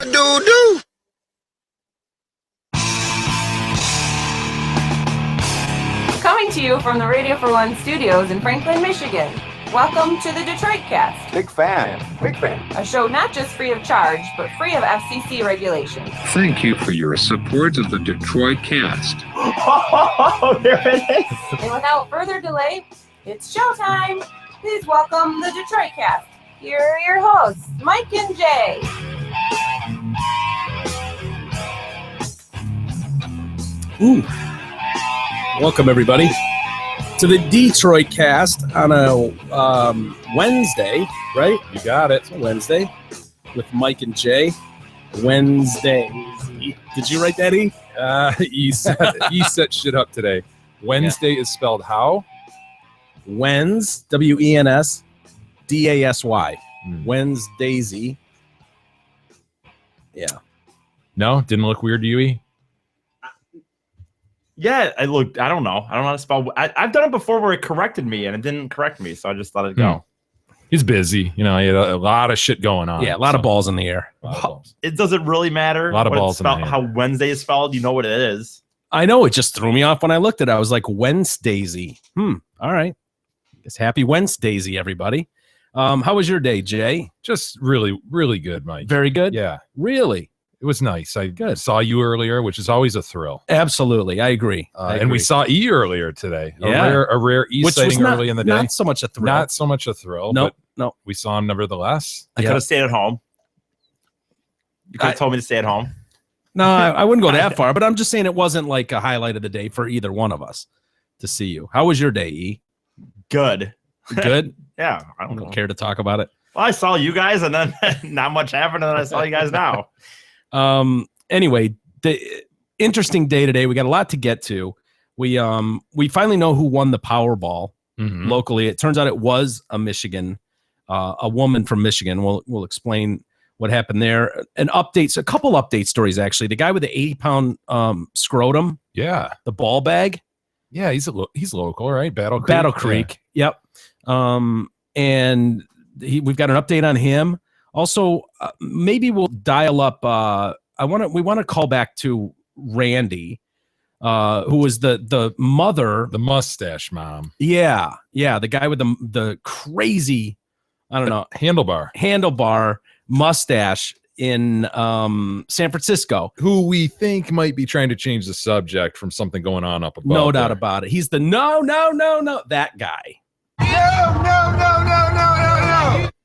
Do. Coming to you from the Radio for One studios in Franklin, Michigan. Welcome to the Detroit Cast. Big fan. A show not just free of charge, but free of FCC regulations. Thank you for your support of the Detroit Cast. Oh, there it is. And without further delay, it's showtime. Please welcome the Detroit Cast. Here are your hosts, Mike and Jay. Ooh. Welcome, everybody, to the Detroit Cast on a Wednesday, right? You got it. It's a Wednesday with Mike and Jay. Wednesday. Did you write that, E? E set shit up today. Wednesday is spelled how? Wens, W-E-N-S, D-A-S-Y. Wednesdaisy. Yeah. No? Didn't look weird to you, E? Yeah, I don't know. I don't know how to spell. I've done it before where it corrected me and it didn't correct me, so I just let it go. He's busy. You know, he had a lot of shit going on. Yeah, a lot of balls in the air. It doesn't really matter. A lot of balls in the air. How Wednesday is spelled, you know what it is. I know, it just threw me off when I looked at it. I was like, Wednesdaisy. All right. Guess happy Wednesdaisy, everybody. How was your day, Jay? Just really, really good, Mike. Very good? Yeah. Really? It was nice. I saw you earlier, which is always a thrill. Absolutely. I agree. And we saw E earlier today. Yeah. A rare E Which sighting was early in the day. Not so much a thrill. Not so much a thrill. No. We saw him nevertheless. I could have stayed at home. You could have told me to stay at home. No, I wouldn't go that far, but I'm just saying it wasn't like a highlight of the day for either one of us to see you. How was your day, E? Good. Good? Yeah. I don't care to talk about it. Well, I saw you guys and then not much happened and then I saw you guys now. Anyway, the interesting day today. We got a lot to get to. We finally know who won the Powerball locally. It turns out it was a woman from Michigan. We'll explain what happened there. And updates, a couple update stories actually. The guy with the 80-pound scrotum. Yeah. The ball bag. Yeah, he's local, right? Battle Creek. Yeah. Yep. And we've got an update on him. Also, maybe we'll dial up. We want to call back to Randy, who was the mother, the mustache mom. Yeah, the guy with the crazy, I don't know, handlebar mustache in San Francisco, who we think might be trying to change the subject from something going on up above. No doubt about it. He's the no that guy. No.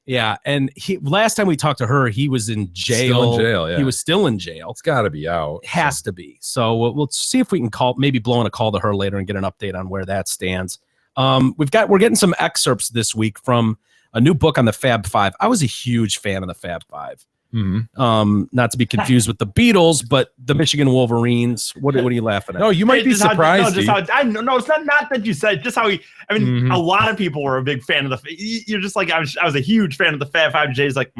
Yeah, and last time we talked to her, he was in jail. Still in jail, yeah. He was still in jail. It's got to be out. It has to be. So we'll see if we can maybe blow in a call to her later and get an update on where that stands. We're getting some excerpts this week from a new book on the Fab Five. I was a huge fan of the Fab Five. Not to be confused with the Beatles, but the Michigan Wolverines. What are you laughing at? No, you might be surprised. It's not that you said. Just how a lot of people were a big fan of you're just like I was a huge fan of the Fab Five. Jay's like,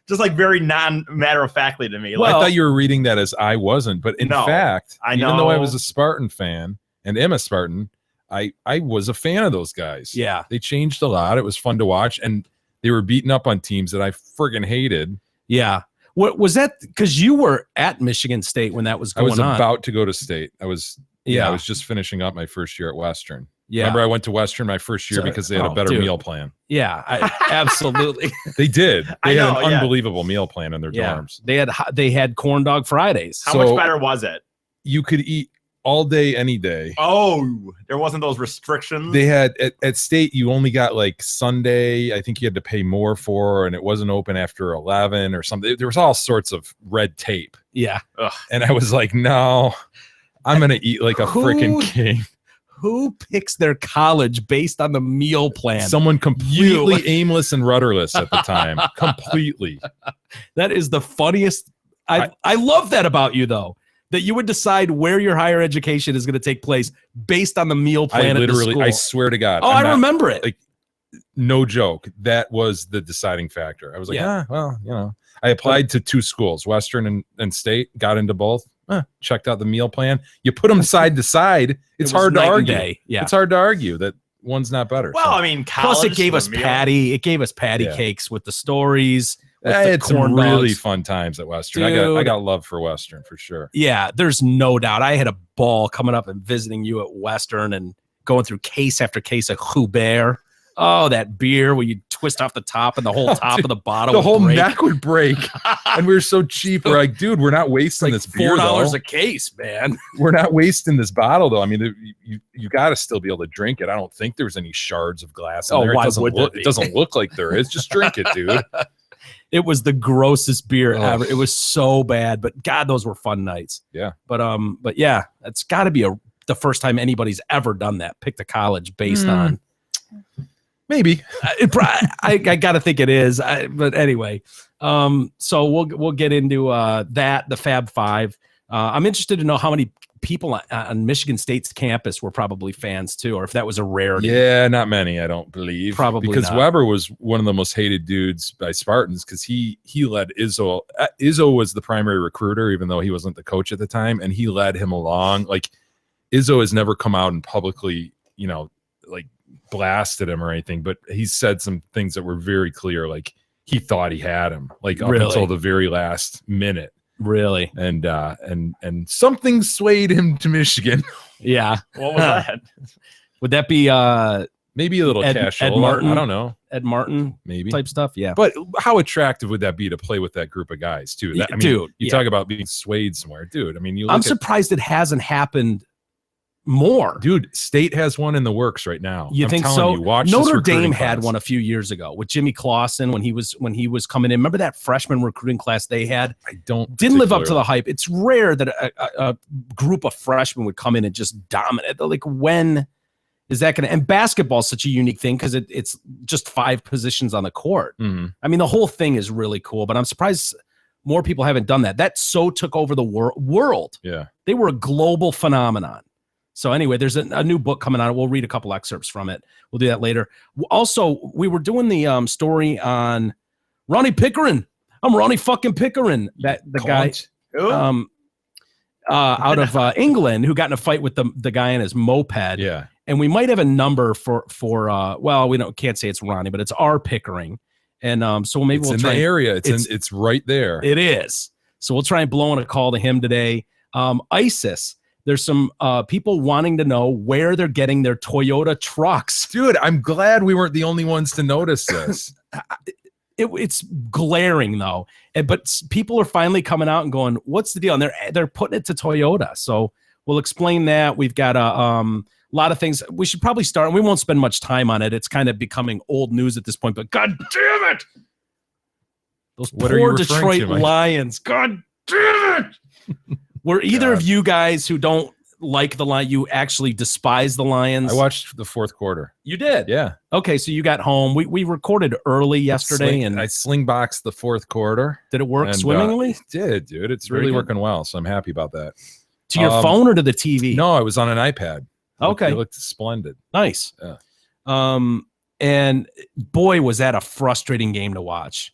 just like very matter of factly to me. Well, I thought you were reading that as I wasn't, but in fact, even though I was a Spartan fan and am a Spartan, I was a fan of those guys. Yeah, they changed a lot. It was fun to watch, and they were beating up on teams that I friggin' hated. Yeah. What was that? Because you were at Michigan State when that was going on. I was about to go to State. I was just finishing up my first year at Western. Yeah. Remember, I went to Western my first year because they had a better meal plan. Yeah, absolutely. They did. They had an unbelievable meal plan in their dorms. They had corn dog Fridays. How much better was it? You could eat all day, any day. Oh, there wasn't those restrictions. They had at State, you only got like Sunday. I think you had to pay more for, and it wasn't open after 11 or something. There was all sorts of red tape. Yeah. Ugh. And I was like, no, I'm going to eat like a freaking king. Who picks their college based on the meal plan? Someone completely aimless and rudderless at the time. Completely. That is the funniest. I love that about you, though. That you would decide where your higher education is going to take place based on the meal plan at the school. I swear to God. Oh, I remember it. Like, no joke. That was the deciding factor. I was like, well, I applied to two schools, Western and State, got into both, checked out the meal plan. You put them side to side. It's hard to argue. Yeah. It's hard to argue that one's not better. Well, I mean, plus it gave us patty. It gave us patty cakes with the stories. with I the had some corn really dogs. fun times at Western. Dude. I got love for Western for sure. Yeah, there's no doubt. I had a ball coming up and visiting you at Western and going through case after case of Hubert. Oh, that beer where you twist off the top and the whole top of the bottle. The would whole break. neck would break, and we were so cheap. We're like, dude, we're not wasting Like this beer. $4 Though. a case, man. We're not wasting this bottle though. I mean, you got to still be able to drink it. I don't think there's any shards of glass in Oh, there. why It doesn't would there look. be? It doesn't look like there is. Just drink it, dude. It was the grossest beer Ugh. ever. It was so bad, but God, those were fun nights. Yeah. But yeah, it's got to be the first time anybody's ever done that. Picked a college based on. Maybe. I got to think it is. But anyway, so we'll get into that, the Fab Five. I'm interested to know how many people on Michigan State's campus were probably fans too, or if that was a rarity. Yeah, not many, I don't believe. Probably because not. Weber was one of the most hated dudes by Spartans because he led Izzo. Izzo was the primary recruiter, even though he wasn't the coach at the time, and he led him along. Like Izzo has never come out and publicly, like blasted him or anything, but he said some things that were very clear, like he thought he had him, like up Really? until the very last minute. Really? And something swayed him to Michigan. Yeah. What was that? Would that be Maybe a little Ed casual. Martin? I don't know. Ed Martin Maybe. type stuff? Yeah. But how attractive would that be to play with that group of guys too? I mean, Dude, you yeah. talk about being swayed somewhere, dude. I mean, you. I'm Look surprised it hasn't happened more. dude. State has one in the works right now. You I'm think telling so? You, watch this Notre recruiting Dame had class. one a few years ago with Jimmy Clausen when he was coming in. Remember that freshman recruiting class they had? I don't Didn't live up to the particularly- hype. It's rare that a group of freshmen would come in and just dominate. They're like, when is that going to? And basketball is such a unique thing because it's just 5 positions on the court. Mhm. I mean, the whole thing is really cool, but I'm surprised more people haven't done that. That so took over the world. Yeah. They were a global phenomenon. So anyway, there's a new book coming out. We'll read a couple excerpts from it. We'll do that later. Also, we were doing the story on Ronnie Pickering. I'm Ronnie fucking Pickering. That the guy Who? out of England who got in a fight with the guy in his moped. Yeah. And we might have a number for well, we can't say it's Ronnie, but it's our Pickering. And so maybe It's we'll in try. the area. It's right there. It is. So we'll try and blow in a call to him today. ISIS. There's some people wanting to know where they're getting their Toyota trucks. Dude, I'm glad we weren't the only ones to notice this. It's glaring though, but people are finally coming out and going, "What's the deal?" And they're putting it to Toyota. So we'll explain that. We've got a lot of things. We should probably start, and we won't spend much time on it. It's kind of becoming old news at this point. But God damn it, those What are you poor referring Detroit to, Mike? Lions! God damn it. Were either of you guys who don't like the Lions, you actually despise the Lions? I watched the fourth quarter. You did? Yeah. Okay, so you got home. We recorded early yesterday, and I slingboxed the fourth quarter. did it work and, swimmingly? It did, dude. It's Very really good. working well. So I'm happy about that. To your um, phone or to the TV? No, I was on an iPad. Okay. It looked splendid. Nice. Yeah. And boy, was that a frustrating game to watch.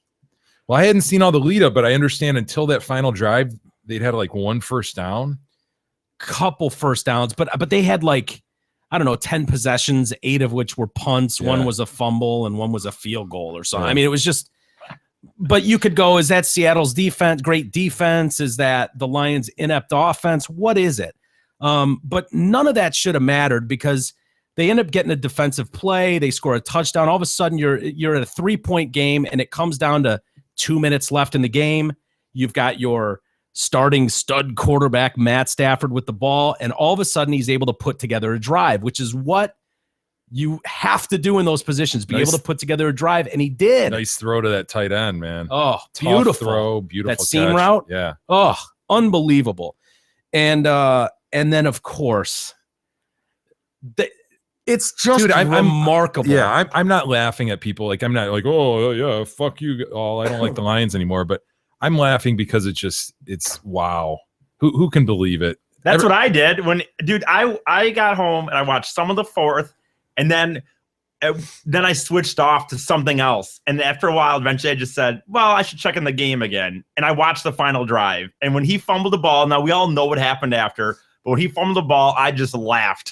Well, I hadn't seen all the lead up, but I understand until that final drive, they'd had like 1 first down. Couple first downs, but they had like, I don't know, 10 possessions, 8 of which were punts. Yeah. One was a fumble and one was a field goal or something. Yeah. I mean, it was just, but you could go, is that Seattle's defense, great defense? Is that the Lions' inept offense? What is it? But none of that should have mattered because they end up getting a defensive play. They score a touchdown. All of a sudden, you're at a 3-point game, and it comes down to 2 minutes left in the game. You've got your starting stud quarterback, Matt Stafford, with the ball, and all of a sudden, he's able to put together a drive, which is what you have to do in those positions, be Nice. able to put together a drive, and he did. Nice throw to that tight end, man. Oh, Tough beautiful. throw, beautiful That seam catch. route? Yeah. Oh, unbelievable. And then of course, it's just Dude, I'm- remarkable. Yeah, I'm not laughing at people. Like, I'm not like, oh, yeah, fuck you all. I don't like the Lions anymore. But I'm laughing because it's wow. Who can believe it? That's what I did when, dude, I got home and I watched some of the fourth, and then I switched off to something else. And after a while, eventually I just said, well, I should check in the game again. And I watched the final drive. And when he fumbled the ball, now we all know what happened after, but when he fumbled the ball, I just laughed.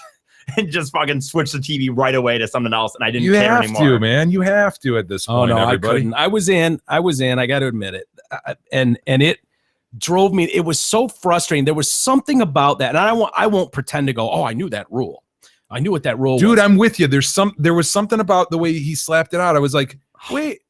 and just fucking switch the TV right away to something else, and I didn't You care have anymore. to, man. You have to at this Oh point. no, everybody. I couldn't. I was in. I got to admit it, and it drove me. It was so frustrating. There was something about that, and I won't pretend to go. Oh, I knew that rule. I knew what that rule was. Dude, I'm with you. There was something about the way he slapped it out. I was like, wait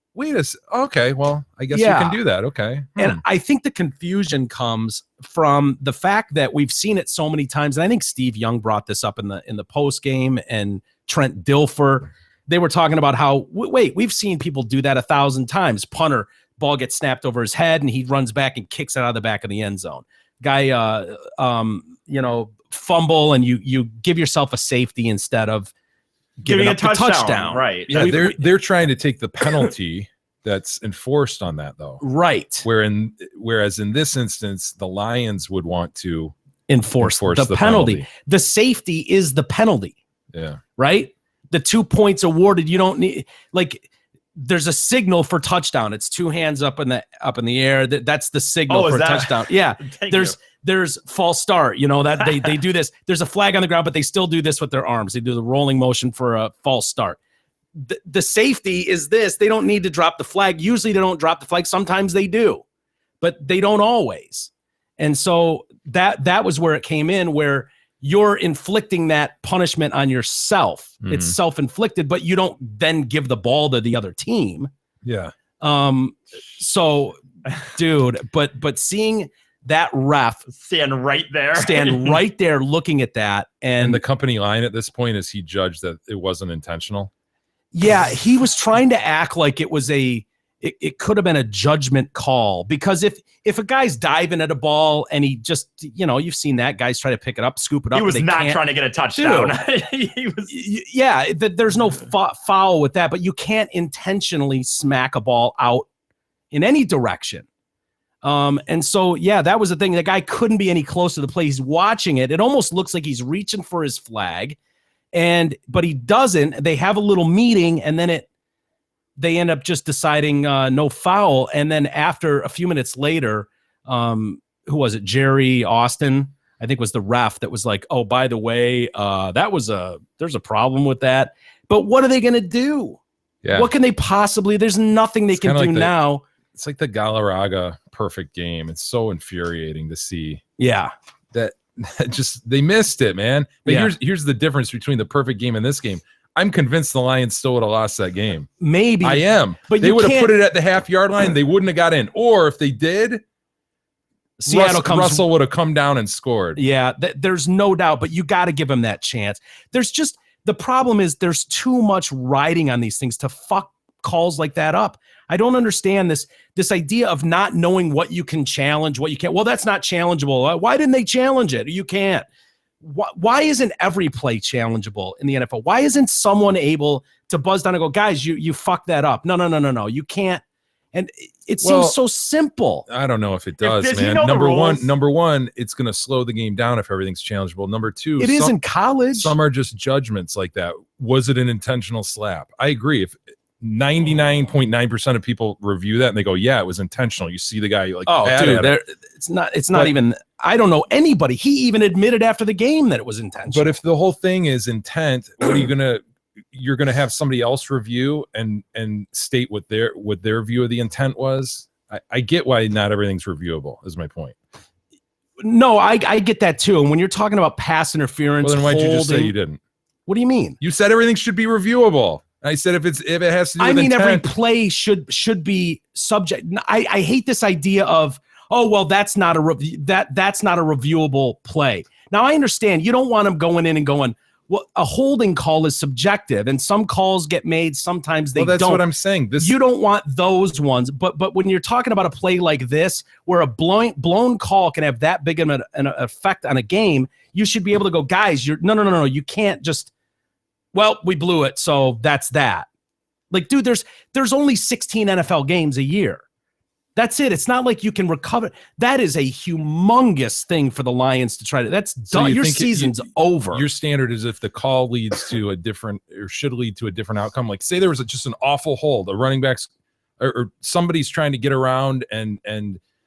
okay, well, I guess you can do that. Okay. And I think the confusion comes from the fact that we've seen it so many times. And I think Steve Young brought this up in the post game, and Trent Dilfer. They were talking about how, wait, we've seen people do that 1,000 times. Punter, ball gets snapped over his head, and he runs back and kicks it out of the back of the end zone. Guy, fumble, and you give yourself a safety instead of giving up a touchdown. Right. yeah, they're trying to take the penalty that's enforced on that though. Right. Whereas in this instance, the Lions would want to Enforce the penalty. The safety is the penalty. Yeah. Right? The 2 points awarded, you don't need, like, there's a signal for touchdown. It's two hands up in the air. That's the signal for touchdown. Yeah. There's false start, that they do this. There's a flag on the ground, but they still do this with their arms. They do the rolling motion for a false start. The safety is this. They don't need to drop the flag. Usually they don't drop the flag. Sometimes they do, but they don't always. And so that was where it came in, where you're inflicting that punishment on yourself. Mhm. It's self-inflicted, but you don't then give the ball to the other team. Yeah. So, dude, but seeing that ref stand right there looking at that, And the company line at this point is he judged that it wasn't intentional. yeah, he was trying to act like it was it could have been a judgment call, because if a guy's diving at a ball and he just, you've seen that, guys try to pick it up, scoop it up. He was not trying to get a touchdown. There's no foul with that, but you can't intentionally smack a ball out in any direction. And so, that was the thing. The guy couldn't be any closer to the play. He's watching it. It almost looks like he's reaching for his flag, but he doesn't. They have a little meeting, and then they end up just deciding no foul. And then after a few minutes later, who was it? Jerry Austin, I think, was the ref that was like, oh, by the way, there's a problem with that. But what are they going to do? Yeah. What can they possibly? There's nothing they can do now. It's like the Galarraga perfect game. It's so infuriating to see. Yeah. That just they missed it, man. But Yeah. here's the difference between the perfect game and this game. I'm convinced the Lions still would have lost that game. Maybe. I am. But they you would have can't- put it at the half-yard line. They wouldn't have got in. Or if they did, Russell would have come down and scored. Yeah, there's no doubt, but you got to give him that chance. The problem is there's too much riding on these things to fuck calls like that up. I don't understand this idea of not knowing what you can challenge, what you can't. Well, that's not challengeable. Why didn't they challenge it? You can't. Why isn't every play challengeable in the NFL? Why isn't someone able to buzz down and go, guys, you fucked that up? No. You can't. And it seems so simple. I don't know if it does, does he man. know the rules? Number one, it's going to slow the game down if everything's challengeable. Number two, It is in college. Some are just judgments like that. Was it an intentional slap? I agree. If 99.9% of people review that and they go, yeah, it was intentional. You see the guy like, it's not even, I don't know anybody. He even admitted after the game that it was intentional. But if the whole thing is intent, what are you're gonna have somebody else review and state what their view of the intent was. I get why not everything's reviewable, is my point. No, I get that too. And when you're talking about pass interference, Well, then why'd you just say you didn't? What do you mean? You said everything should be reviewable. I said if it has to do with intent. Every play should be subject. I hate this idea of, oh well, that's not a reviewable play. Now I understand you don't want them going in and going, well, a holding call is subjective, and some calls get made. Sometimes they don't. That's what I'm saying. You don't want those ones, but when you're talking about a play like this, where a blown call can have that big of an effect on a game, you should be able to go, guys, no. You can't just. Well, we blew it, so that's that. Like, dude, there's only 16 NFL games a year. That's it. It's not like you can recover. That is a humongous thing for the Lions to try to. That's So done. you Your think season's over. Your standard is if the call leads to a different or should lead to a different outcome. Like, say there was just an awful hold, a running back's or somebody's trying to get around and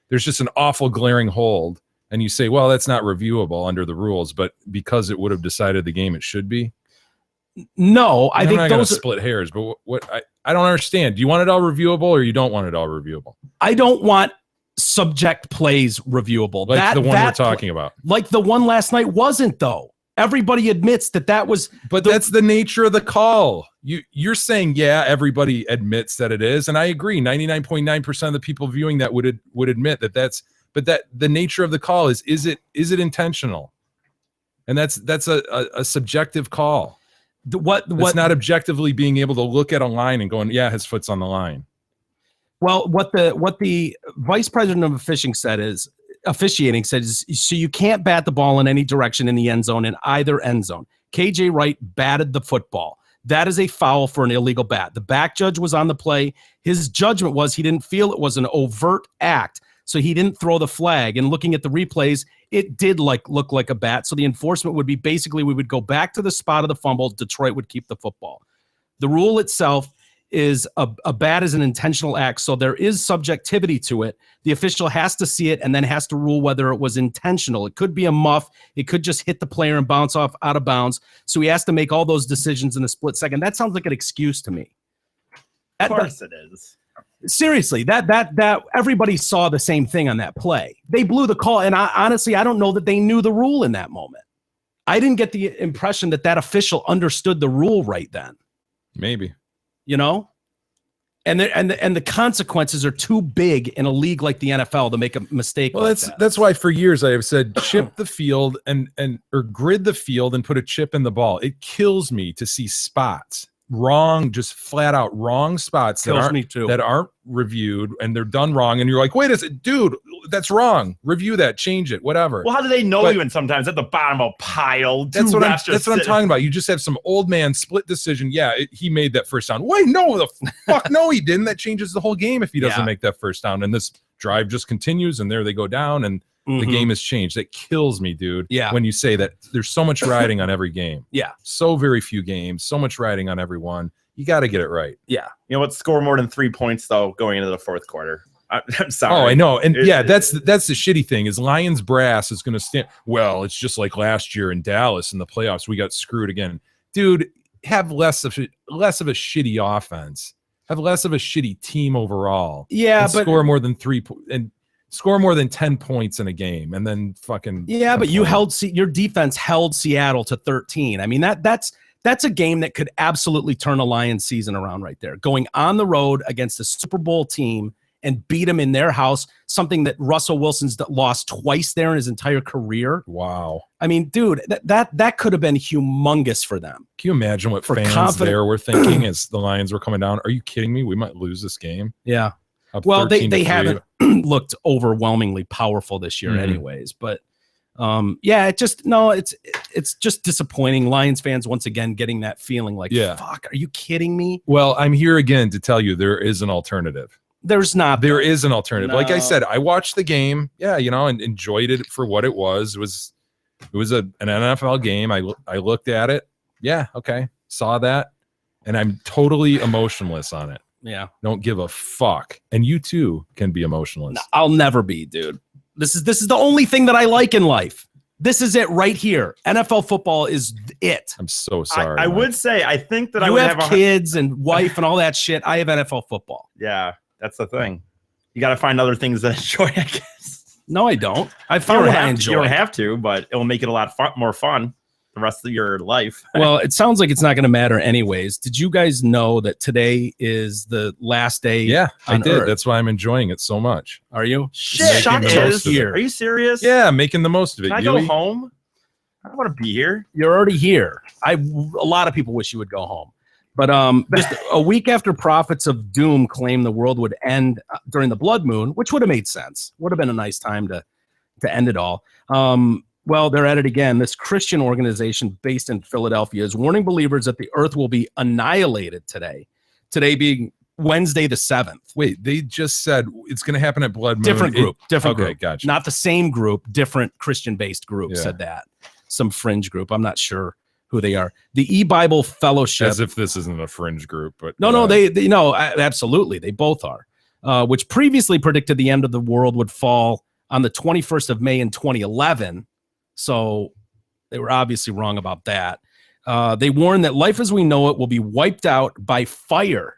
there's just an awful glaring hold, and you say, well, that's not reviewable under the rules, but because it would have decided the game, it should be. No, I think I'm not gonna those are, split hairs, but what I don't understand. Do you want it all reviewable or you don't want it all reviewable? I don't want subject plays reviewable. Like the one we're talking about. Like the one last night wasn't, though. Everybody admits that was. But that's the nature of the call. You're saying, yeah, everybody admits that it is, and I agree. 99.9% of the people viewing that would admit that that's. But that the nature of the call is it intentional? And that's a subjective call. It's not objectively being able to look at a line and going, yeah, his foot's on the line. Well, what the vice president of officiating said is so you can't bat the ball in any direction in the end zone, in either end zone. KJ Wright batted the football. That is a foul for an illegal bat. The back judge was on the play. His judgment was he didn't feel it was an overt act, so he didn't throw the flag. And looking at the replays, it did look like a bat. So the enforcement would be basically we would go back to the spot of the fumble. Detroit would keep the football. The rule itself is a bat is an intentional act, so there is subjectivity to it. The official has to see it and then has to rule whether it was intentional. It could be a muff. It could just hit the player and bounce off out of bounds. So he has to make all those decisions in a split second. That sounds like an excuse to me. Of course it is. Seriously, that everybody saw the same thing on that play. They blew the call, and honestly, I don't know that they knew the rule in that moment. I didn't get the impression that official understood the rule right then. Maybe. You know? And the consequences are too big in a league like the NFL to make a mistake. Well, that's why for years I have said chip the field or grid the field and put a chip in the ball. It kills me to see spots. Wrong, just flat out wrong spots that aren't reviewed and they're done wrong. And you're like, wait a second, dude, that's wrong. Review that, change it, whatever. Well, how do they know even sometimes at the bottom of a pile? That's what I'm talking about. You just have some old man split decision. Yeah, he made that first down. Wait, no, the fuck, no, he didn't. That changes the whole game if he doesn't make that first down. And this drive just continues and there they go down and the game has changed. That kills me, dude. Yeah. When you say that there's so much riding on every game. Yeah. So very few games, so much riding on every one. You got to get it right. Yeah. You know what? Score more than 3 points though going into the fourth quarter. I'm sorry. Oh, I know. And that's the shitty thing is Lions brass is going to stand. Well, it's just like last year in Dallas in the playoffs. We got screwed again. Dude, have less of a shitty offense. Have less of a shitty team overall. Yeah, but score more than 3 and score more than 10 points in a game and then fucking. Yeah, but your defense held Seattle to 13. I mean, that's a game that could absolutely turn a Lions season around right there. Going on the road against a Super Bowl team and beat them in their house, something that Russell Wilson's lost twice there in his entire career. Wow. I mean, dude, that could have been humongous for them. Can you imagine what fans there were thinking as the Lions were coming down? Are you kidding me? We might lose this game. Yeah. Well, they haven't looked overwhelmingly powerful this year anyways, but it's just disappointing. Lions fans once again getting that feeling like, fuck, are you kidding me? Well, I'm here again to tell you there is an alternative. There's not. There is an alternative. No. Like I said, I watched the game, and enjoyed it for what it was. It was an NFL game. I looked at it. Yeah, okay. Saw that. And I'm totally emotionless on it. Yeah. Don't give a fuck. And you too can be emotionless. No, I'll never be, dude. This is the only thing that I like in life. This is it right here. NFL football is it. I'm so sorry. I would say I think that you I would have kids and wife and all that shit. I have NFL football. Yeah, that's the thing. You got to find other things that enjoy, I guess. No, I don't. I found what I enjoy. You don't have to, but it will make it a lot more fun the rest of your life. Well, it sounds like it's not going to matter anyways. Did you guys know that today is the last day? Yeah, I did. Earth? That's why I'm enjoying it so much. Are you? Shit, is here. Are you serious? Yeah, making the most of it. Can I go home? I don't want to be here. You're already here. A lot of people wish you would go home. But just a week after Prophets of Doom claimed the world would end during the blood moon, which would have made sense. Would have been a nice time to end it all. Well, they're at it again. This Christian organization based in Philadelphia is warning believers that the earth will be annihilated today. Today being Wednesday the 7th. Wait, they just said it's going to happen at Blood Moon. Different group. Okay, gotcha. Not the same group. Different Christian-based group said that. Some fringe group. I'm not sure who they are. The E-Bible Fellowship. As if this isn't a fringe group, but no, they no, absolutely, they both are. Which previously predicted the end of the world would fall on the 21st of May in 2011. So they were obviously wrong about that. They warned that life as we know it will be wiped out by fire.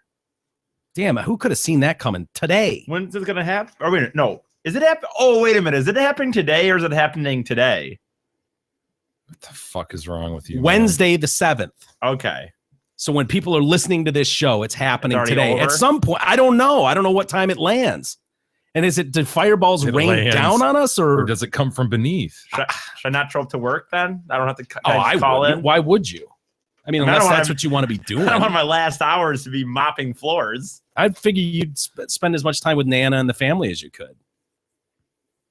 Damn, who could have seen that coming today? When's it going to happen? Or wait, no. Is it happening? Oh, wait a minute. Is it happening today or is it happening today? What the fuck is wrong with you? Wednesday the 7th. Okay. So when people are listening to this show, it's happening It's today. already At over? some point, I don't know. I don't know what time it lands. And did fireballs It rain lands. down on us, Or or does it come from beneath? Should I not show up to work then? I don't have to I call would. in. Why would you? I mean, I mean, I unless don't that's wanna- what you want to be doing. I don't want my last hours to be mopping floors. I'd figure you'd spend as much time with Nana and the family as you could.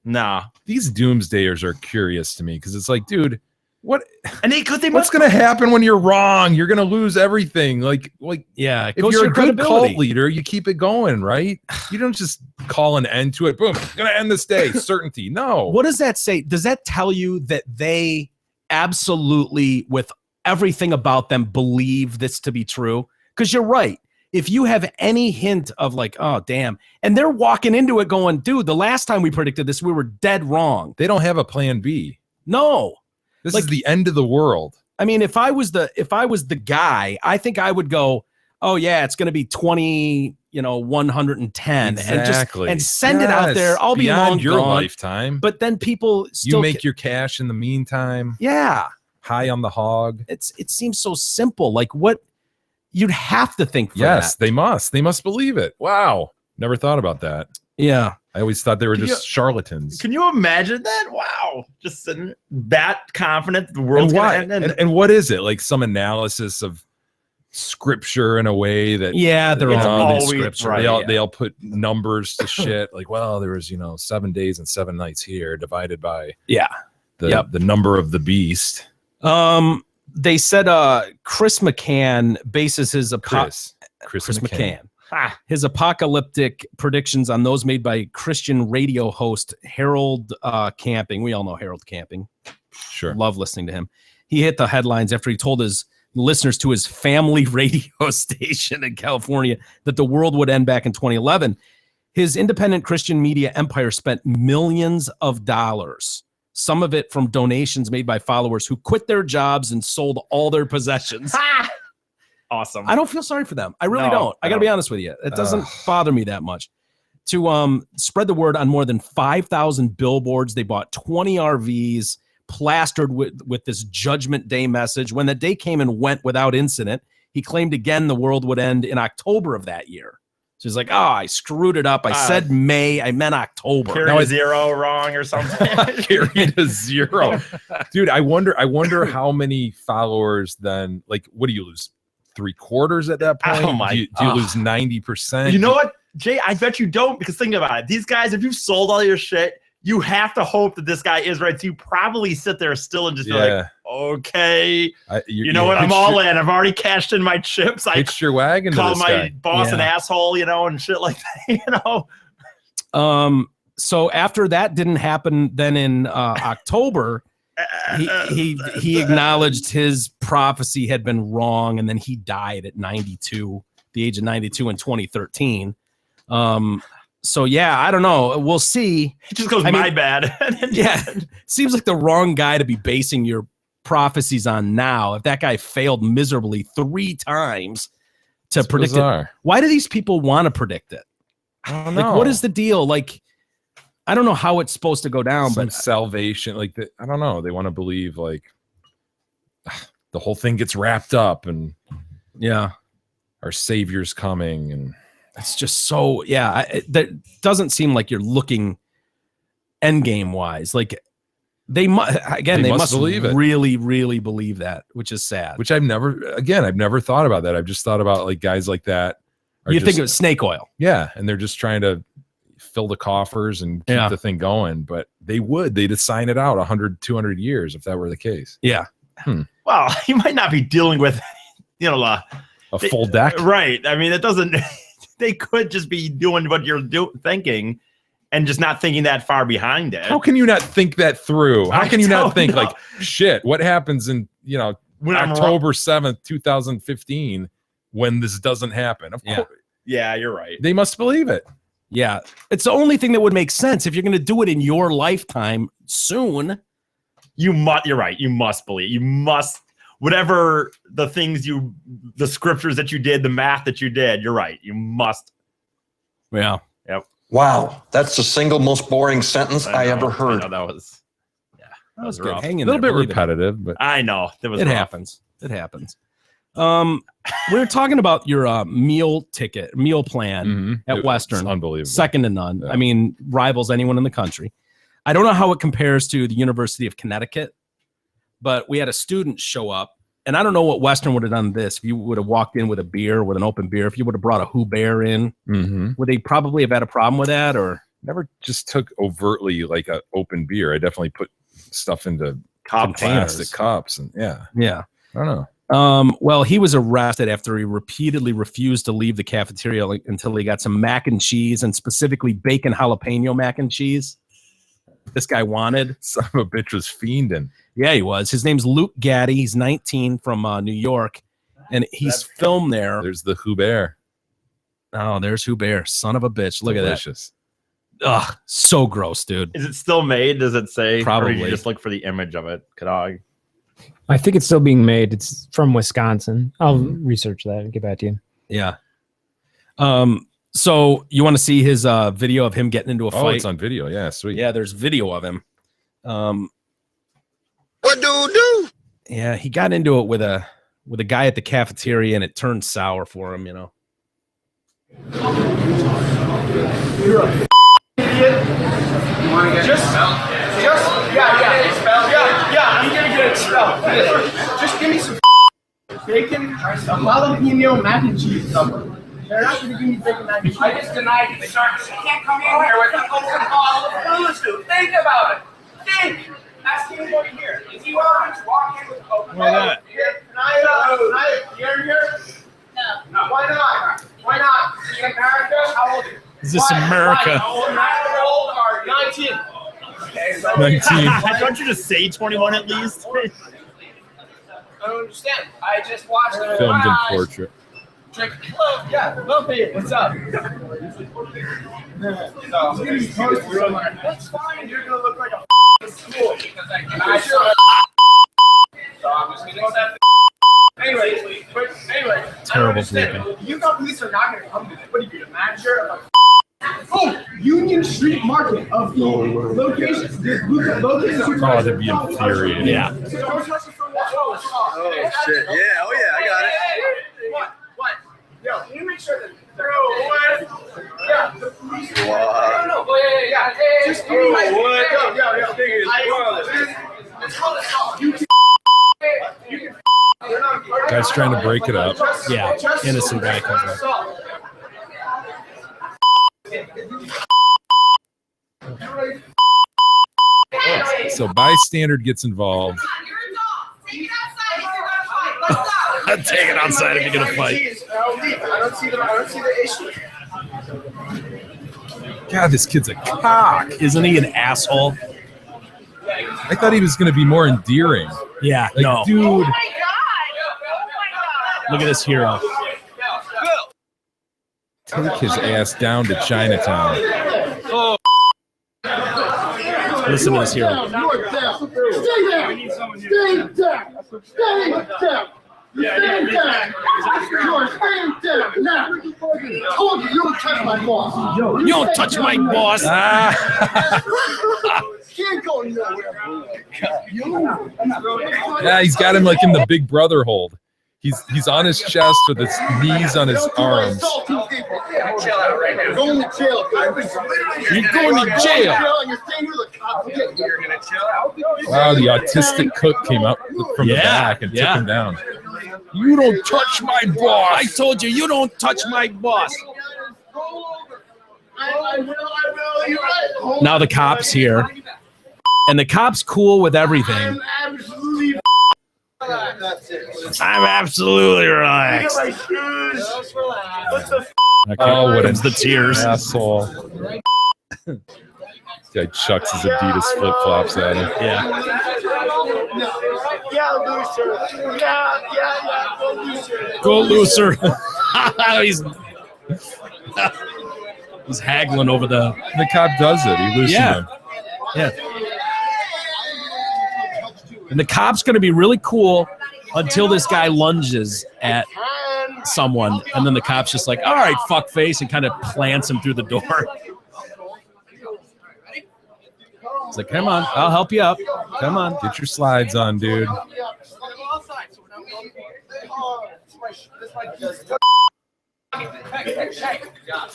Nah. These doomsdayers are curious to me because it's like, dude, what? And they What's going to happen when you're wrong? You're going to lose everything. Like Yeah, it if goes you're to a good credibility. cult leader, you keep it going, right? You don't just call an end to it. Boom, going to end this day. Certainty. No. What does that say? Does that tell you that they absolutely, with everything about them, believe this to be true? Because you're right. If you have any hint of like, oh, damn, and they're walking into it going, dude, the last time we predicted this, we were dead wrong. They don't have a plan B. No. This Like- is the end of the world. I mean, if I was the guy, I think I would go, oh yeah, it's going to be 110 Exactly. and send it out Yes, there. I'll be beyond long your gone. lifetime. But then people still You make your cash in the meantime. yeah. High on the hog. It seems so simple. Like what you'd have to think for Yes, that. they must. They must believe it. Wow. Never thought about that. Yeah. I always thought they were Can just charlatans. Can you imagine that? Wow. Just sitting that confident the world's And going why? to end. And what is it? Like some analysis of scripture in a way that Yeah, they're It's all in always scripture. right. they all put numbers to shit. Like, well, there was 7 days and 7 nights here divided by Yeah. Yep. the number of the beast. They said Chris McCann bases his Chris McCann. Ah, His apocalyptic predictions on those made by Christian radio host Harold Camping. We all know Harold Camping. Sure. Love listening to him. He hit the headlines after he told his listeners to his family radio station in California that the world would end back in 2011. His independent Christian media empire spent millions of dollars, some of it from donations made by followers who quit their jobs and sold all their possessions. ah. Awesome. I don't feel sorry for them. I really No, don't. I got to I be don't. honest with you. It doesn't bother me that much. To spread the word on more than 5,000 billboards, they bought 20 RVs plastered with this Judgment Day message. When the day came and went without incident, he claimed again the world would end in October of that year. So he's like, oh, I screwed it up. I said May. I meant October. Carry Now a I- zero wrong or something. Carried a zero. Dude, I wonder how many followers then, like, what do you lose? 3/4 at that point? Oh my- do you lose 90%? You know what, Jay? I bet you don't, because think about it. These guys, if you've sold all your shit, you have to hope that this guy is right. So you probably sit there still and just be like, Yeah. okay, You you know what? I'm all in. I've already cashed in my chips. I Hitched your wagon to call this my guy. boss an Yeah. asshole, and shit like that, So after that didn't happen, then in October, he acknowledged his prophecy had been wrong, and then he died at 92, the age of 92 in 2013. So yeah, I don't know. We'll see. It just goes, I mean, my bad. Yeah, seems like the wrong guy to be basing your prophecies on now. If that guy failed miserably 3 times to It's predict it, bizarre. why do these people want to predict it? I don't Like, know. what is the deal? Like, I don't know how it's supposed to go down, some but salvation? Like, I don't know. They want to believe like the whole thing gets wrapped up and yeah. our savior's coming and It's just so that doesn't seem like you're looking end game wise. Like they must believe it. really, really believe that, which is sad. which I've never thought about that. I've just thought about like guys like that. You think of snake oil. Yeah, and they're just trying to fill the coffers and keep Yeah. the thing going, but they'd assign it out 100, 200 years if that were the case. Yeah. Well, you might not be dealing with, A full deck. right. I mean, it doesn't. They could just be doing what you're thinking, and just not thinking that far behind it. How can you not think that through? How I can you not don't think know. like, shit, what happens in, When I'm wrong- October 7th, 2015 when this doesn't happen? Of Yeah. course, Yeah, you're right. they must believe it. Yeah, it's the only thing that would make sense if you're going to do it in your lifetime soon. You're right. You must believe. You must, whatever the scriptures that you did, the math that you did, you're right. You must. Yeah. Yep. Wow, that's the single most boring sentence I ever heard. I know, that was Good. rough. Hang A in little there, bit believe it. repetitive, but I know. It was It rough. happens. It happens. We were talking about your meal plan at Western. It's unbelievable. Second to none. Yeah. I mean, rivals anyone in the country. I don't know how it compares to the University of Connecticut, but we had a student show up, and I don't know what Western would have done this if you would have walked in with a beer, with an open beer. If you would have brought a Who Bear in, would they probably have had a problem with that? Or Never just took overtly like an open beer. I definitely put stuff into Containers. plastic cups, and yeah. I don't know. Well, he was arrested after he repeatedly refused to leave the cafeteria until he got some mac and cheese, and specifically bacon jalapeno mac and cheese. This guy wanted. Son of a bitch was fiending. Yeah, he was. His name's Luke Gaddy. He's 19 from New York, and he's filmed there. There's the Hubert. Oh, there's Who Bear. Son of a bitch. Look Delicious. at that. Ugh, so gross, dude. Is it still made? Does it say? Probably. Or did you just look for the image of it? Kadog. I think it's still being made. It's from Wisconsin. I'll research that and get back to you. Yeah. So you want to see his video of him getting into a Oh, fight? it's on video. Yeah, sweet. Yeah, there's video of him. What do? Yeah, he got into it with a guy at the cafeteria, and it turned sour for him, you know. I'm gonna get it spelled. Just give me some bacon, some jalapeno mac and cheese. They're not gonna give me bacon mac and cheese. I just denied you the service. You can't come in here with an open bottle of booze, dude. Think about it. Think. Ask him over here. Is he welcome to walk in with an open bottle? Can I beer here? No. Why not? Why not? In America? How old are you? Is this America? How old are you? 19. Okay, so 19. Don't you just say 21 at least? I don't understand. I just watched it. Filmed in portrait. Drink. Hello. Yeah. Lovely. What's up? That's fine. You're gonna look like a school because I sure. So I'm just gonna accept. Anyway, Terrible You got police are not gonna come to this. What are you, the manager of Union Street Market of the locations. Oh, that'd be infuriating. Yeah. Oh shit! Yeah. Oh yeah. I got it. What? Yo, can you make sure that the police. What? No. Yeah. Hey, just give me my. Guy's trying to break it up. Yeah, innocent guy comes up. So bystander gets involved. Take it outside if you're gonna fight. I don't see the issue. God, this kid's a cock. Isn't he an asshole? I thought he was going to be more endearing. Yeah, Like, no. dude. Look at this hero. Take his ass down to Chinatown. Listen to this hero. Stay there. Stay down. Stay down. Stand down. You're staying down. Now, I told you don't touch my boss. You don't touch my boss. Can't go nowhere. Yeah, he's got him like in the Big Brother hold. He's on his chest with his knees on his arms. Chill out right now. Going to jail. You're going to jail. You're staying with the cops. You're gonna chill out. Wow, the autistic cook came up from the back and took him down. You don't touch my boss. I told you, you don't touch my boss. I will. You're right. Now the cop's here. And the cop's cool with everything. I'm absolutely. That's it. I'm absolutely relaxed. My shoes. What the Oh, what Comes the tears. asshole. Guy chucks his Adidas flip flops at him. Yeah. Yeah, loser. Yeah. Go loser. Go loser. He's He's haggling over the. The cop does it. He loosened Yeah. him. Yeah. And the cop's going to be really cool until this guy lunges at someone, and then the cop's just like, "All right, fuck face," and kind of plants him through the door. It's like, "Come on, I'll help you up. Come on." Get your slides on, dude.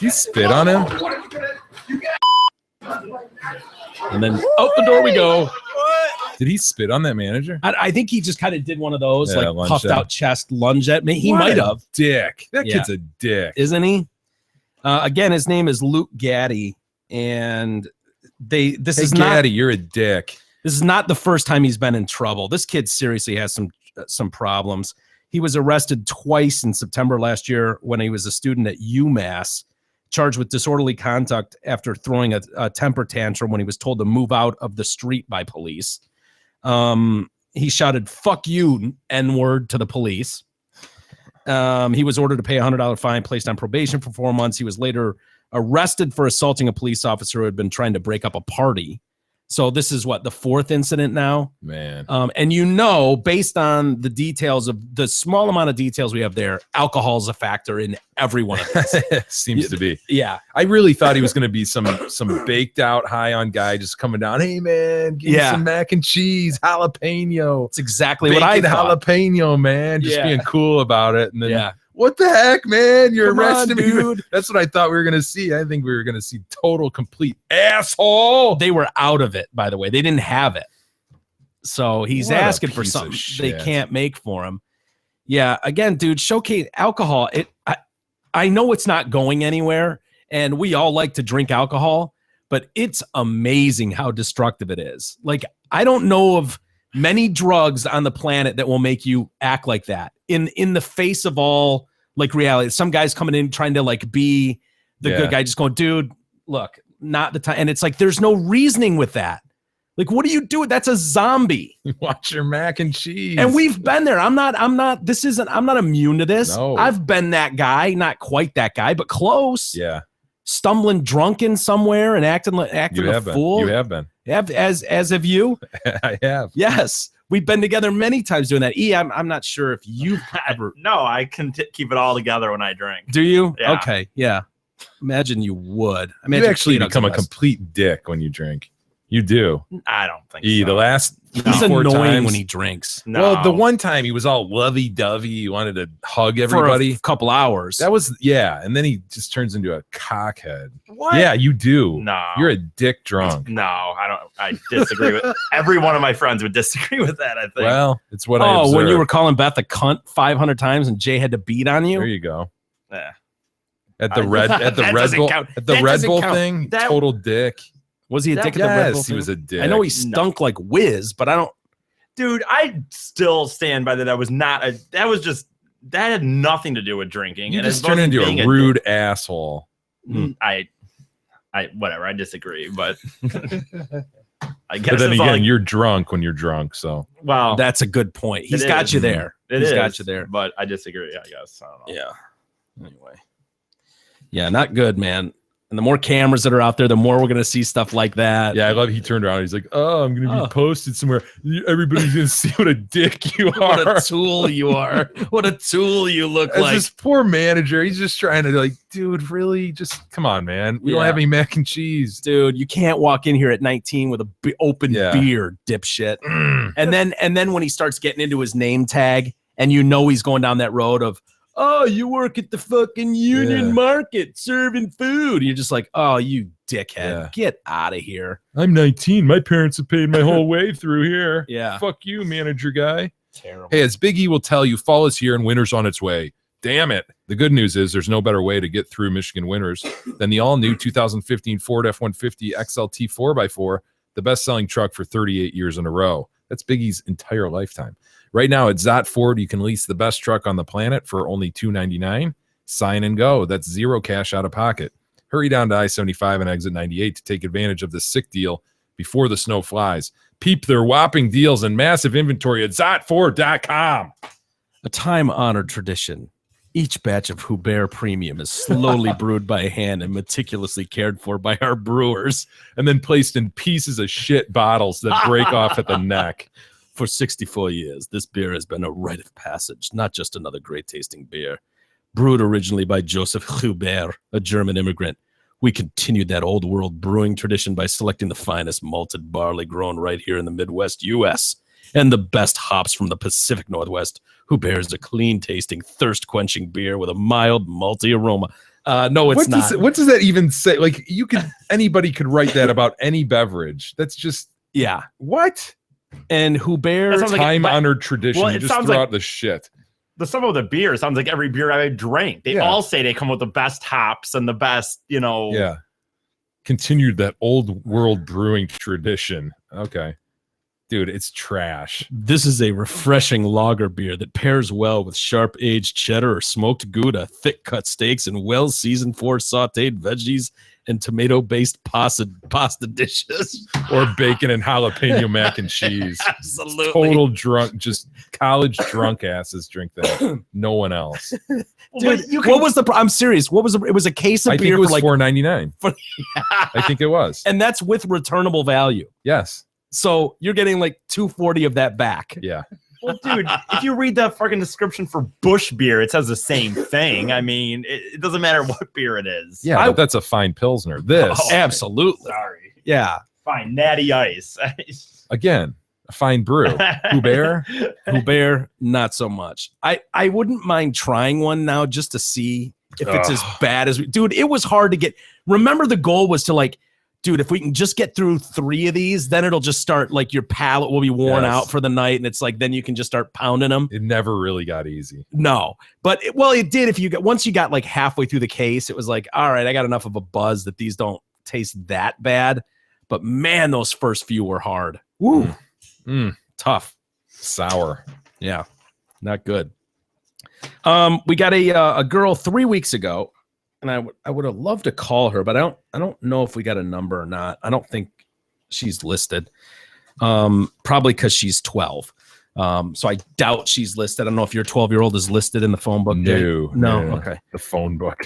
You spit on him? And then out the door we go. Did he spit on that manager? I think he just kind of did one of those, Yeah, like lunge puffed at him. out chest lunge at me. He What might a have, Dick. That Yeah. kid's a dick. isn't he? Again, his name is Luke Gaddy, and this Hey, is not Gaddy, you're a dick. this is not the first time he's been in trouble. This kid seriously has some problems. He was arrested twice in September last year when he was a student at UMass, charged with disorderly conduct after throwing a temper tantrum when he was told to move out of the street by police. He shouted "fuck you" N-word to the police. He was ordered to pay a $100 fine, placed on probation for 4 months. He was later arrested for assaulting a police officer who had been trying to break up a party. So this is what, the fourth incident now? Man. And you know, based on the details of the small amount of details we have there, alcohol is a factor in every one of these. Seems to be. Yeah. I really thought he was going to be some baked out high on guy just coming down. Hey man, give me Yeah. some mac and cheese, jalapeno. It's exactly Bacon what I thought. jalapeno, man. Just Yeah. being cool about it. And then, Yeah. what the heck, man? You're Come on, arresting me. dude. That's what I thought we were going to see. I think we were going to see total, complete asshole. They were out of it, by the way. They didn't have it. So he's What a asking for piece of something they shit. can't make for him. Yeah, again, dude, showcase alcohol. I know it's not going anywhere, and we all like to drink alcohol, but it's amazing how destructive it is. Like, I don't know of many drugs on the planet that will make you act like that in the face of all like reality. Some guy's coming in trying to like be the Yeah. good guy, just going, dude, look, not the time. And it's like, there's no reasoning with that. Like, what are you doing? That's a zombie. Watch your mac and cheese. And we've been there. I'm not immune to this. No. I've been that guy, not quite that guy, but close. Yeah, Stumbling drunken somewhere and acting you a have been. fool. You have been. As have you. I have. Yes. We've been together many times doing that. I'm not sure if you've ever. No, I can keep it all together when I drink. Do you? Yeah. Okay. Yeah. Imagine you would. You Imagine actually Kato's become a less. complete dick when you drink. You do. I don't think The so. last He's 4 annoying times. when he drinks No. Well, the one time he was all lovey-dovey. He wanted to hug for everybody. a couple hours. That was, yeah. And then he just turns into a cockhead. What? Yeah, you do. No. You're a dick drunk. No, I don't. I disagree with every one of my friends would disagree with that. I think. Well, it's what I oh, observed. when you were calling Beth a cunt 500 times and Jay had to beat on you? There you go. Yeah. At the Red That Red doesn't Bull count. at the That Red doesn't Bull count. thing, That- total dick. Was he a dick at the Red Bull Yes, he thing? was a dick. I know he stunk like whiz, but I don't. Dude, I still stand by that. That was not a. That was just. That had nothing to do with drinking. You and it just turned wasn't into being a rude asshole. I whatever. I disagree, but I guess But then it's again, like, you're drunk when you're drunk. So well, That's a good point. He's It got is. you there. it He's is, got you there. But I disagree. I guess. I don't know. Yeah. Anyway. Yeah, not good, man. And the more cameras that are out there, the more we're going to see stuff like that. yeah, I love he turned around. He's like, "Oh, I'm gonna be Oh. posted somewhere. Everybody's gonna see what a dick you What are." a tool you are. What a tool you look As like. this poor manager, he's just trying to like, dude, really, just come on, man. We don't Yeah. have any mac and cheese. Dude, you can't walk in here at 19 with a open Yeah. beer, dipshit. And then when he starts getting into his name tag, and you know he's going down that road of, oh, you work at the fucking Union Yeah. Market serving food. You're just like, oh, you dickhead, Yeah. get out of here. I'm 19. My parents have paid my whole way through here. Yeah, Fuck you, manager guy. terrible. Hey, as Big E will tell you, fall is here and winter's on its way. Damn it. The good news is there's no better way to get through Michigan winters than the all-new 2015 Ford F-150 XLT 4x4, the best-selling truck for 38 years in a row. That's Big E's entire lifetime. Right now at Zott Ford, you can lease the best truck on the planet for only $299. Sign and go. That's zero cash out of pocket. Hurry down to I-75 and exit 98 to take advantage of the sick deal before the snow flies. Peep their whopping deals and massive inventory at ZottFord.com. A time-honored tradition Each batch of Hubert Premium is slowly brewed by hand and meticulously cared for by our brewers. And then placed in pieces of shit bottles that break off at the neck. For 64 years, this beer has been a rite of passage, not just another great tasting beer. Brewed originally by Joseph Hubert, a German immigrant, we continued that old world brewing tradition by selecting the finest malted barley grown right here in the Midwest U.S. and the best hops from the Pacific Northwest. Hubert is a clean tasting, thirst quenching beer with a mild malty aroma. No, it's not. What does that even say? Like anybody could write that about any beverage. That's just Yeah. what? And Hubert, That sounds like- Time-honored tradition. Well, You it just sounds throw like- out the shit. The sum of the beer sounds like every beer I drank. They Yeah. all say they come with the best hops and the best, Yeah. Continued that old world brewing tradition. Okay. Dude, it's trash. this is a refreshing lager beer that pairs well with sharp aged cheddar or smoked Gouda, thick cut steaks, and well seasoned for sauteed veggies and tomato based pasta dishes. Or bacon and jalapeno mac and cheese. Absolutely. Total drunk, just college drunk asses drink that. No one else. Dude, what was the I'm serious. What was it was a case of I think beer it was for like $4.99. I think it was. and that's with returnable value. Yes. So you're getting like $2.40 of that back. Yeah. Well, dude, if you read the fucking description for Bush beer, it says the same thing. I mean, it doesn't matter what beer it is. Yeah, but that's a fine Pilsner. This, Oh. Absolutely. Sorry. Yeah. Fine. Natty Ice. again, a fine brew. Hubert? Hubert, not so much. I wouldn't mind trying one now just to see if it's as bad as dude, it was hard to get. Remember the goal was to like, dude, if we can just get through 3 of these, then it'll just start like your palate will be worn Yes. out for the night. And it's like, then you can just start pounding them. It never really got easy. No, but it did. If you got, once you got like halfway through the case, it was like, all right, I got enough of a buzz that these don't taste that bad. But man, those first few were hard. Woo. Tough. Sour. Yeah. Not good. We got a girl 3 weeks ago, and I would have loved to call her, but I don't know if we got a number or not. I don't think she's listed. Probably because she's 12. So I doubt she's listed. I don't know if your 12-year-old is listed in the phone book. Jay? No. No. Yeah. Okay. The phone book.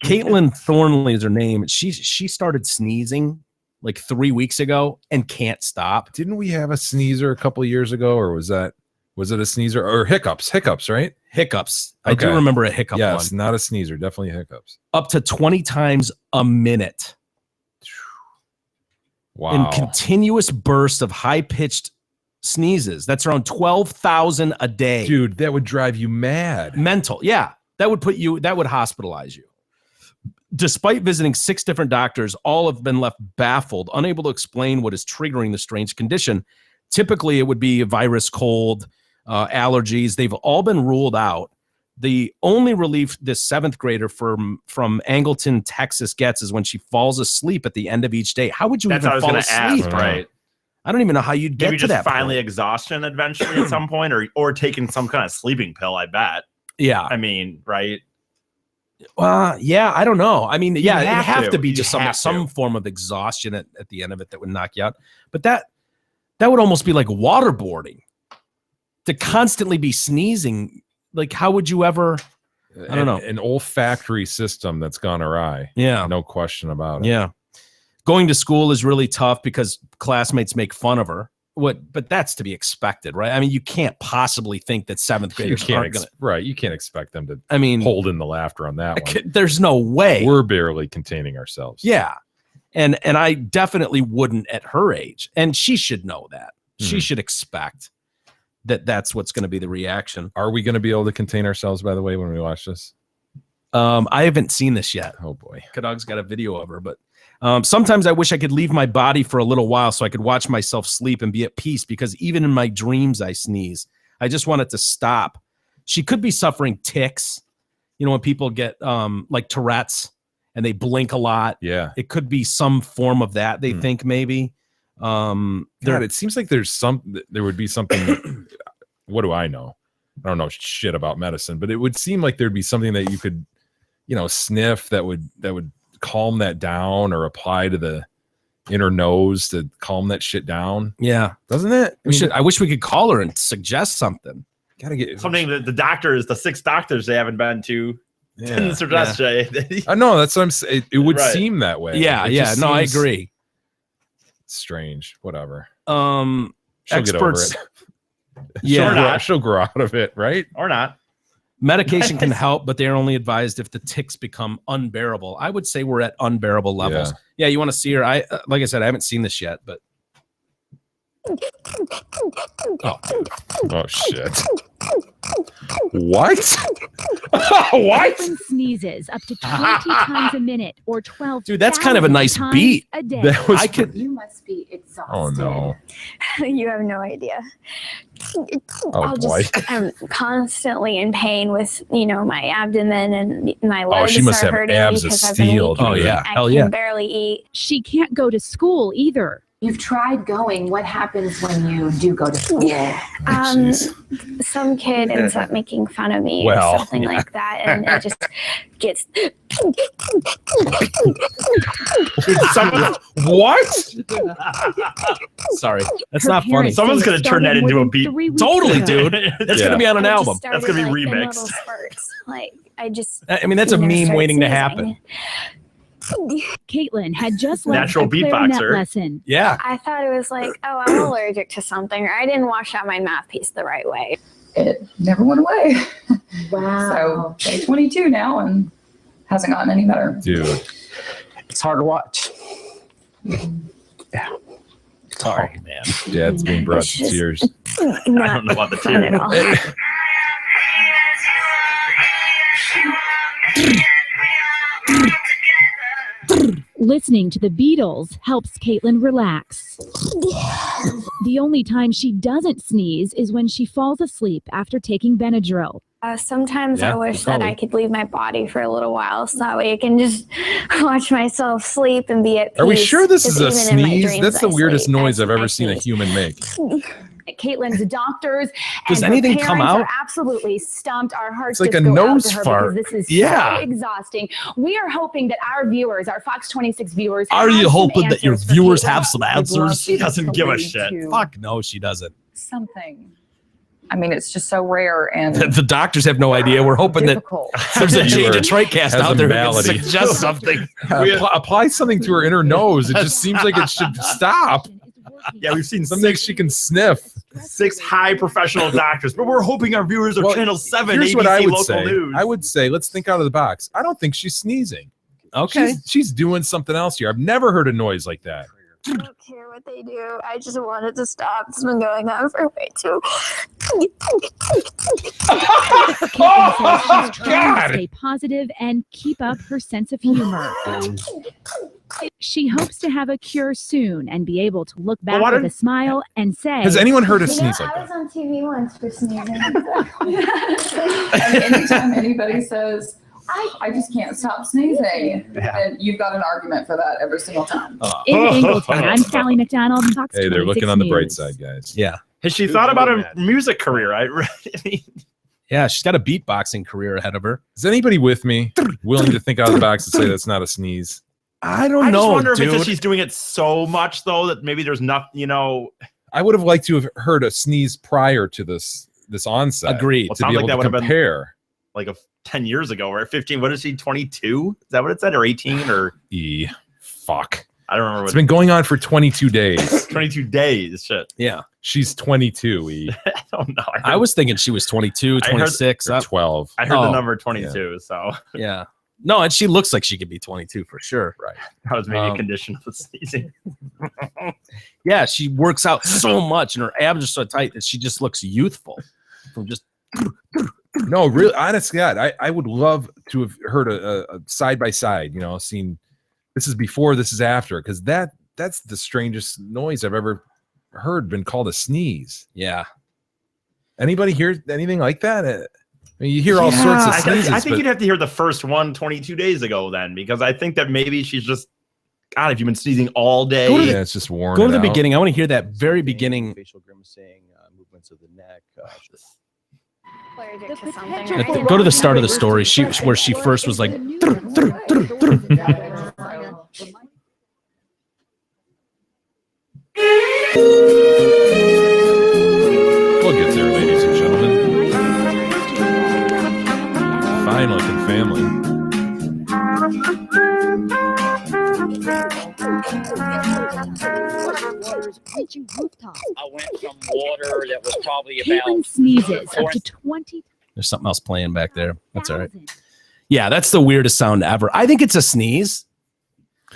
Caitlin Thornley is her name. She started sneezing like 3 weeks ago and can't stop. Didn't we have a sneezer a couple years ago, or was it a sneezer or hiccups? Hiccups, right? Hiccups. I do Okay. remember a hiccup Yes, one. not a sneezer, definitely hiccups. Up to 20 times a minute. Wow. In continuous bursts of high-pitched sneezes. That's around 12,000 a day. Dude, that would drive you mad. Mental. Yeah. That would hospitalize you. Despite visiting 6 different doctors, all have been left baffled, unable to explain what is triggering the strange condition. Typically, it would be a virus, cold, allergies. They've all been ruled out. The only relief this 7th grader from Angleton, Texas gets is when she falls asleep at the end of each day. How would you That's even what I was fall going to asleep? ask, right? I don't even know how you'd get Maybe to just that finally point. exhaustion eventually at some point, or taking some kind of sleeping pill, I bet. Yeah. I mean, right? Yeah, I don't know. I mean, yeah, it'd have have to. to be You just have some to. form of exhaustion at the end of it that would knock you out. But that would almost be like waterboarding. To constantly be sneezing, like how would you ever? I don't know. An olfactory system that's gone awry. Yeah, No question about it. yeah. Going to school is really tough because classmates make fun of her. But that's to be expected, right? I mean, you can't possibly think that 7th You graders can't aren't gonna. right. You can't expect them to I mean, hold in the laughter on that one. there's no way. We're barely containing ourselves. Yeah. And I definitely wouldn't at her age. And she should know that. She Mhm. should expect that that's what's going to be the reaction. Are we going to be able to contain ourselves, by the way, when we watch this? I haven't seen this yet. Oh, boy. Kadog's got a video of her, but sometimes I wish I could leave my body for a little while so I could watch myself sleep and be at peace, because even in my dreams I sneeze. I just want it to stop. She could be suffering tics. You know, when people get like Tourette's and they blink a lot. Yeah. It could be some form of that. They Hmm. think maybe. God, it seems like there would be something. What do I know? I don't know shit about medicine, but it would seem like there'd be something that you could, sniff that would calm that down, or apply to the inner nose to calm that shit down. Yeah. Doesn't it? I wish we could call her and suggest something. Gotta get something that the 6 doctors they haven't been to Yeah. didn't suggest, Jay. I know that's what I'm saying. It would Right. seem that way. Yeah, It yeah. just No, I seems agree. Strange. Whatever. Um, She'll experts. get over it. Yeah, she'll grow out of it, right? Or not. medication can help, but they're only advised if the tics become unbearable. I would say we're at unbearable levels. Yeah, you want to see her? Like I said, I haven't seen this yet, but Oh shit. What? What? Caitlin sneezes up to 20 times a minute or 12. Dude, that's kind of a nice times beat. a day. That was. I could. You must be exhausted. Oh no. You have no idea. Oh boy. I'm constantly in pain with, my abdomen and my legs she must are have hurting abs of because I've been steel, weak. Oh, yeah. I Hell can yeah. barely eat. She can't go to school either. You've tried going. What happens when you do go to school? Jeez. Some kid ends up making fun of me Well, or something yeah. like that, and it just gets. What? Sorry, that's Her not funny. parents Someone's say gonna it turn that started into more a than beat. 3 weeks Totally, ago. dude. That's Yeah. gonna be on an I just album. started, That's gonna be like, in remixed. little spurts. Like I just. I mean, that's a never meme started waiting to sneezing. happen. Caitlin had just left Natural a clarinet beatboxer. lesson. Yeah. I thought it was like, oh, I'm allergic to something, or I didn't wash out my mouthpiece the right way. It never went away. Wow. So day 22 now and hasn't gotten any better. Dude. It's hard to watch. Sorry, oh, man. Dad's being brought It's to just- tears. I don't know about the Fun at all. Listening to the Beatles helps Caitlin relax. The only time she doesn't sneeze is when she falls asleep after taking Benadryl. Sometimes Yeah, I wish that totally. I could leave my body for a little while so that way I can just watch myself sleep and be at peace. Are we sure this is a 'cause even in my sneeze? dreams, That's the I weirdest sleep. noise I've I ever seen a sneeze. human make. Caitlin's doctors Does and her anything come parents out? are absolutely stumped. Our hearts It's like just a go out nose to her fart. because this is Yeah. so exhausting. We are hoping that our viewers, our Fox 26 viewers, Are have you some hoping that your answers for viewers Caitlin. have some answers? She doesn't give a shit. Fuck no, she doesn't. Something. I mean, it's just so rare and The doctors have no idea. We're hoping that difficult. there's a Jay Viewer Detroit cast has out a there who can malady. suggest something. Apply something to her inner nose. It just seems like it should stop. Yeah, we've seen Something she can sniff. 6 high professional doctors, but we're hoping our viewers are Well, Channel 7, Here's ABC what I would local say. news. I would say, let's think out of the box. I don't think she's sneezing. Okay. She's doing something else here. I've never heard a noise like that. I don't care what they do. I just want it to stop. It's been going on for way too. Caitlin says she's trying God. to stay positive and keep up her sense of humor. She hopes to have a cure soon and be able to look back why with don't- a smile and say, Has anyone heard a You know, sneeze like I was that? on TV once for sneezing. And anytime anybody says, I just can't stop sneezing, then you've got an argument for that every single time. In Angleton, I'm Sally McDonald, Fox Hey, they're 26 looking on the bright News. side, guys. Yeah. Has she thought about a music career? I mean, Yeah, she's got a beatboxing career ahead of her. Is anybody with me willing to think out of the box and say that's not a sneeze? I don't I just know, wonder if it's dude. that she's doing it so much though that maybe there's nothing, I would have liked to have heard a sneeze prior to this onset. Agreed. Well, To sounds be like able that to would have been- compare. like 10 years ago or 15. What is she, 22? Is that what it said? Or 18? Or Fuck. I don't remember It's what been going on for 22 days. 22 days. Shit. Yeah. She's 22, E. I don't know. I was thinking she was 22, I heard- 26. Or 12. I heard Oh, the number 22, so Yeah. No, and she looks like she could be 22 for sure. Right. that was maybe a Um, condition of the sneezing. Yeah, she works out so much and her abs are so tight that she just looks youthful from just No, really, honest to God, I would love to have heard a side by side, seen this is before, this is after, because that's the strangest noise I've ever heard been called a sneeze. yeah. Anybody hear anything like that? I mean, you hear all sorts of I sneezes. think but you'd have to hear the first one 22 days ago then, because I think that maybe she's just, God, if you've been sneezing all day. yeah, it's just worn. Go to the out. beginning. I want to hear that very beginning. Facial grimacing, movements of the neck. Allergic The to something. potential I for didn't Go to the know start of the it was story. just Where she first was like, We'll get there, ladies and gentlemen. fires reaching rooftops. I went from water that was probably Caitlin about sneezes up to 20. There's something else playing back there. That's all right. Yeah, that's the weirdest sound ever. I think it's a sneeze.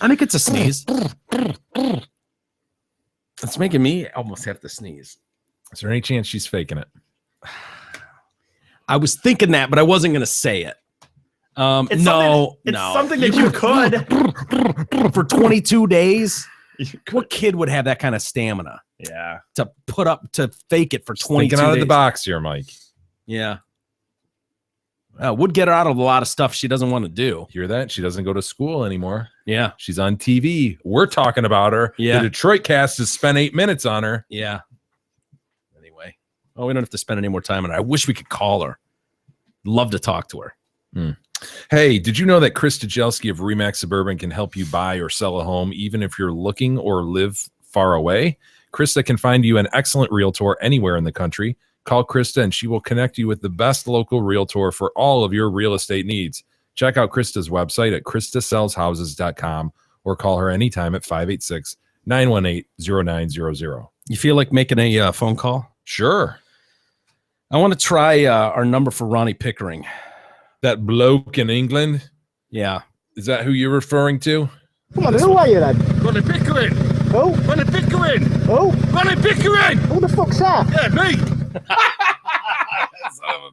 It's making me almost have to sneeze. Is there any chance she's faking it? I was thinking that, but I wasn't going to say it. It's no. something that you could. For 22 days? What kid would have that kind of stamina? Yeah. To fake it for 22 Thinking out days? of the box here, Mike. Yeah. Would get her out of a lot of stuff she doesn't want to do. Hear that? She doesn't go to school anymore. Yeah. She's on TV. We're talking about her. Yeah. The Detroit cast has spent 8 minutes on her. Yeah. Anyway. Oh, we don't have to spend any more time on her. I wish we could call her. Love to talk to her. Hey, did you know that Chris Stajelski of Remax Suburban can help you buy or sell a home even if you're looking or live far away? Krista can find you an excellent realtor anywhere in the country. Call Krista and she will connect you with the best local realtor for all of your real estate needs. Check out Krista's website at kristasellshouses.com or call her anytime at 586-918-0900. You feel like making a phone call? Sure. I want to try our number for Ronnie Pickering. That bloke in England? Yeah. Is that who you're referring to? Come on, who are you then? Ronnie Pickering. Who? Ronnie Pickering. Who? Ronnie Pickering. Who the fuck's that? Yeah, me. Son of a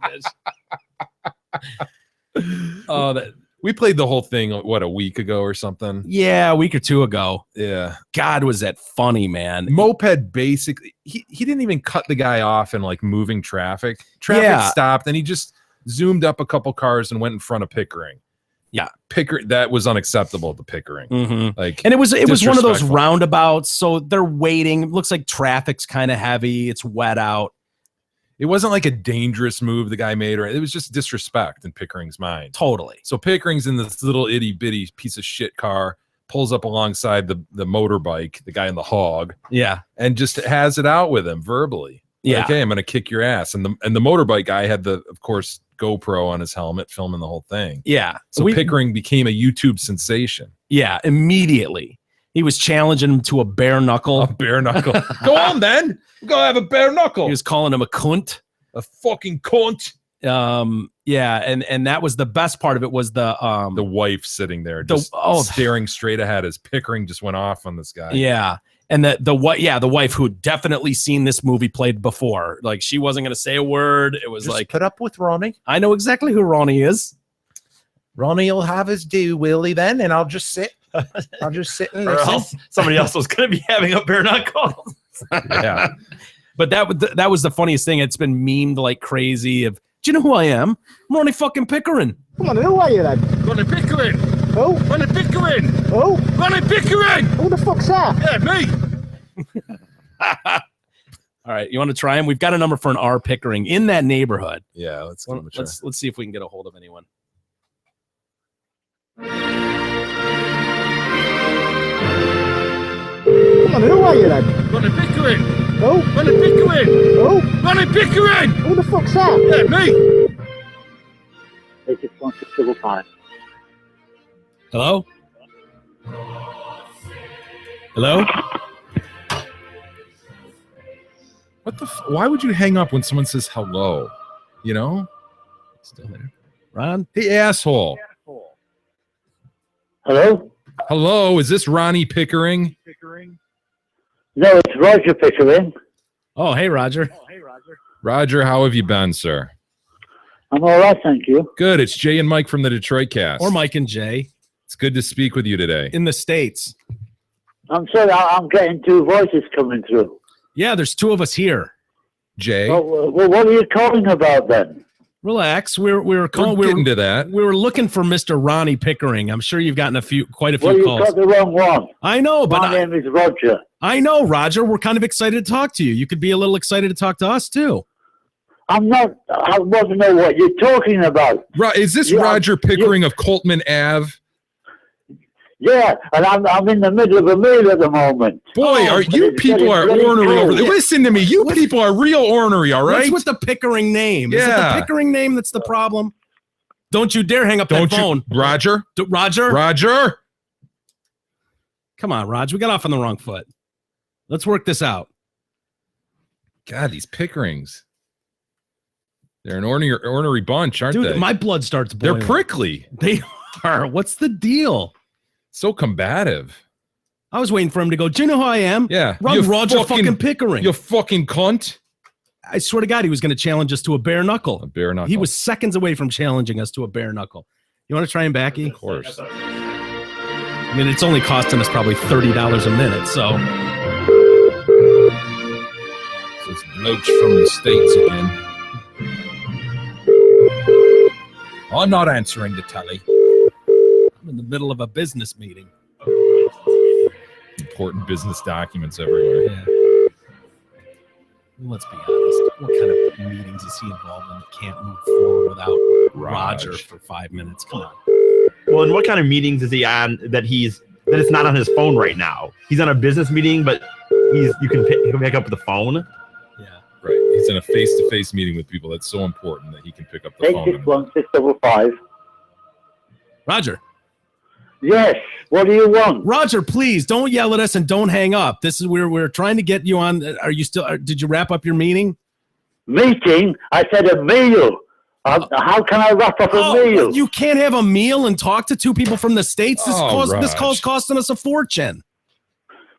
bitch. Oh, we played the whole thing, what, a week ago or something? Yeah, a week or two ago. Yeah. God, was that funny, man. Moped basically, he didn't even cut the guy off in like moving traffic. Traffic stopped and he just zoomed up a couple cars and went in front of Pickering. Yeah. That was unacceptable to Pickering. Mm-hmm. Like, and it was one of those disrespectful. roundabouts, so they're waiting. It looks like traffic's kind of heavy. It's wet out. It wasn't like a dangerous move the guy made, or it was just disrespect in Pickering's mind. Totally. So Pickering's in this little itty bitty piece of shit car, pulls up alongside the motorbike, the guy in the hog, Yeah. and just has it out with him verbally. Yeah. Like, hey, I'm gonna kick your ass. And the motorbike guy had of course, GoPro on his helmet, filming the whole thing. Yeah. So Pickering became a YouTube sensation. Yeah, immediately. He was challenging him to a bare knuckle. A bare knuckle. Go on, then. Go have a bare knuckle. He was calling him a cunt. A fucking cunt. Yeah, and that was the best part of it was the wife sitting there just staring straight ahead as Pickering just went off on this guy. Yeah. And the wife who had definitely seen this movie played before. Like, she wasn't going to say a word. It was Just like, put up with Ronnie. I know exactly who Ronnie is. Ronnie will have his due, will he, then? And I'll just sit. I'll just sit and Or listen. else somebody else was going to be having a bare knuckle. Yeah. But that was the funniest thing. It's been memed like crazy. Do you know who I am? I'm Ronnie fucking Pickering. Come on, who are you then? Ronnie Pickering. Who? Ronnie Pickering. Who? Ronnie Pickering. Who the fuck's that? Yeah, me. All right, you want to try him? We've got a number for an R Pickering in that neighborhood. Yeah, let's give him a try. Let's see if we can get a hold of anyone. Come on, who are you then? Ronnie Pickering. Who? Ronnie Pickering. Who? Ronnie Pickering. Who the fuck's that? Yeah, me. 861655. Hello? Hello? What the? Why would you hang up when someone says hello? You know? Still there. Ron? Hey, asshole. Hello? Hello, is this Ronnie Pickering? No, it's Roger Pickering. Oh, hey, Roger. Roger, how have you been, sir? I'm all right, thank you. Good. It's Jay and Mike from the Detroit Cast. Or Mike and Jay. It's good to speak with you today. In the States. I'm sorry, I'm getting two voices coming through. Yeah, there's two of us here. Jay? Well, what are you calling about then? Relax. We were calling. We're getting to that. We were looking for Mr. Ronnie Pickering. I'm sure you've gotten quite a few Well, you calls. got the wrong one. I know, but My name is Roger. I know, Roger. We're kind of excited to talk to you. You could be a little excited to talk to us too. I'm not. I want to know what you're talking about. Is this Roger Pickering of Coltman Ave? Yeah, and I'm in the middle of a meal at the moment. Boy, you people are ornery over there. Listen to me. You people are real ornery, all right? What's with the Pickering name? Is it Yeah. the Pickering name that's the problem? Don't you dare hang up that phone. Roger? Roger? Roger? Come on, Roger. We got off on the wrong foot. Let's work this out. God, these Pickerings. They're an ornery bunch, aren't Dude, they? my blood starts They're boiling. prickly. They are. What's the deal? So combative. I was waiting for him to go, do you know who I am? Yeah. Run You Roger fucking Pickering. You fucking cunt. I swear to God, he was going to challenge us to a bare knuckle. A bare knuckle. He was seconds away from challenging us to a bare knuckle. You want to try him backy? Of course. I mean, it's only costing us probably $30 a minute, so. So it's Loach from the States again. I'm not answering the telly. I'm in the middle of a business meeting. Important business documents everywhere. Yeah. Let's be honest. What kind of meetings is he involved in that can't move forward without Roger for 5 minutes? Come on. Well, and what kind of meetings is he on that it's not on his phone right now? He's on a business meeting, but you can pick up the phone. Right. He's in a face-to-face meeting with people. That's so important that he can pick up the phone. 861-655. Roger. Yes. What do you want? Roger, please don't yell at us and don't hang up. This is where we're trying to get you on. Are you still? Did you wrap up your meeting? Meeting? I said a meal. How can I wrap up a meal? Well, you can't have a meal and talk to two people from the States. This Raj. call's costing us a fortune.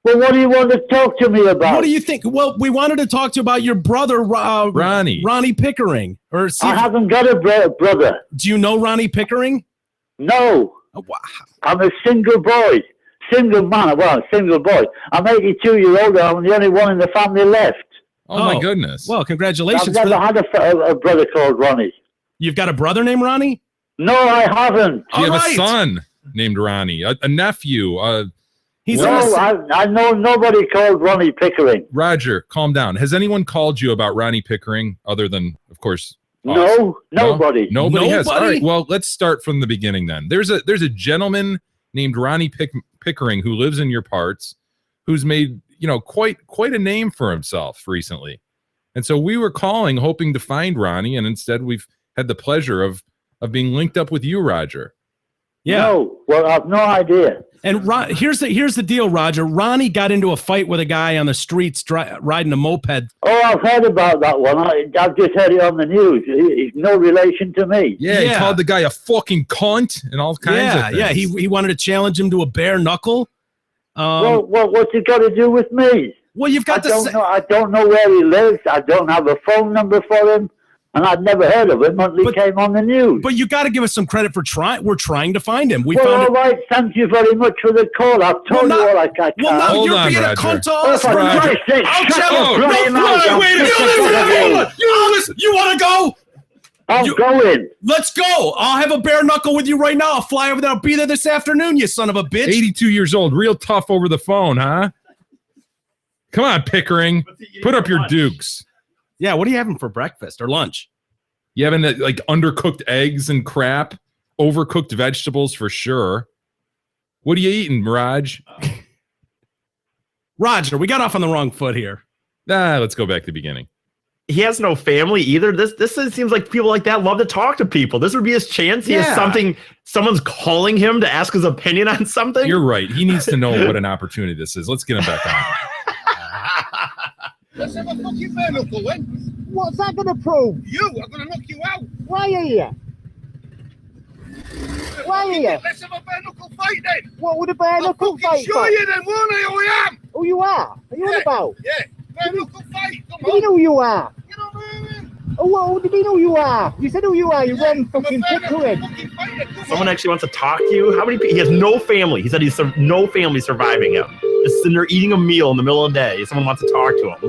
Well, what do you want to talk to me about? What do you think? Well, we wanted to talk to you about your brother, Ronnie Pickering. I haven't got a brother. Do you know Ronnie Pickering? No. I'm a single boy. Single man. Well, single boy. I'm 82 years old. I'm the only one in the family left. Oh, my goodness. Well, congratulations. I've never had a brother called Ronnie. You've got a brother named Ronnie? No, I haven't. You have a son named Ronnie, a nephew. I know nobody called Ronnie Pickering. Roger, calm down. Has anyone called you about Ronnie Pickering other than, of course, us? No, nobody. Nobody has. All right, well, let's start from the beginning then. There's a gentleman named Ronnie Pickering who lives in your parts, who's made, quite a name for himself recently. And so we were calling hoping to find Ronnie, and instead we've had the pleasure of being linked up with you, Roger. Yeah. No, well, I've no idea. And here's the deal, Roger. Ronnie got into a fight with a guy on the streets riding a moped. Oh, I've heard about that one. I've just heard it on the news. He's no relation to me. Yeah, he called the guy a fucking cunt and all kinds of things. Yeah, he wanted to challenge him to a bare knuckle. Well, what's it got to do with me? Well, you've got I don't know where he lives. I don't have a phone number for him. And I'd never heard of him until he came on the news. But you got to give us some credit for trying. We're trying to find him. All right. Thank you very much for the call. I've told you all I can. Well, now Hold you're on, being Roger. a cunt to us, Oh, for Roger. Christ's sake, I'll shut tell your bloody mouth. Wait a minute. You want to go? I'm going. Let's go. I'll have a bare knuckle with you right now. I'll fly over there. I'll be there this afternoon, you son of a bitch. 82 years old, real tough over the phone, huh? Come on, Pickering. Put up your dukes. Yeah, what are you having for breakfast or lunch? You having like undercooked eggs and crap? Overcooked vegetables for sure. What are you eating, Raj? Roger, we got off on the wrong foot here. Let's go back to the beginning. He has no family either. This seems like people like that love to talk to people. This would be his chance. He has something. Someone's calling him to ask his opinion on something. You're right. He needs to know what an opportunity this is. Let's get him back on. Let's have a fucking bare knuckle then. What's that going to prove? You, I'm going to knock you out. Why are you? Why are you? Let's have a bare knuckle fight then. What would a bare knuckle fight? Show you then, won't I? Who I am? Who you are? Are you on about? Yeah, bare knuckle fight. Come Do you know who you are? You know what I mean? Oh, what do you mean who you are? You said who you are. You run fucking Pickering. Someone actually wants to talk to you. How many people? He has no family. He said he's no family surviving him. Just sitting there eating a meal in the middle of the day. Someone wants to talk to him.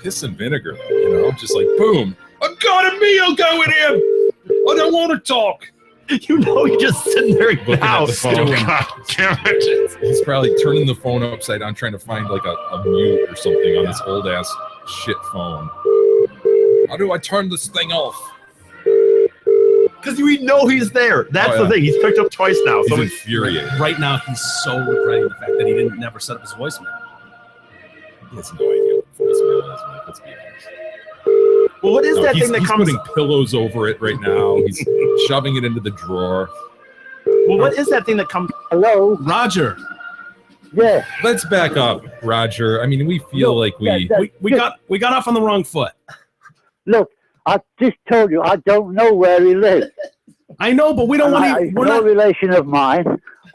Piss and vinegar, though, just like boom. I've got a meal going in. I don't want to talk. You're just sitting there looking now. at the phone. God damn it. He's probably turning the phone upside down, trying to find like a mute or something on this old ass shit phone. How do I turn this thing off? Because we know he's there. That's the thing. He's picked up twice now. He's So infuriated. Right now, he's so regretting the fact that he never set up his voicemail. He has no idea what voicemail is, Mike. Let's be honest. Well, what is that thing that he's comes? putting pillows over it right now. He's shoving it into the drawer. Well, what is that thing that comes? Hello, Roger. Yeah. Let's back up, Roger. I mean, we feel like we we got off on the wrong foot. Look, I just told you I don't know where he lives. I know, but we don't want to. He's no relation of mine.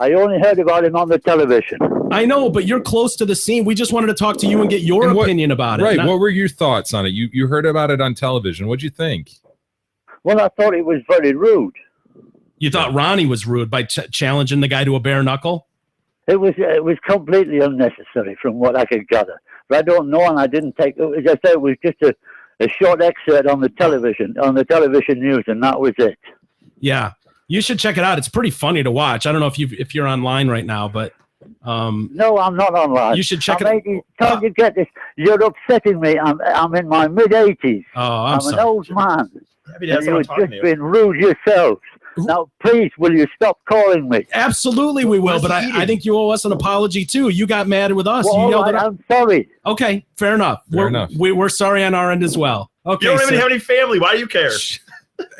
I only heard about him on the television. I know, but you're close to the scene. We just wanted to talk to you and get your opinion about it. Right. Not- What were your thoughts on it? You heard about it on television. What'd you think? Well, I thought it was very rude. You thought Ronnie was rude by challenging the guy to a bare knuckle? It was completely unnecessary from what I could gather. But I don't know, and I didn't take. As I said, it was just a short excerpt on the television news, and that was it. Yeah, you should check it out. It's pretty funny to watch. I don't know if you're online right now, but no, I'm not online. You should check it. Can't you get this? You're upsetting me. I'm in my mid-80s. Oh, I'm an old man. Maybe And that's you've what I'm talking just to you. been rude yourselves. Now, please, will you stop calling me? Absolutely, we will. But I think you owe us an apology too. You got mad with us. Well, You yelled at I'm sorry. Okay, fair enough. We're sorry on our end as well. Okay, You don't even have any family. Why do you care?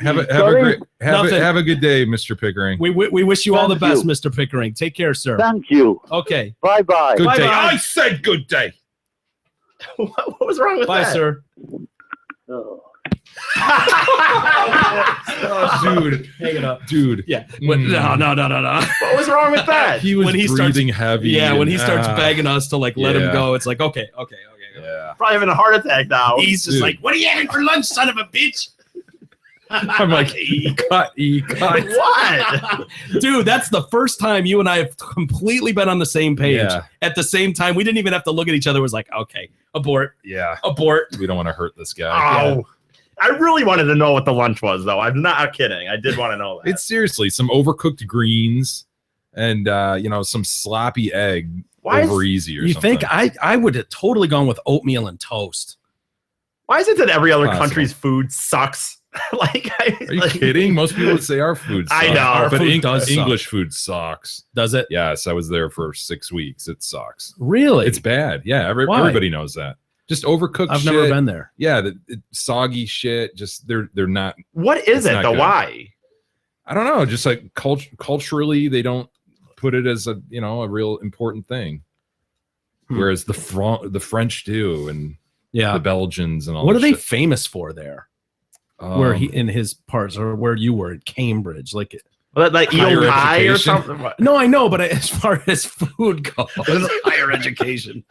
Have a good day, Mr. Pickering. We wish you all the Thank best, you. Mr. Pickering. Take care, sir. Thank you. Okay. Bye-bye. Good day. Bye-bye. I said good day. What was wrong with Bye, that? sir. Oh. Dude, hang it up, dude. Yeah. No. What was wrong with that? He was breathing heavy. Yeah, when he and, starts begging us to let him go, it's like okay. Yeah. Probably having a heart attack now. He's just like, "What are you having for lunch, son of a bitch?" I'm like, cut. What? Dude, that's the first time you and I have completely been on the same page. Yeah. At the same time, we didn't even have to look at each other. It was like, okay, abort. Yeah. Abort. We don't want to hurt this guy. Oh, I really wanted to know what the lunch was, though. I'm not kidding. I did want to know that. It's seriously some overcooked greens and some sloppy egg over easy or You something. think I would have totally gone with oatmeal and toast? Why is it that every other Possible. country's food sucks? Are you kidding? Most people would say our food sucks. I know. Our but food does suck. English food sucks. Does it? Yes, I was there for 6 weeks. It sucks. Really? It's bad. Yeah, Why? everybody knows that. Just overcooked I've shit. never been there. Yeah, soggy shit. Just they're not. What is it's it, not though? good. Why? I don't know. Just like culturally, they don't put it as a real important thing. Whereas the French do, and the Belgians and all. What that are they shit. famous for there? Where he in his parts, or where you were at Cambridge, like like Higher eel pie or education? something? What? No, I know, but as far as food goes, higher education,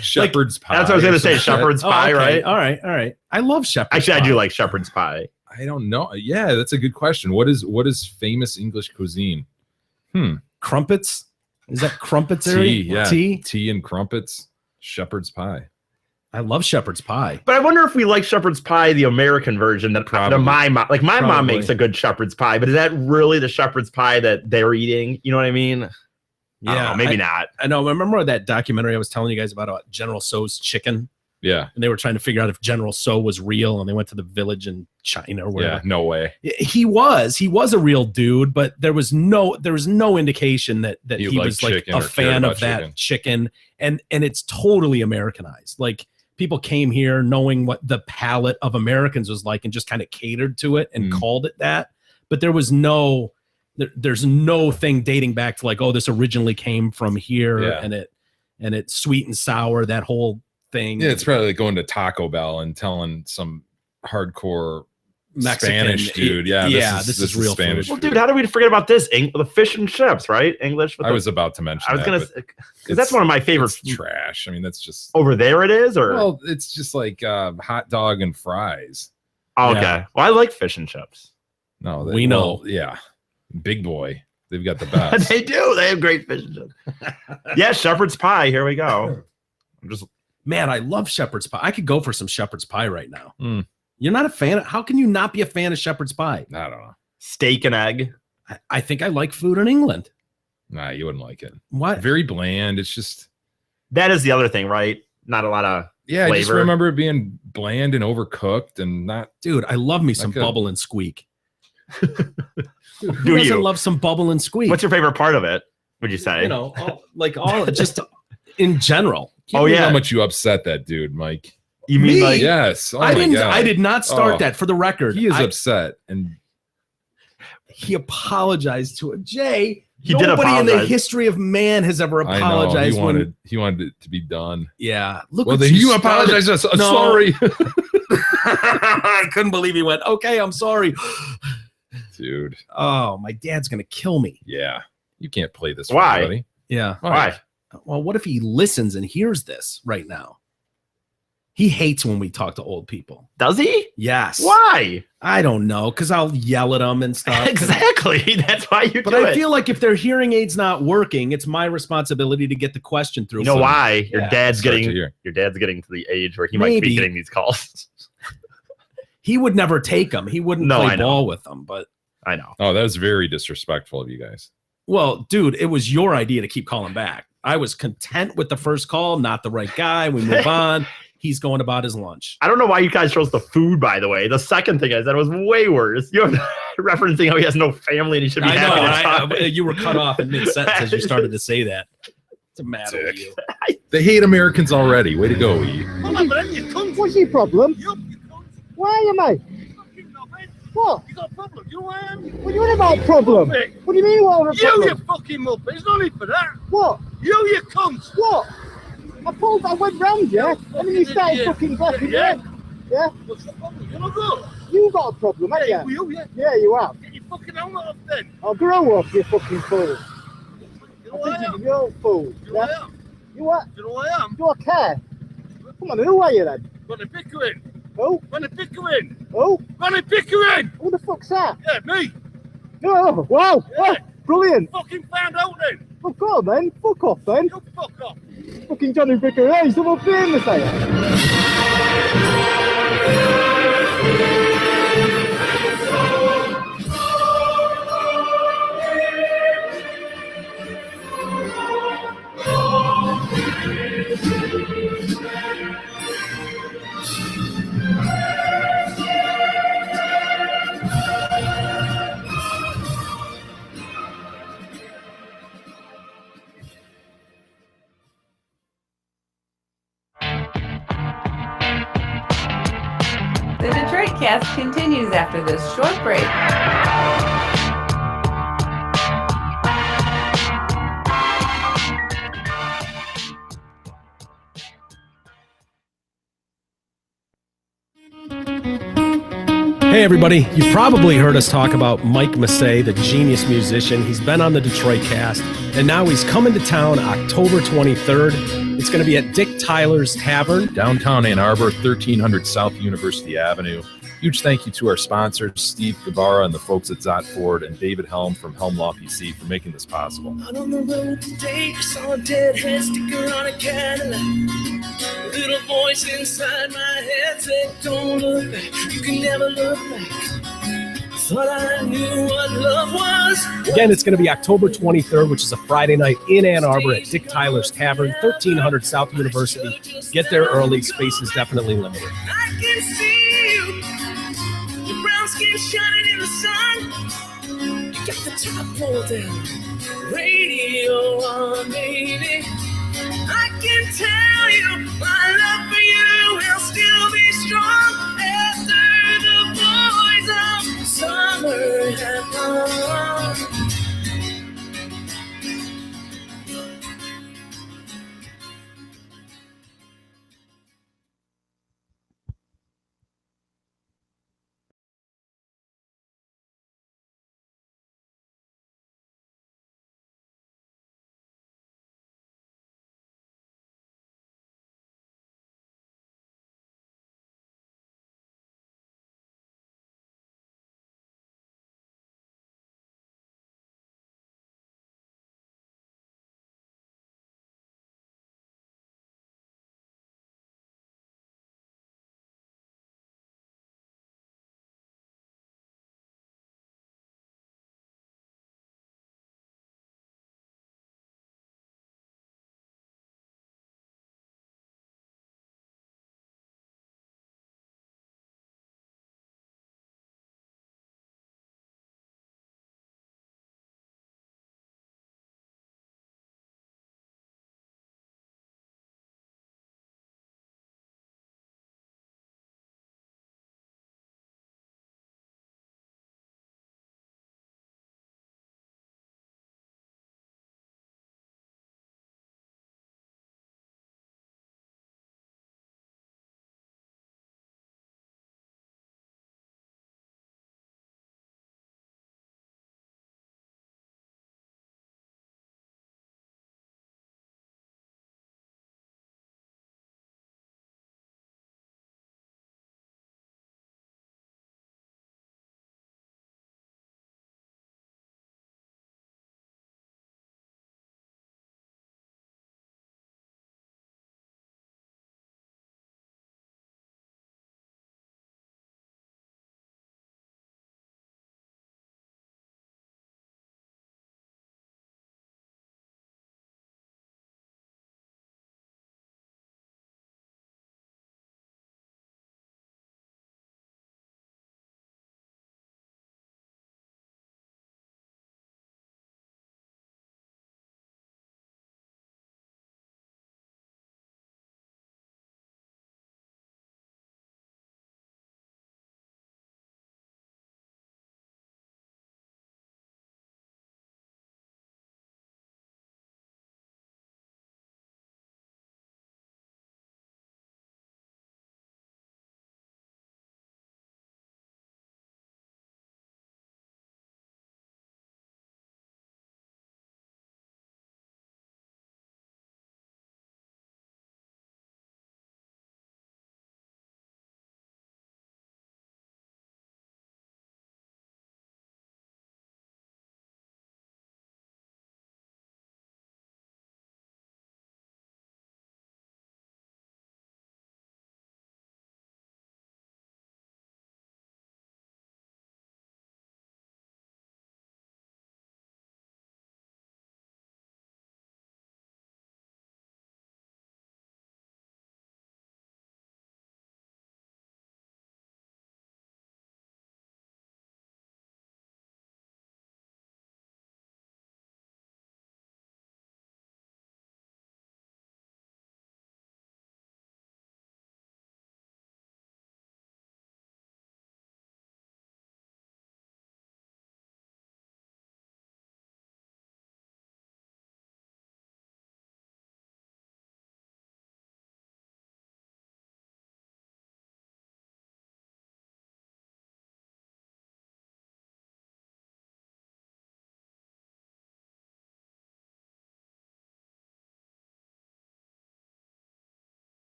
Shepherd's pie. That's what I was going to say. or some shit. Shepherd's pie, okay. right? All right. I love shepherd's Actually, pie. I do like shepherd's pie. I don't know. Yeah, that's a good question. What is famous English cuisine? Crumpets. Is that crumpets? Tea, yeah. Tea. Tea and crumpets. Shepherd's pie. I love shepherd's pie. But I wonder if we like shepherd's pie, the American version that Probably. my mom, like my mom Probably. makes a good shepherd's pie, but is that really the shepherd's pie that they're eating? You know what I mean? I don't Yeah, know, maybe not. I know. Remember that documentary I was telling you guys about General Tso's chicken? Yeah. And they were trying to figure out if General Tso was real, and they went to the village in China or whatever. Yeah. No way. He was a real dude, but there was no indication that He he liked was like chicken a or cared fan about of that chicken. And it's totally Americanized. Like people came here knowing what the palate of Americans was like and just kind of catered to it and called it that. But there was there's no thing dating back to like, oh, this originally came from here Yeah. and it's sweet and sour, that whole thing. Yeah, it's probably like going to Taco Bell and telling some hardcore Mexican Spanish dude. Yeah, this is real Spanish. food. Well, dude, how did we forget about this? The fish and chips, right? English. I was about to mention. I was that, gonna, but because that's one of my favorite. it's trash. I mean, that's just Over there, it is, or well, it's just like hot dog and fries. oh, okay. yeah. Well, I like fish and chips. No, We know. Yeah, Big Boy. They've got the best. They do. They have great fish and chips. Yeah, shepherd's pie. Here we go. I'm just Man, I love shepherd's pie. I could go for some shepherd's pie right now. Mm. You're not a fan how can you not be a fan of shepherd's pie? I don't know. steak and egg. I think I like food in England. Nah, you wouldn't like it. What? Very bland. It's just That is the other thing, right? Not a lot of I just flavor. remember it being bland and overcooked and not. Dude, I love me some good. bubble and squeak. Do Who doesn't you? love some bubble and squeak? What's your favorite part of it? Would you say? You know, all just in general. Can't Oh, believe yeah. how much you upset that dude, Mike. You mean Me? like Yes. Oh I my didn't. God. I did not start Oh. that. For the record, He is I- upset, and he apologized to it. Jay, He did Nobody in the apologize. history of man has ever I know. apologized. He wanted it to be done. Yeah. Look. Well, what then you started. apologize. No. Sorry. I couldn't believe he went. Okay, I'm sorry, dude. Oh, my dad's gonna kill me. Yeah, you can't play this. Why? Buddy. Yeah. Why? Well, what if he listens and hears this right now? He hates when we talk to old people. Does he? Yes. Why? I don't know, because I'll yell at them and stuff. Exactly. That's why you But do I it. feel like if their hearing aid's not working, it's my responsibility to get the question through. You know why? Your Yeah. dad's Start to getting hear. your dad's getting to the age where he might Maybe. be getting these calls. He would never take them. He wouldn't No, play I know. ball with them. But I know. Oh, that was very disrespectful of you guys. well, dude, it was your idea to keep calling back. I was content with the first call, not the right guy. We move on. He's going about his lunch. I don't know why you guys chose the food, by the way. The second thing I said was way worse. You're referencing how he has no family and he should be I happy to know. talk. You were cut off in mid sentence as you started to say that. What's the matter with you? They hate Americans already. Way to go, E. Come on, man, you cunt. What's your problem? You cunt. Why are you, mate? Fucking knobhead. What? You got a problem. You know who I am? What do you mean about problem? Muppet. What do you mean what a You problem? fucking muppet. There's no need for that. What? You cunt. What? I went round you, and then you started fucking blasting Yeah. me. Yeah? What's the problem? You're not good. You got a problem, haven't you? You, yeah. Yeah, you have. Get your fucking helmet off then. I'll grow up, you fucking fool. You know who I am? You're a fool. You know who I am? You what? You know who I am? Do I care? Come on, who are you then? Ronnie Pickering. Who? Ronnie Pickering. Who? Ronnie Pickering. Who the fuck's that? Yeah, me. Oh, wow. Yeah. Oh, brilliant. Fucking found out then. Fuck off then. Fuck off then. You fuck off. Fucking Johnny Pickering. Hey, someone famous, are you? The Detroit Cast continues after this short break. Hey, everybody. You've probably heard us talk about Mike Massey, the genius musician. He's been on the Detroit Cast, and now he's coming to town October 23rd. It's going to be at Dick Tyler's Tavern. Downtown Ann Arbor, 1300 South University Avenue. Huge thank you to our sponsors, Steve Guevara and the folks at Zott Ford, and David Helm from Helm Law PC for making this possible. Out on the road today, I saw a deadhead sticker on a Cadillac. A little voice inside my head said, don't look back, you can never look back. Thought I knew what love was. Again, it's going to be October 23rd, which is a Friday night in Ann Arbor at Dick Tyler's Tavern, 1300 South University. Get there early. Space is definitely limited. I can see you, your brown skin shining in the sun. You got the top pulled down, radio on, baby. I can tell you my love for you will still be strong after the boys of summer have gone.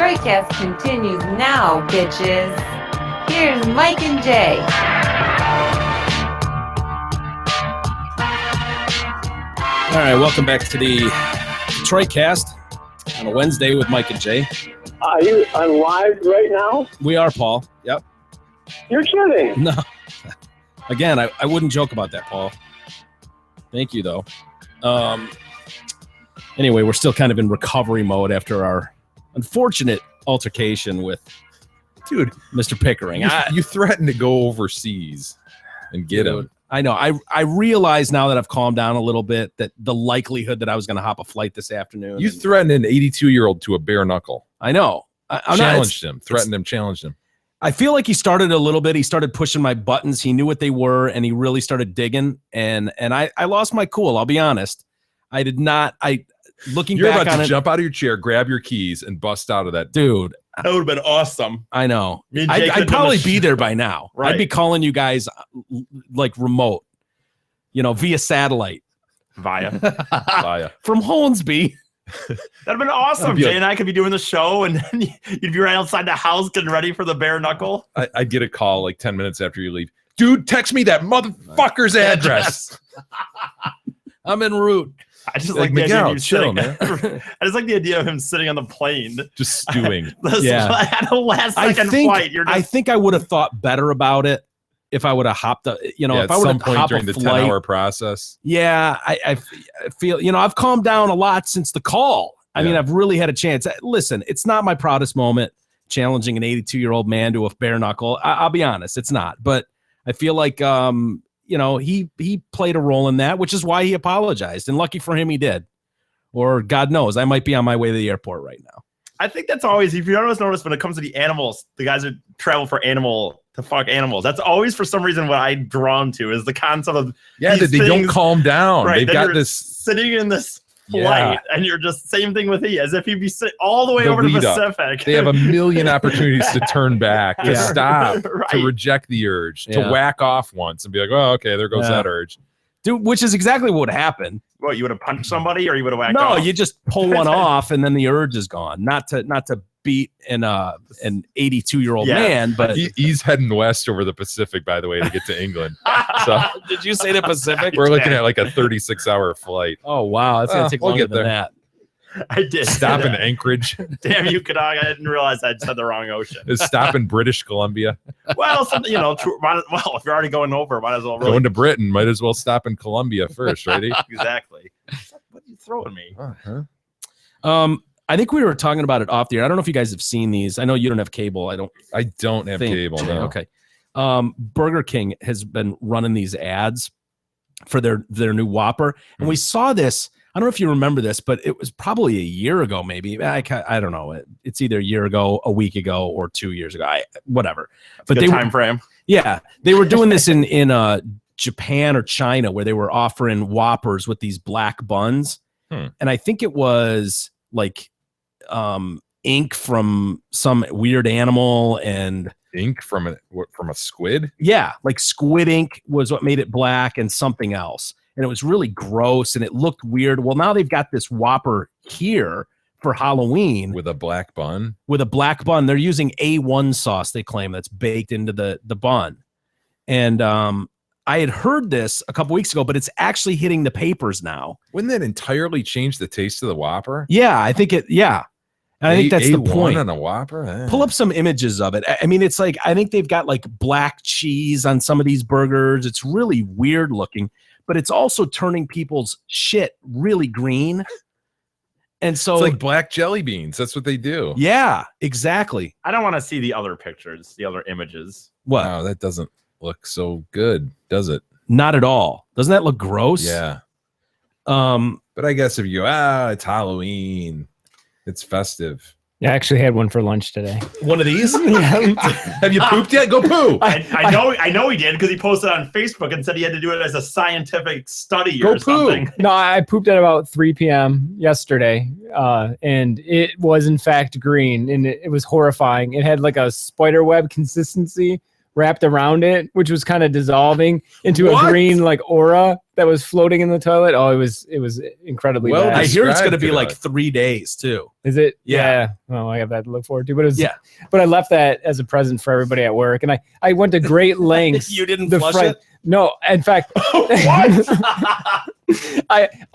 Detroitcast continues now, bitches. Here's Mike and Jay. All right, welcome back to the Detroit Cast on a Wednesday with Mike and Jay. Are you on live right now? We are, Paul. Yep. You're kidding. No. Again, I wouldn't joke about that, Paul. Thank you, though. Anyway, we're still kind of in recovery mode after our unfortunate altercation with Mr. Pickering. You threatened to go overseas and get him. I know. I realize now that I've calmed down a little bit that the likelihood that I was going to hop a flight this afternoon. You threatened an 82-year-old to a bare knuckle. I know. Challenged him. Threatened him. Challenged him. I feel like he started a little bit. He started pushing my buttons. He knew what they were, and he really started digging. And I lost my cool. I'll be honest. I did not. Looking You're back about on to it, jump out of your chair, grab your keys, and bust out of that. Dude, that would have been awesome. I know. Me and Jay I'd probably be there by now. Right. I'd be calling you guys like remote, via satellite. Via. From Hornsby. That'd have been awesome. Jay and I could be doing the show, and then you'd be right outside the house getting ready for the bare knuckle. I'd get a call like 10 minutes after you leave. Dude, text me that motherfucker's address. I'm en route. I just Like, like the idea of Miguel, him chill, sitting. I just like the idea of him sitting on the plane, just stewing. At a last second flight. I think I would have thought better about it if I would have hopped. If I at would some have point hopped during a the flight. 10-hour process. Yeah, I feel, I've calmed down a lot since the call. I mean, I've really had a chance. Listen, it's not my proudest moment challenging an 82-year-old man to a bare knuckle. I'll be honest, it's not. But I feel like, he played a role in that, which is why he apologized. And lucky for him, he did. Or God knows, I might be on my way to the airport right now. I think that's always, if you notice when it comes to the animals, the guys that travel for to fuck animals. That's always for some reason what I'm drawn to is the concept of that they don't calm down. Right, They've got you're this sitting in this flight, and you're just same thing with as if he'd be sitting all the way over the lead up. Pacific. They have a million opportunities to turn back, to Yeah. stop, Right. to reject the urge, to Yeah. whack off once and be like, oh, okay, there goes Yeah. that urge. Dude, which is exactly what happened. What, you would have punched somebody or you would have whacked No, off? you just pull one off and then the urge is gone. Not to beat an 82-year-old man, but He's heading west over the Pacific, by the way, to get to England. So did you say the Pacific? we're looking at like a 36-hour flight. Oh wow, that's gonna take we'll longer get than there. that. I did. Stop in Anchorage. Damn you, Kadog. I didn't realize I said the wrong ocean. Stop in British Columbia. Well, something, if you're already going over, might as well really. Going to Britain, might as well stop in Columbia first, right? Exactly. What are you throwing me? I think we were talking about it off the air. I don't know if you guys have seen these. I know you don't have cable. I don't have think- cable. No. Okay. Burger King has been running these ads for their new Whopper, and we saw this. I don't know if you remember this, but it was probably a year ago, maybe. I don't know. It's either a year ago, a week ago, or 2 years ago. Whatever. But Good they time frame. Yeah, they were doing this in Japan or China, where they were offering Whoppers with these black buns, and I think it was like ink from some weird animal and ink from a squid. Yeah, like squid ink was what made it black, and something else. And it was really gross and it looked weird. Well, now they've got this Whopper here for Halloween with a black bun. They're using A1 sauce, they claim, that's baked into the bun. And I had heard this a couple weeks ago, but it's actually hitting the papers now. Wouldn't that entirely change the taste of the Whopper? Yeah, I think it. Yeah, and I think that's the A1 point. on a Whopper. Eh. Pull up some images of it. I mean, it's like I think they've got like black cheese on some of these burgers. It's really weird looking, but it's also turning people's shit really green. And so it's like black jelly beans. That's what they do. Yeah, exactly. I don't want to see the other pictures, the other images. What? Wow, that doesn't look so good, does it? Not at all. Doesn't that look gross? Yeah. But I guess if you it's Halloween, it's festive. Yeah, I actually had one for lunch today. One of these? Have you pooped yet? Go poo. I know he did because he posted on Facebook and said he had to do it as a scientific study Go or something. No, I pooped at about 3 p.m. yesterday, and it was in fact green, and it was horrifying. It had like a spider web consistency wrapped around it, which was kind of dissolving into a green like aura that was floating in the toilet. Oh, it was incredibly bad. I hear it's going to be described, like 3 days too. Is it? Yeah. Well, I have that to look forward to. But but I left that as a present for everybody at work, and I went to great lengths. You didn't flush it? No, in fact, I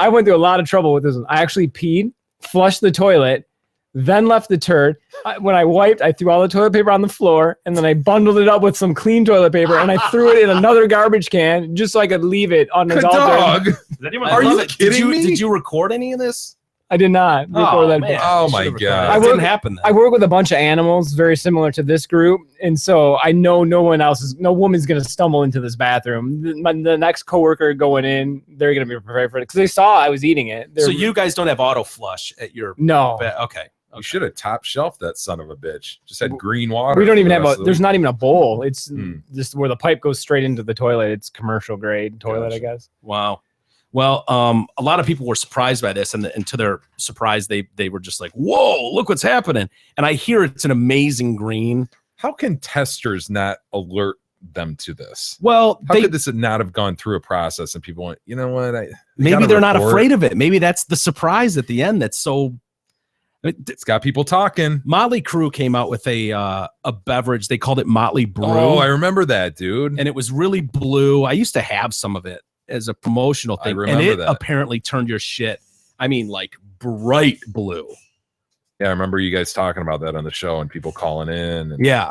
went through a lot of trouble with this one. I actually peed, flushed the toilet, then left the turd. When I wiped, I threw all the toilet paper on the floor, and then I bundled it up with some clean toilet paper, and I threw it in another garbage can just so I could leave it unadulterated. Dog. Are you kidding me? Did you record any of this? I did not record that. Man, Oh my god! It didn't happen then. I work with a bunch of animals very similar to this group, and so I know no woman's going to stumble into this bathroom. The next coworker going in, they're going to be prepared for it because they saw I was eating it. So you guys don't have auto flush at your no? Okay. You should have top shelved that son of a bitch. Just had green water. We don't even for the have rest of there's the not even a bowl. It's just where the pipe goes straight into the toilet. It's commercial grade toilet, I guess. Wow. Well, a lot of people were surprised by this, and to their surprise, they were just like, "Whoa, look what's happening!" And I hear it's an amazing green. How can testers not alert them to this? Well, how could this not have gone through a process and people went, you know what? Maybe they're not afraid of it. Maybe that's the surprise at the end. That's so. It's got people talking. Motley Crue came out with a beverage. They called it Motley Brew. Oh, I remember that, dude. And it was really blue. I used to have some of it as a promotional thing. And it apparently turned your shit. I mean, like bright blue. Yeah, I remember you guys talking about that on the show and people calling in. And, yeah.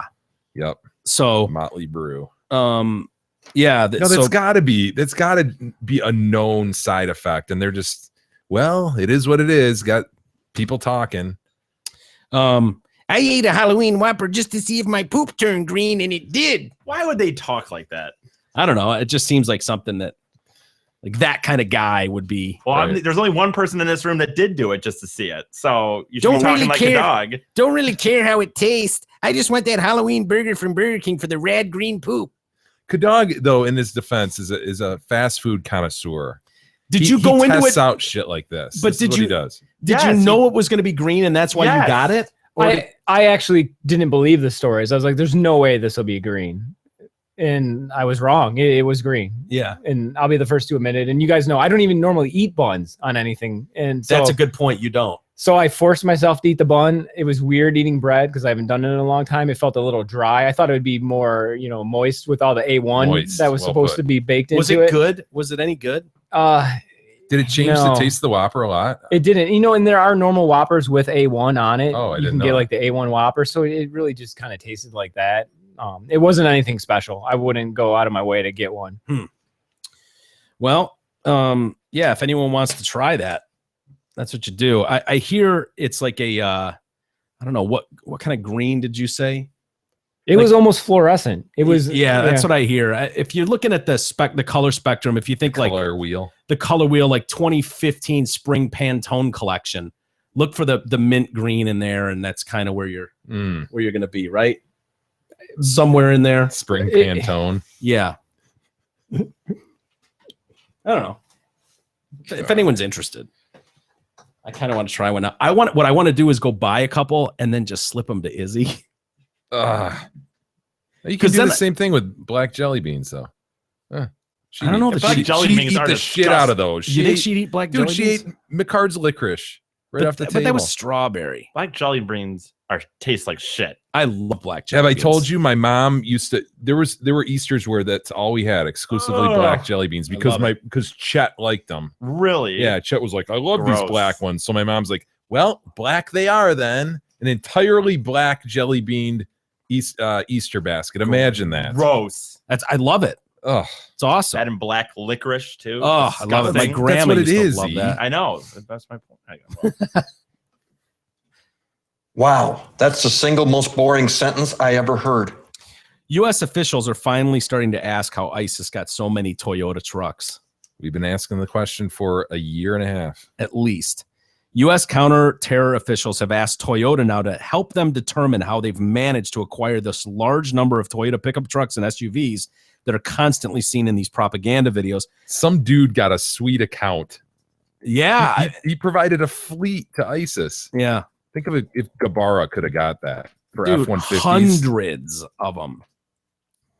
Yep. So Motley Brew. Yeah. That's gotta be a known side effect. And they're just, well, it is what it is. Got people talking. I ate a Halloween Whopper just to see if my poop turned green, and it did. Why would they talk like that? I don't know. It just seems like something that, like that kind of guy would be. Well, there's only one person in this room that did do it just to see it. So you should be talking like a dog. Don't really care how it tastes. I just want that Halloween burger from Burger King for the rad green poop. Kadog, though, in his defense, is a fast food connoisseur. Did you go into tests it? out shit like this? But This is what he does. Did you know it was going to be green, and that's why you got it? Or I actually didn't believe the stories. I was like, "There's no way this will be green," and I was wrong. It was green. Yeah, and I'll be the first to admit it. And you guys know I don't even normally eat buns on anything, and so, that's a good point. You don't. So I forced myself to eat the bun. It was weird eating bread because I haven't done it in a long time. It felt a little dry. I thought it would be more, moist with all the A1 that was supposed to be baked into it. Was it good? Was it any good? Did it change the taste of the Whopper a lot? It didn't. And there are normal Whoppers with A1 on it. Oh, I you didn't can know get that. like the A1 Whopper. So it really just kind of tasted like that. It wasn't anything special. I wouldn't go out of my way to get one. Well, yeah, if anyone wants to try that, that's what you do. I hear it's like a, I don't know, what kind of green did you say? It was almost fluorescent. It was. Yeah, that's what I hear. If you're looking at the color spectrum, if you think like the color wheel, like 2015 spring Pantone collection, look for the mint green in there, and that's kind of where you're going to be, right? Somewhere in there. Spring Pantone. Yeah. I don't know. If anyone's interested, I kind of want to try one out. What I want to do is go buy a couple and then just slip them to Izzy. You can do the same thing with black jelly beans, though. I don't know. She'd eat the shit out of those. You think she'd eat black jelly beans? She ate McCard's licorice off the table. But that was strawberry. Black jelly beans taste like shit. I love black jelly Have I beans. told you my mom used to? There were Easters where that's all we had, exclusively black jelly beans, because Chet liked them. Really? Yeah, Chet was like, I love Gross. these black ones. So my mom's like, well, black they are then. An entirely black jelly beaned Easter basket. Imagine that. Gross. I love it. Oh, it's awesome. That and black licorice too. Oh, I love it. My grandma That's what it used is. to love that. I know. That's my point. Wow, that's the single most boring sentence I ever heard. U.S. officials are finally starting to ask how ISIS got so many Toyota trucks. We've been asking the question for a year and a half. At least. U.S. counter-terror officials have asked Toyota now to help them determine how they've managed to acquire this large number of Toyota pickup trucks and SUVs that are constantly seen in these propaganda videos. Some dude got a sweet account. Yeah. He provided a fleet to ISIS. Yeah. Think of it if Gabara could have got that for Dude, F-150s. hundreds of them.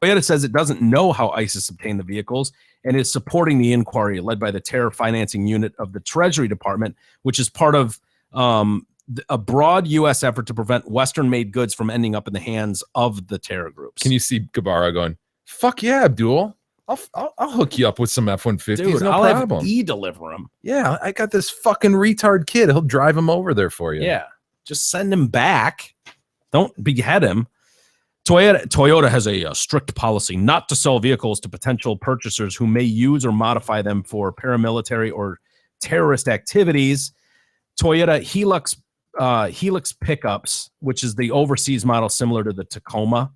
Toyota says it doesn't know how ISIS obtained the vehicles and is supporting the inquiry led by the Terror Financing Unit of the Treasury Department, which is part of a broad U.S. effort to prevent Western-made goods from ending up in the hands of the terror groups. Can you see Gabara going, fuck yeah, Abdul. I'll hook you up with some F-150s. Dude, no I'll problem. have deliver them. Yeah, I got this fucking retard kid. He'll drive him over there for you. Yeah, just send him back. Don't behead him. Toyota has a strict policy not to sell vehicles to potential purchasers who may use or modify them for paramilitary or terrorist activities. Toyota Helix pickups, which is the overseas model similar to the Tacoma,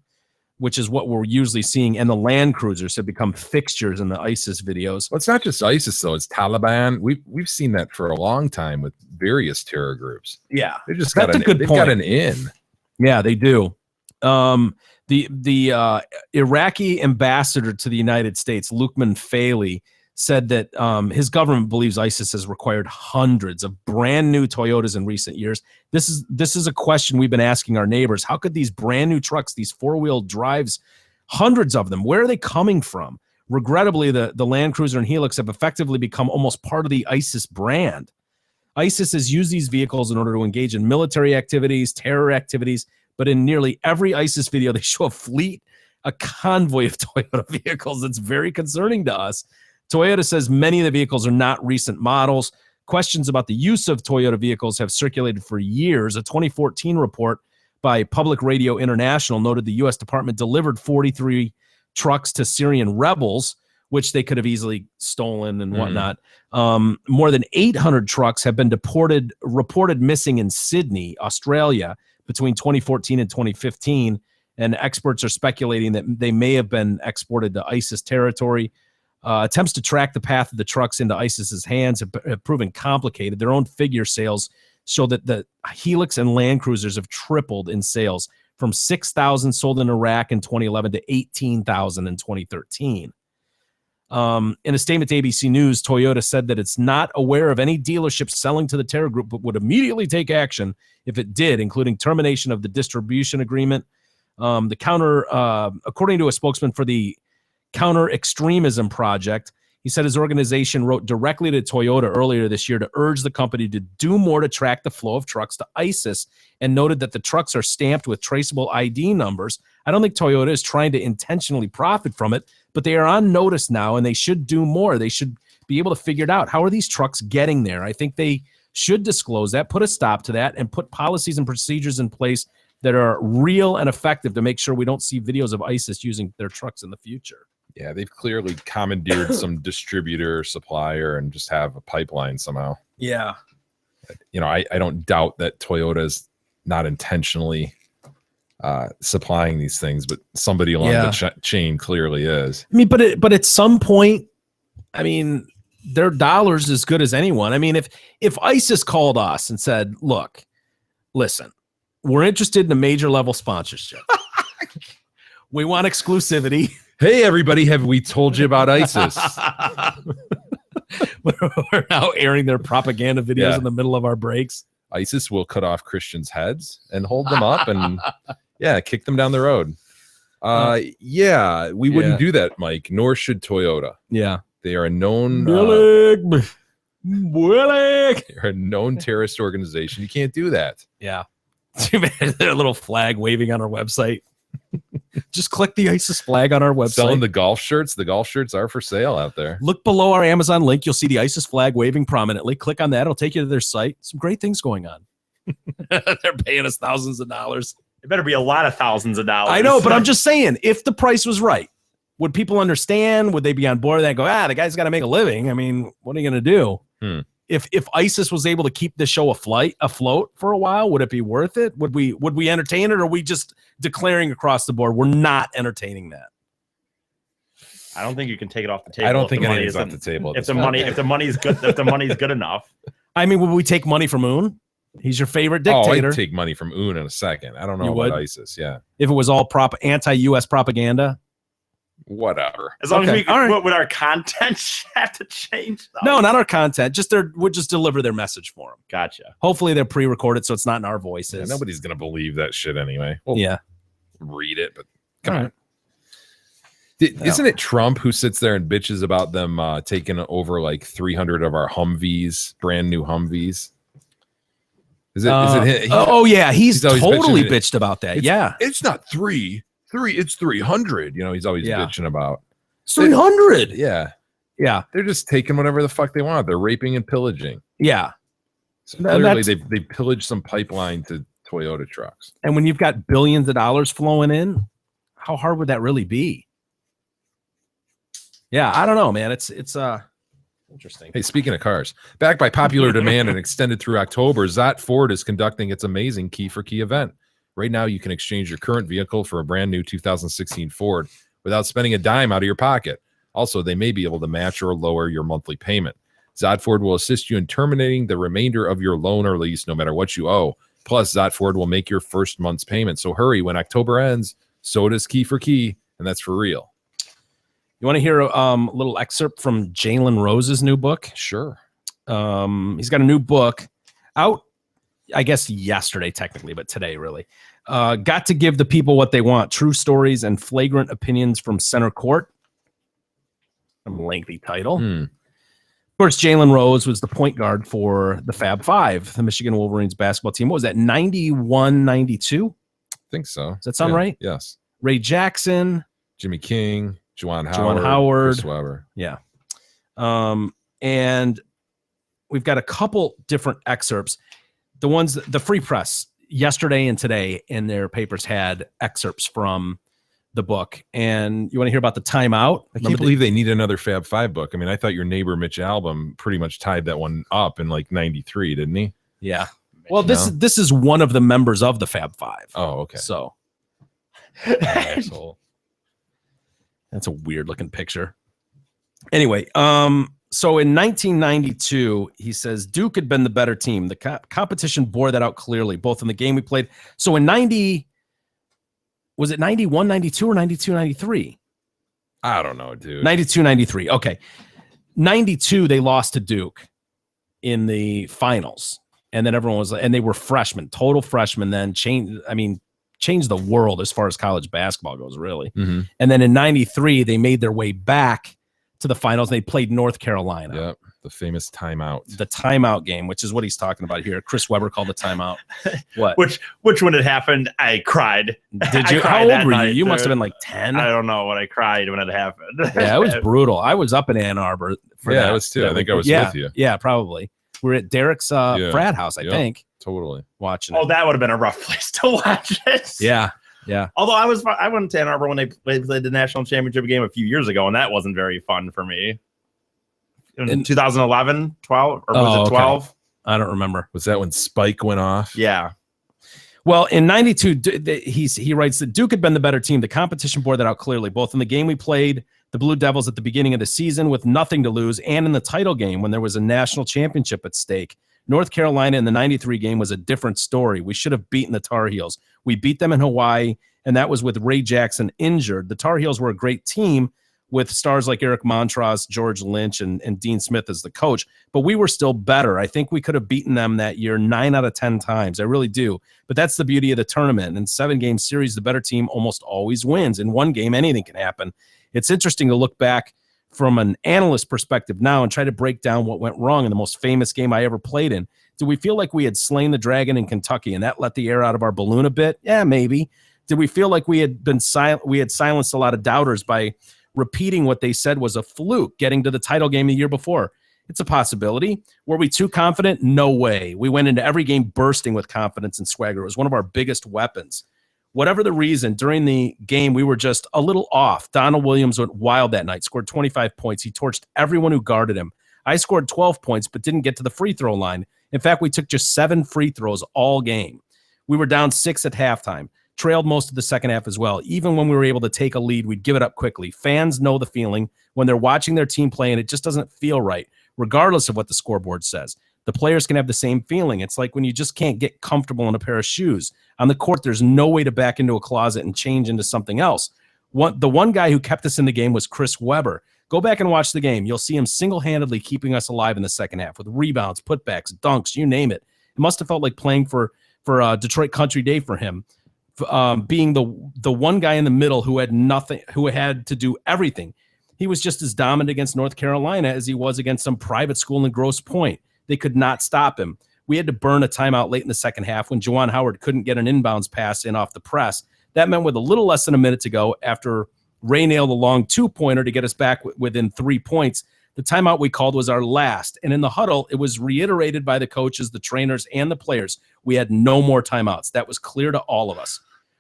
which is what we're usually seeing, and the Land Cruisers have become fixtures in the ISIS videos. Well, it's not just ISIS though; it's Taliban. We've seen that for a long time with various terror groups. Yeah, they just that's a good point. Got an in. Yeah, they do. The Iraqi ambassador to the United States, Lukman Faili, said that his government believes ISIS has required hundreds of brand new Toyotas in recent years. This is a question we've been asking our neighbors. How could these brand new trucks, these four-wheel drives, hundreds of them, where are they coming from? Regrettably, the Land Cruiser and Helix have effectively become almost part of the ISIS brand. ISIS has used these vehicles in order to engage in military activities, terror activities, but in nearly every ISIS video, they show a convoy of Toyota vehicles. That's very concerning to us. Toyota says many of the vehicles are not recent models. Questions about the use of Toyota vehicles have circulated for years. A 2014 report by Public Radio International noted the U.S. Department delivered 43 trucks to Syrian rebels, which they could have easily stolen and whatnot. More than 800 trucks have been reported missing in Sydney, Australia, between 2014 and 2015, and experts are speculating that they may have been exported to ISIS territory. Attempts to track the path of the trucks into ISIS's hands have proven complicated. Their own figure sales show that the Helix and Land Cruisers have tripled in sales, from 6,000 sold in Iraq in 2011 to 18,000 in 2013. In a statement to ABC News, Toyota said that it's not aware of any dealerships selling to the terror group, but would immediately take action if it did, including termination of the distribution agreement. According to a spokesman for the Counter Extremism Project, he said his organization wrote directly to Toyota earlier this year to urge the company to do more to track the flow of trucks to ISIS, and noted that the trucks are stamped with traceable ID numbers. I don't think Toyota is trying to intentionally profit from it, but they are on notice now, and they should do more. They should be able to figure it out. How are these trucks getting there? I think they should disclose that, put a stop to that, and put policies and procedures in place that are real and effective to make sure we don't see videos of ISIS using their trucks in the future. Yeah, they've clearly commandeered some distributor, supplier, and just have a pipeline somehow. Yeah. You know, I don't doubt that Toyota is not intentionally supplying these things, but somebody along the chain clearly is. I mean, but at some point, I mean, their dollar's as good as anyone. I mean, if ISIS called us and said, look, listen, we're interested in a major level sponsorship. We want exclusivity. Hey, everybody, have we told you about ISIS? We're now airing their propaganda videos in the middle of our breaks. ISIS will cut off Christians' heads and hold them up and, kick them down the road. We wouldn't do that, Mike, nor should Toyota. Yeah. They are a known... They're a known terrorist organization. You can't do that. Yeah. Their little flag waving on our website. Just click the ISIS flag on our website. Selling the golf shirts. The golf shirts are for sale out there. Look below our Amazon link. You'll see the ISIS flag waving prominently. Click on that. It'll take you to their site. Some great things going on. They're paying us thousands of dollars. It better be a lot of thousands of dollars. I know, but I'm just saying, if the price was right, would people understand? Would they be on board with that and go, the guy's got to make a living? I mean, what are you going to do? If ISIS was able to keep the show afloat for a while, would it be worth it? Would we entertain it, or are we just declaring across the board we're not entertaining that? I don't think you can take it off the table. I don't think anything's off the table. If the money's good enough. I mean, would we take money from Un? He's your favorite dictator. Oh, I'd take money from Un in a second. I don't know about ISIS. Yeah. If it was all anti-US propaganda. Whatever. As long as we would our content have to change? Though? No, not our content. We'll just deliver their message for them. Gotcha. Hopefully they're pre-recorded so it's not in our voices. Yeah, nobody's gonna believe that shit anyway. We'll read it, but come on. Isn't it Trump who sits there and bitches about them taking over like 300 of our Humvees, brand new Humvees? Is it him? Oh yeah, he's always totally bitching. bitched about that. Yeah, It's not three, it's 300. You know, he's always bitching about 300. Yeah. Yeah. They're just taking whatever the fuck they want. They're raping and pillaging. Yeah. So clearly they pillaged some pipeline to Toyota trucks. And when you've got billions of dollars flowing in, how hard would that really be? Yeah, I don't know, man. It's interesting. Hey, speaking of cars, backed by popular demand and extended through October, Zott Ford is conducting its amazing Key for Key event. Right now, you can exchange your current vehicle for a brand new 2016 Ford without spending a dime out of your pocket. Also, they may be able to match or lower your monthly payment. Zott Ford will assist you in terminating the remainder of your loan or lease, no matter what you owe. Plus, Zott Ford will make your first month's payment. So hurry, when October ends, so does Key for Key, and that's for real. You want to hear a little excerpt from Jalen Rose's new book? Sure. He's got a new book out, I guess yesterday technically, but today really. Got to Give the People What They Want, True Stories and Flagrant Opinions from Center Court. A lengthy title. Of course, Jalen Rose was the point guard for the Fab Five, the Michigan Wolverines basketball team. What was that, 91, 92? I think so. Does that sound right? Yes. Ray Jackson. Jimmy King. Juwan Howard. Chris Webber. Yeah. And we've got a couple different excerpts. The Free Press yesterday and today in their papers had excerpts from the book. And you want to hear about the timeout? I can't believe they need another Fab Five book. I mean, I thought your neighbor Mitch Albom pretty much tied that one up in like 93, didn't he? Yeah. Well, this is one of the members of the Fab Five. Oh, okay. So asshole. That's a weird looking picture. Anyway, so in 1992, he says Duke had been the better team. The competition bore that out clearly, both in the game we played. So in 90, was it 91, 92, or 92, 93? I don't know, dude. 92, 93. Okay. 92, they lost to Duke in the finals. And then everyone was, and they were freshmen, total freshmen, then changed the world as far as college basketball goes, really. Mm-hmm. And then in 93, they made their way back to the finals. They played North Carolina. Yep, the famous timeout. The timeout game, which is what he's talking about here. Chris Webber called the timeout. What? Which when it happened, I cried. Did you? How old were you? You must have been like 10. I don't know what I cried when it happened. Yeah, it was brutal. I was up in Ann Arbor. I was too. I think I was with you. Yeah, probably. We're at Derek's frat house, I think. Totally. Watching it. Oh, that would have been a rough place to watch it. Yeah. Yeah. Although I went to Ann Arbor when they played the national championship game a few years ago, and that wasn't very fun for me. In 2011, 12, or was it 12? Okay. I don't remember. Was that when Spike went off? Yeah. Well, in 92, he writes that Duke had been the better team. The competition bore that out clearly, both in the game we played the Blue Devils at the beginning of the season with nothing to lose, and in the title game when there was a national championship at stake. North Carolina in the 93 game was a different story. We should have beaten the Tar Heels. We beat them in Hawaii, and that was with Ray Jackson injured. The Tar Heels were a great team with stars like Eric Montross, George Lynch, and Dean Smith as the coach, but we were still better. I think we could have beaten them that year 9 out of 10 times. I really do. But that's the beauty of the tournament. In 7-game series, the better team almost always wins. In one game, anything can happen. It's interesting to look back from an analyst perspective now and try to break down what went wrong in the most famous game I ever played in. Did we feel like we had slain the dragon in Kentucky and that let the air out of our balloon a bit? Yeah, maybe. Did we feel like we had been we had silenced a lot of doubters by repeating what they said was a fluke, getting to the title game the year before? It's a possibility. Were we too confident? No way. We went into every game bursting with confidence and swagger. It was one of our biggest weapons. Whatever the reason, during the game, we were just a little off. Donald Williams went wild that night, scored 25 points. He torched everyone who guarded him. I scored 12 points, but didn't get to the free throw line. In fact, we took just 7 free throws all game. We were down 6 at halftime, trailed most of the second half as well. Even when we were able to take a lead, we'd give it up quickly. Fans know the feeling when they're watching their team play and it just doesn't feel right, regardless of what the scoreboard says. The players can have the same feeling. It's like when you just can't get comfortable in a pair of shoes. On the court, there's no way to back into a closet and change into something else. The one guy who kept us in the game was Chris Webber. Go back and watch the game. You'll see him single-handedly keeping us alive in the second half with rebounds, putbacks, dunks, you name it. It must have felt like playing for Detroit Country Day for him being the one guy in the middle who had nothing, who had to do everything. He was just as dominant against North Carolina as he was against some private school in Grosse Pointe. They could not stop him. We had to burn a timeout late in the second half when Juwan Howard couldn't get an inbounds pass in off the press. That meant with a little less than a minute to go, after Ray nailed a long 2-pointer to get us back within 3 points, the timeout we called was our last. And in the huddle, it was reiterated by the coaches, the trainers, and the players. We had no more timeouts. That was clear to all of us.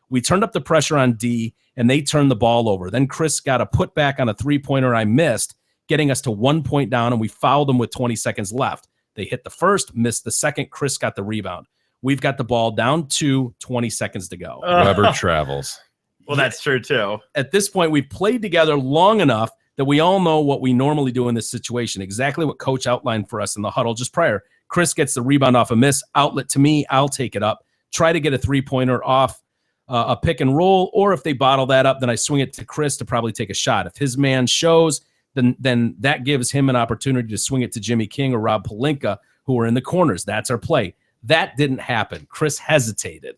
We turned up the pressure on D, and they turned the ball over. Then Chris got a putback on a 3-pointer I missed, getting us to 1 point down, and we fouled them with 20 seconds left. They hit the first, missed the second. Chris got the rebound. We've got the ball down to 20 seconds to go. Weber travels. Well, that's true, too. At this point, we've played together long enough that we all know what we normally do in this situation, exactly what Coach outlined for us in the huddle just prior. Chris gets the rebound off a miss, outlet to me, I'll take it up, try to get a 3-pointer off a pick and roll, or if they bottle that up, then I swing it to Chris to probably take a shot. If his man shows, then that gives him an opportunity to swing it to Jimmy King or Rob Pelinka, who are in the corners. That's our play. That didn't happen. Chris hesitated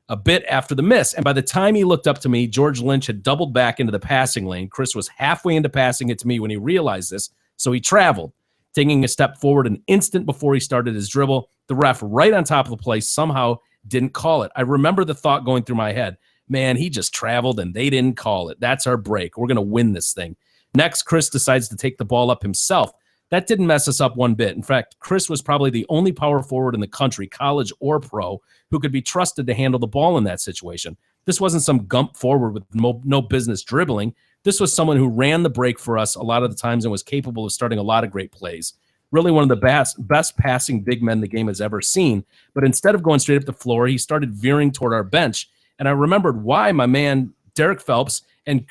a bit after the miss, and by the time he looked up to me, George Lynch had doubled back into the passing lane. Chris was halfway into passing it to me when he realized this, so he traveled, taking a step forward an instant before he started his dribble. The ref, right on top of the play, somehow didn't call it. I remember the thought going through my head, man, he just traveled and they didn't call it. That's our break. We're going to win this thing. Next, Chris decides to take the ball up himself. That didn't mess us up one bit. In fact, Chris was probably the only power forward in the country, college or pro, who could be trusted to handle the ball in that situation. This wasn't some gump forward with no business dribbling. This was someone who ran the break for us a lot of the times and was capable of starting a lot of great plays. Really one of the best passing big men the game has ever seen. But instead of going straight up the floor, he started veering toward our bench. And I remembered why my man Derek Phelps and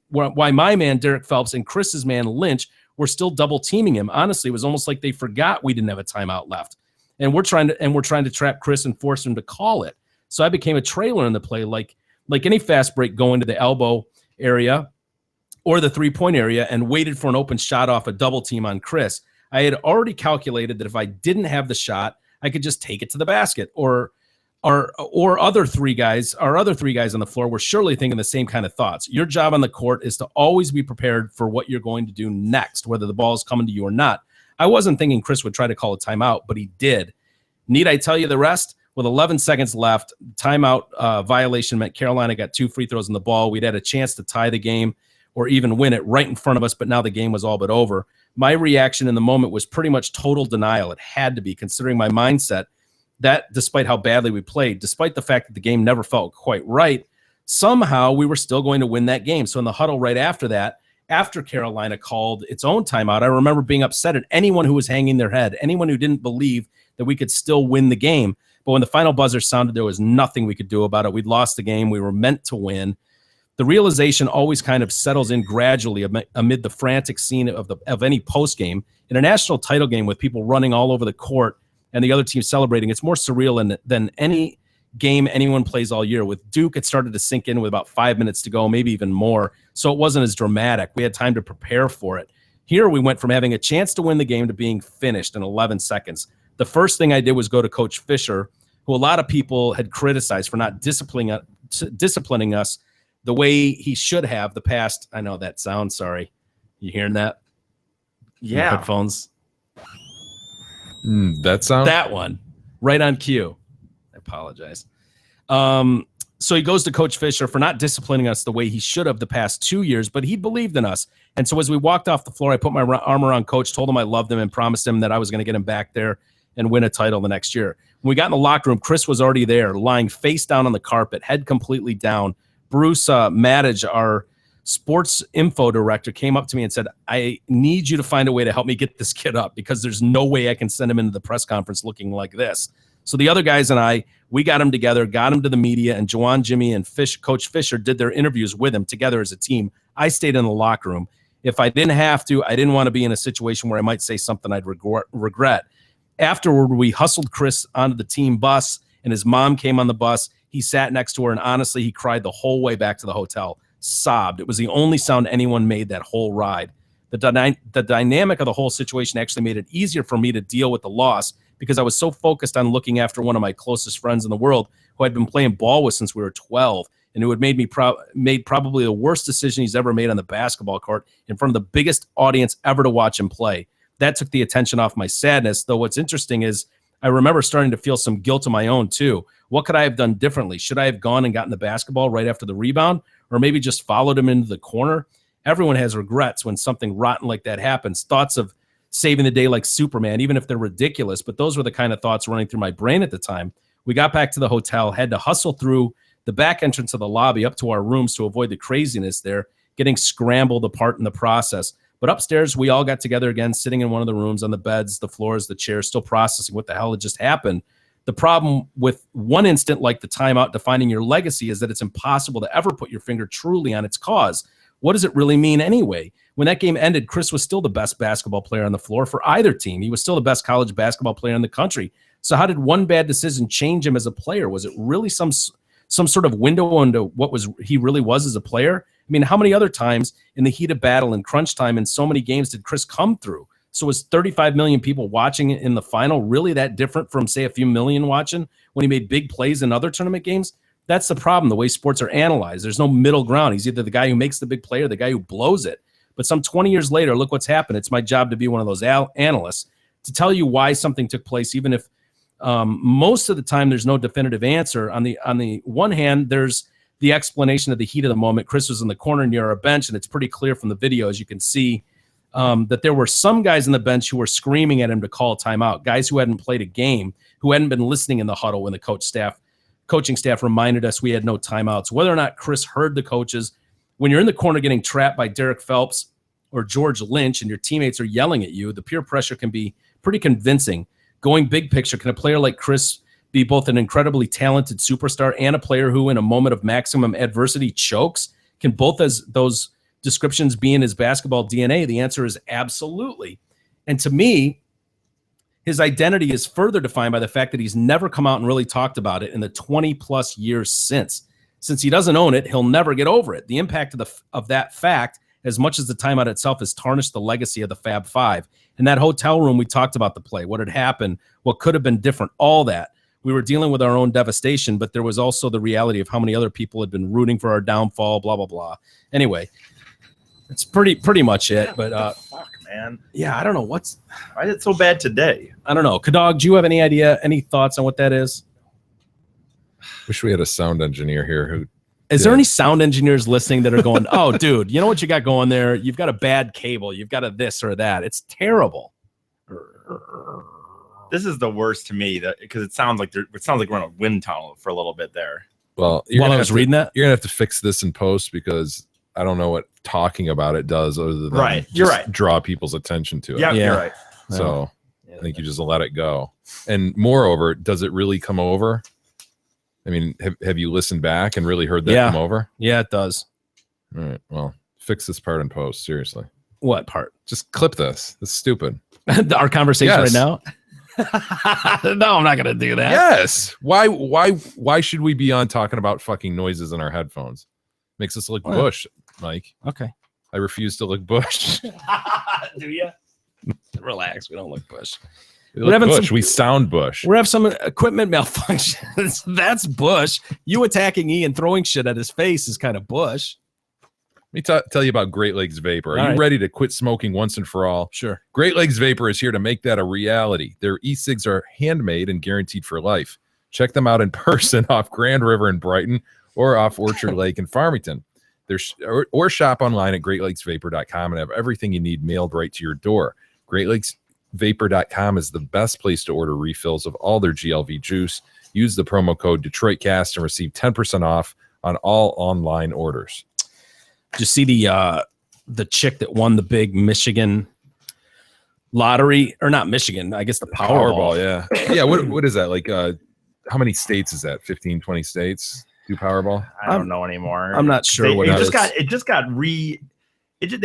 why my man Derek Phelps and Chris's man Lynch were still double teaming him. Honestly, it was almost like they forgot we didn't have a timeout left. And we're trying to trap Chris and force him to call it. So I became a trailer in the play, like any fast break, going to the elbow area or the 3-point area and waited for an open shot off a double team on Chris. I had already calculated that if I didn't have the shot, I could just take it to the basket. Or our other three guys on the floor were surely thinking the same kind of thoughts. Your job on the court is to always be prepared for what you're going to do next, whether the ball is coming to you or not. I wasn't thinking Chris would try to call a timeout, but he did. Need I tell you the rest? With 11 seconds left, timeout violation meant Carolina got 2 free throws in the ball. We'd had a chance to tie the game or even win it right in front of us, but now the game was all but over. My reaction in the moment was pretty much total denial. It had to be, considering my mindset that despite how badly we played, despite the fact that the game never felt quite right, somehow we were still going to win that game. So in the huddle right after that, after Carolina called its own timeout, I remember being upset at anyone who was hanging their head, anyone who didn't believe that we could still win the game. But when the final buzzer sounded, there was nothing we could do about it. We'd lost the game. We were meant to win. The realization always kind of settles in gradually amid the frantic scene of any post game. In a national title game with people running all over the court and the other team celebrating, it's more surreal than any game anyone plays all year. With Duke, it started to sink in with about 5 minutes to go, maybe even more. So it wasn't as dramatic. We had time to prepare for it. Here we went from having a chance to win the game to being finished in 11 seconds. The first thing I did was go to Coach Fisher, who a lot of people had criticized for not disciplining us the way he should have the past. I know that sound. Sorry. You hearing that? Yeah. Headphones. That sound? That one. Right on cue. I apologize. So he goes to Coach Fisher for not disciplining us the way he should have the past 2 years, but he believed in us. And so as we walked off the floor, I put my arm around Coach, told him I loved him, and promised him that I was going to get him back there and win a title the next year. When we got in the locker room, Chris was already there, lying face down on the carpet, head completely down. Bruce Madage, our sports info director, came up to me and said, I need you to find a way to help me get this kid up, because there's no way I can send him into the press conference looking like this. So the other guys and we got him together, got him to the media, and Juwan, Jimmy, and Coach Fisher did their interviews with him together as a team. I stayed in the locker room. If I didn't have to, I didn't want to be in a situation where I might say something I'd regret. Afterward, we hustled Chris onto the team bus, and his mom came on the bus. He sat next to her, and honestly, he cried the whole way back to the hotel, sobbed. It was the only sound anyone made that whole ride. The dynamic of the whole situation actually made it easier for me to deal with the loss because I was so focused on looking after one of my closest friends in the world who I'd been playing ball with since we were 12, and who had made probably the worst decision he's ever made on the basketball court in front of the biggest audience ever to watch him play. That took the attention off my sadness, though what's interesting is I remember starting to feel some guilt of my own too. What could I have done differently? Should I have gone and gotten the basketball right after the rebound, or maybe just followed him into the corner? Everyone has regrets when something rotten like that happens. Thoughts of saving the day like Superman, even if they're ridiculous, but those were the kind of thoughts running through my brain at the time. We got back to the hotel, had to hustle through the back entrance of the lobby up to our rooms to avoid the craziness there, getting scrambled apart in the process. But upstairs, we all got together again, sitting in one of the rooms on the beds, the floors, the chairs, still processing what the hell had just happened. The problem with one instant like the timeout defining your legacy is that it's impossible to ever put your finger truly on its cause. What does it really mean anyway? When that game ended, Chris was still the best basketball player on the floor for either team. He was still the best college basketball player in the country. So how did one bad decision change him as a player? Was it really some sort of window into what he really was as a player? I mean, how many other times in the heat of battle and crunch time in so many games did Chris come through? So was 35 million people watching in the final really that different from, say, a few million watching when he made big plays in other tournament games? That's the problem, the way sports are analyzed. There's no middle ground. He's either the guy who makes the big play or the guy who blows it. But some 20 years later, look what's happened. It's my job to be one of those analysts to tell you why something took place, even if most of the time there's no definitive answer. On the one hand, there's the explanation of the heat of the moment. Chris was in the corner near our bench, and it's pretty clear from the video, as you can see, that there were some guys in the bench who were screaming at him to call timeout, guys who hadn't played a game, who hadn't been listening in the huddle when the coaching staff reminded us we had no timeouts. Whether or not Chris heard the coaches, when you're in the corner getting trapped by Derek Phelps or George Lynch and your teammates are yelling at you, the peer pressure can be pretty convincing. Going big picture, can a player like Chris be both an incredibly talented superstar and a player who in a moment of maximum adversity chokes? Can both as those descriptions be in his basketball DNA? The answer is absolutely. And to me, his identity is further defined by the fact that he's never come out and really talked about it in the 20 plus years since. Since he doesn't own it, he'll never get over it. The impact of that fact, as much as the timeout itself, has tarnished the legacy of the Fab Five. In that hotel room, we talked about the play, what had happened, what could have been different, all that. We were dealing with our own devastation, but there was also the reality of how many other people had been rooting for our downfall, blah, blah, blah. Anyway, it's pretty much it. But fuck, man. Yeah, I don't know why is it so bad today? I don't know. Kadog, do you have any idea, any thoughts on what that is? Wish we had a sound engineer here who. Is there any sound engineers listening that are going, oh, dude, you know what you got going there? You've got a bad cable. You've got a this or that. It's terrible. This is the worst to me because it sounds like we're in a wind tunnel for a little bit there. Well, while I was reading that, you're gonna have to fix this in post because I don't know what talking about it does other than right. You're right. Draw people's attention to it. Yeah, you're right. So I think you just let it go. And moreover, does it really come over? I mean, have you listened back and really heard that come over? Yeah, it does. All right. Well, fix this part in post. Seriously. What part? Just clip this. It's stupid. Our conversation right now. No, I'm not gonna do that. Yes. Why should we be on talking about fucking noises in our headphones? Makes us look Bush, Mike. Okay. I refuse to look Bush. Do you? Relax. We don't look Bush. We look Bush. We sound Bush. We have some equipment malfunctions. That's Bush. You attacking Ian, throwing shit at his face is kind of Bush. Let me tell you about Great Lakes Vapor. Are you ready to quit smoking once and for all? Sure. Great Lakes Vapor is here to make that a reality. Their e-cigs are handmade and guaranteed for life. Check them out in person off Grand River in Brighton or off Orchard Lake in Farmington. Or shop online at greatlakesvapor.com and have everything you need mailed right to your door. greatlakesvapor.com is the best place to order refills of all their GLV juice. Use the promo code DetroitCast and receive 10% off on all online orders. Did you see the chick that won the big Michigan lottery, or not Michigan? I guess the Powerball. Yeah. Yeah. What is that? Like, how many states is that? 15, 20 states do Powerball? I don't know anymore. I'm not sure They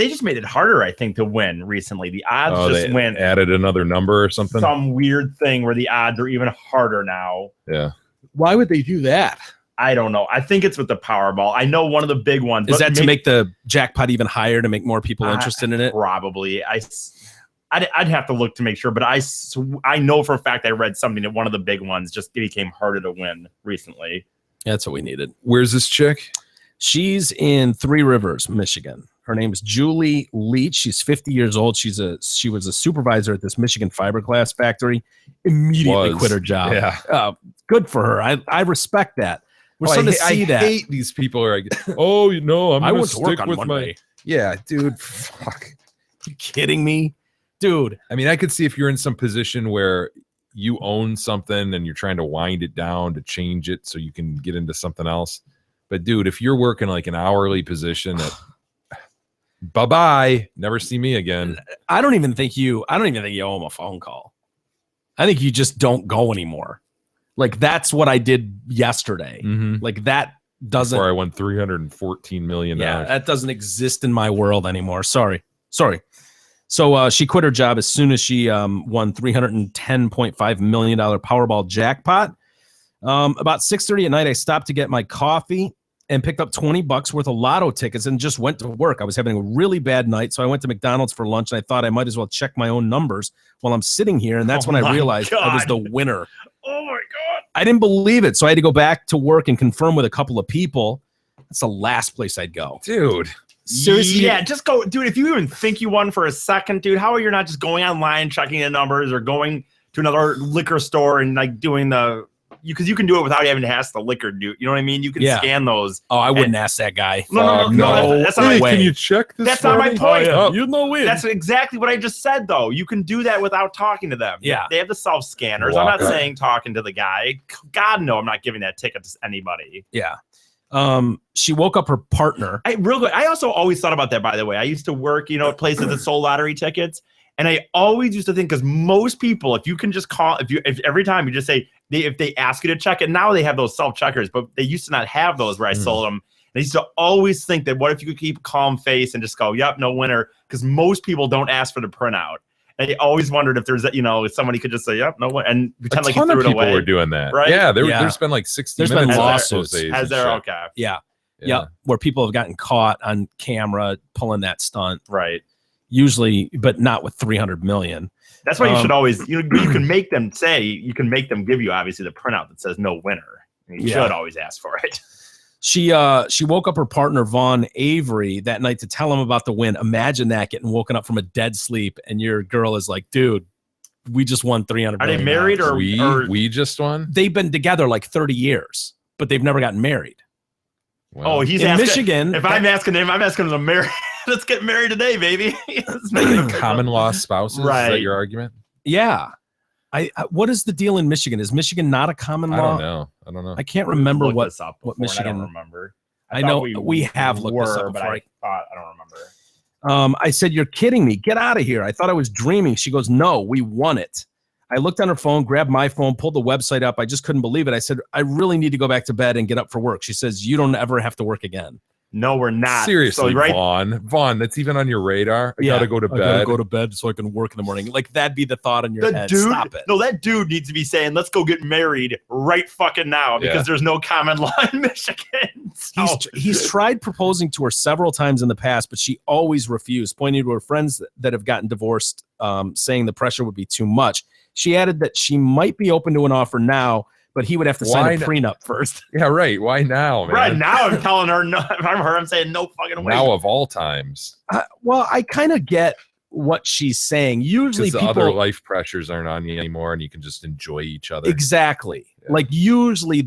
just made it harder, I think, to win recently. The odds just went added another number or something. Some weird thing where the odds are even harder now. Yeah. Why would they do that? I don't know. I think it's with the Powerball. I know one of the big ones. Is that to make the jackpot even higher to make more people interested in it? Probably. I'd have to look to make sure, but I know for a fact I read something that one of the big ones just became harder to win recently. That's what we needed. Where's this chick? She's in Three Rivers, Michigan. Her name is Julie Leach. She's 50 years old. She was a supervisor at this Michigan fiberglass factory. Immediately quit her job. Yeah. Good for her. I respect that. We're starting to see that. I hate these people are like, oh, I'm I going went to to work stick on with Monday. Yeah, dude. Fuck. You kidding me? Dude. I mean, I could see if you're in some position where you own something and you're trying to wind it down to change it so you can get into something else. But dude, if you're working like an hourly position that bye-bye, never see me again. I don't even think you owe him a phone call. I think you just don't go anymore. Like that's what I did yesterday. Like that doesn't. Before I won $314 million. Yeah, that doesn't exist in my world anymore. Sorry. So she quit her job as soon as she won $310.5 million Powerball jackpot. About 6:30 at night, I stopped to get my coffee and picked up $20 worth of lotto tickets and just went to work. I was having a really bad night, so I went to McDonald's for lunch, and I thought I might as well check my own numbers while I'm sitting here, and that's when I realized I was the winner. Oh, my God. I didn't believe it, so I had to go back to work and confirm with a couple of people. That's the last place I'd go. Dude. Seriously? Yeah, just go. Dude, if you even think you won for a second, dude, how are you not just going online, checking the numbers, or going to another liquor store and like doing because you can do it without having to ask the liquor dude. You know what I mean? You can scan those. Oh, I wouldn't ask that guy. No. That's not my way. Can you check this? That's not my point. Oh, you know it. That's exactly what I just said, though. You can do that without talking to them. Yeah. They have the self scanners. I'm not saying talking to the guy. God, no, I'm not giving that ticket to anybody. Yeah. She woke up her partner. Real quick, I also always thought about that, by the way. I used to work, at places that sold lottery tickets. And I always used to think, because most people, if you can just call, if every time you just say, if they ask you to check it, now they have those self-checkers, but they used to not have those where I sold them. And I used to always think that what if you could keep a calm face and just go, yep, no winner, because most people don't ask for the printout. And I always wondered if there's, if somebody could just say, yep, no one, and pretend like you threw it away. People were doing that. Right? Yeah, there's been like 60 There's minutes been lawsuits. Has there? Okay. Yeah. Where people have gotten caught on camera pulling that stunt. Right. Usually, but not with 300 million. That's why you should always, you can make them give you obviously the printout that says no winner. You should always ask for it. She woke up her partner, Vaughn Avery, that night to tell him about the win. Imagine that, getting woken up from a dead sleep, and your girl is like, dude, we just won 300 Are million. they married or we just won? They've been together like 30 years, but they've never gotten married. Wow. Oh, he's in asking, Michigan. If I'm asking him, I'm asking him to marry. Let's get married today, baby. Common law spouses? Right. Is that your argument? Yeah. I what is the deal in Michigan? Is Michigan not a common law? I don't know. I can't remember what I Michigan. don't remember. I know we have looked this up but before. I don't remember. I said, "You're kidding me. Get out of here. I thought I was dreaming." She goes, "No, we won it." I looked on her phone, grabbed my phone, pulled the website up. I just couldn't believe it. I said, "I really need to go back to bed and get up for work." She says, "You don't ever have to work again." No, we're not. Seriously, so, right? Vaughn, that's even on your radar. I gotta go to bed. I gotta go to bed so I can work in the morning. Like that'd be the thought in your head. Stop it. No, that dude needs to be saying, "Let's go get married right fucking now," because there's no common law in Michigan. So. He's tried proposing to her several times in the past, but she always refused, pointing to her friends that have gotten divorced, saying the pressure would be too much. She added that she might be open to an offer now, but he would have to sign a prenup first. Yeah, right. Why now, man? Right now, I'm telling her no. If I'm her, I'm saying no fucking way. Now of all times. Well, I kind of get what she's saying. Usually, the people other life pressures aren't on you anymore, and you can just enjoy each other. Exactly. Yeah. Like usually,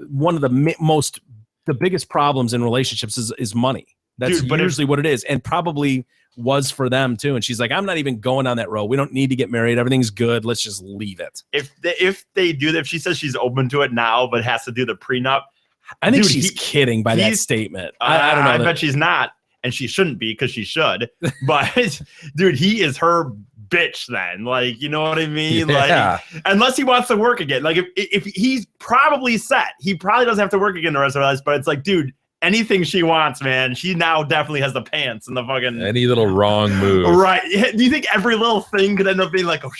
one of the biggest problems in relationships is money. That's usually what it is, and probably was for them too. And she's like, I'm not even going down that road. We don't need to get married. Everything's good. Let's just leave it. If they do that, if she says she's open to it now, but has to do the prenup, I think she's kidding by that statement. I don't know. I bet she's not, and she shouldn't be because she should. But dude, he is her bitch then. Like, you know what I mean? Yeah. Like, unless he wants to work again. Like, if he's probably set, he probably doesn't have to work again the rest of his life. But it's like, dude, anything she wants, man. She now definitely has the pants and the fucking Any little wrong move. right. Do you think every little thing could end up being like, oh,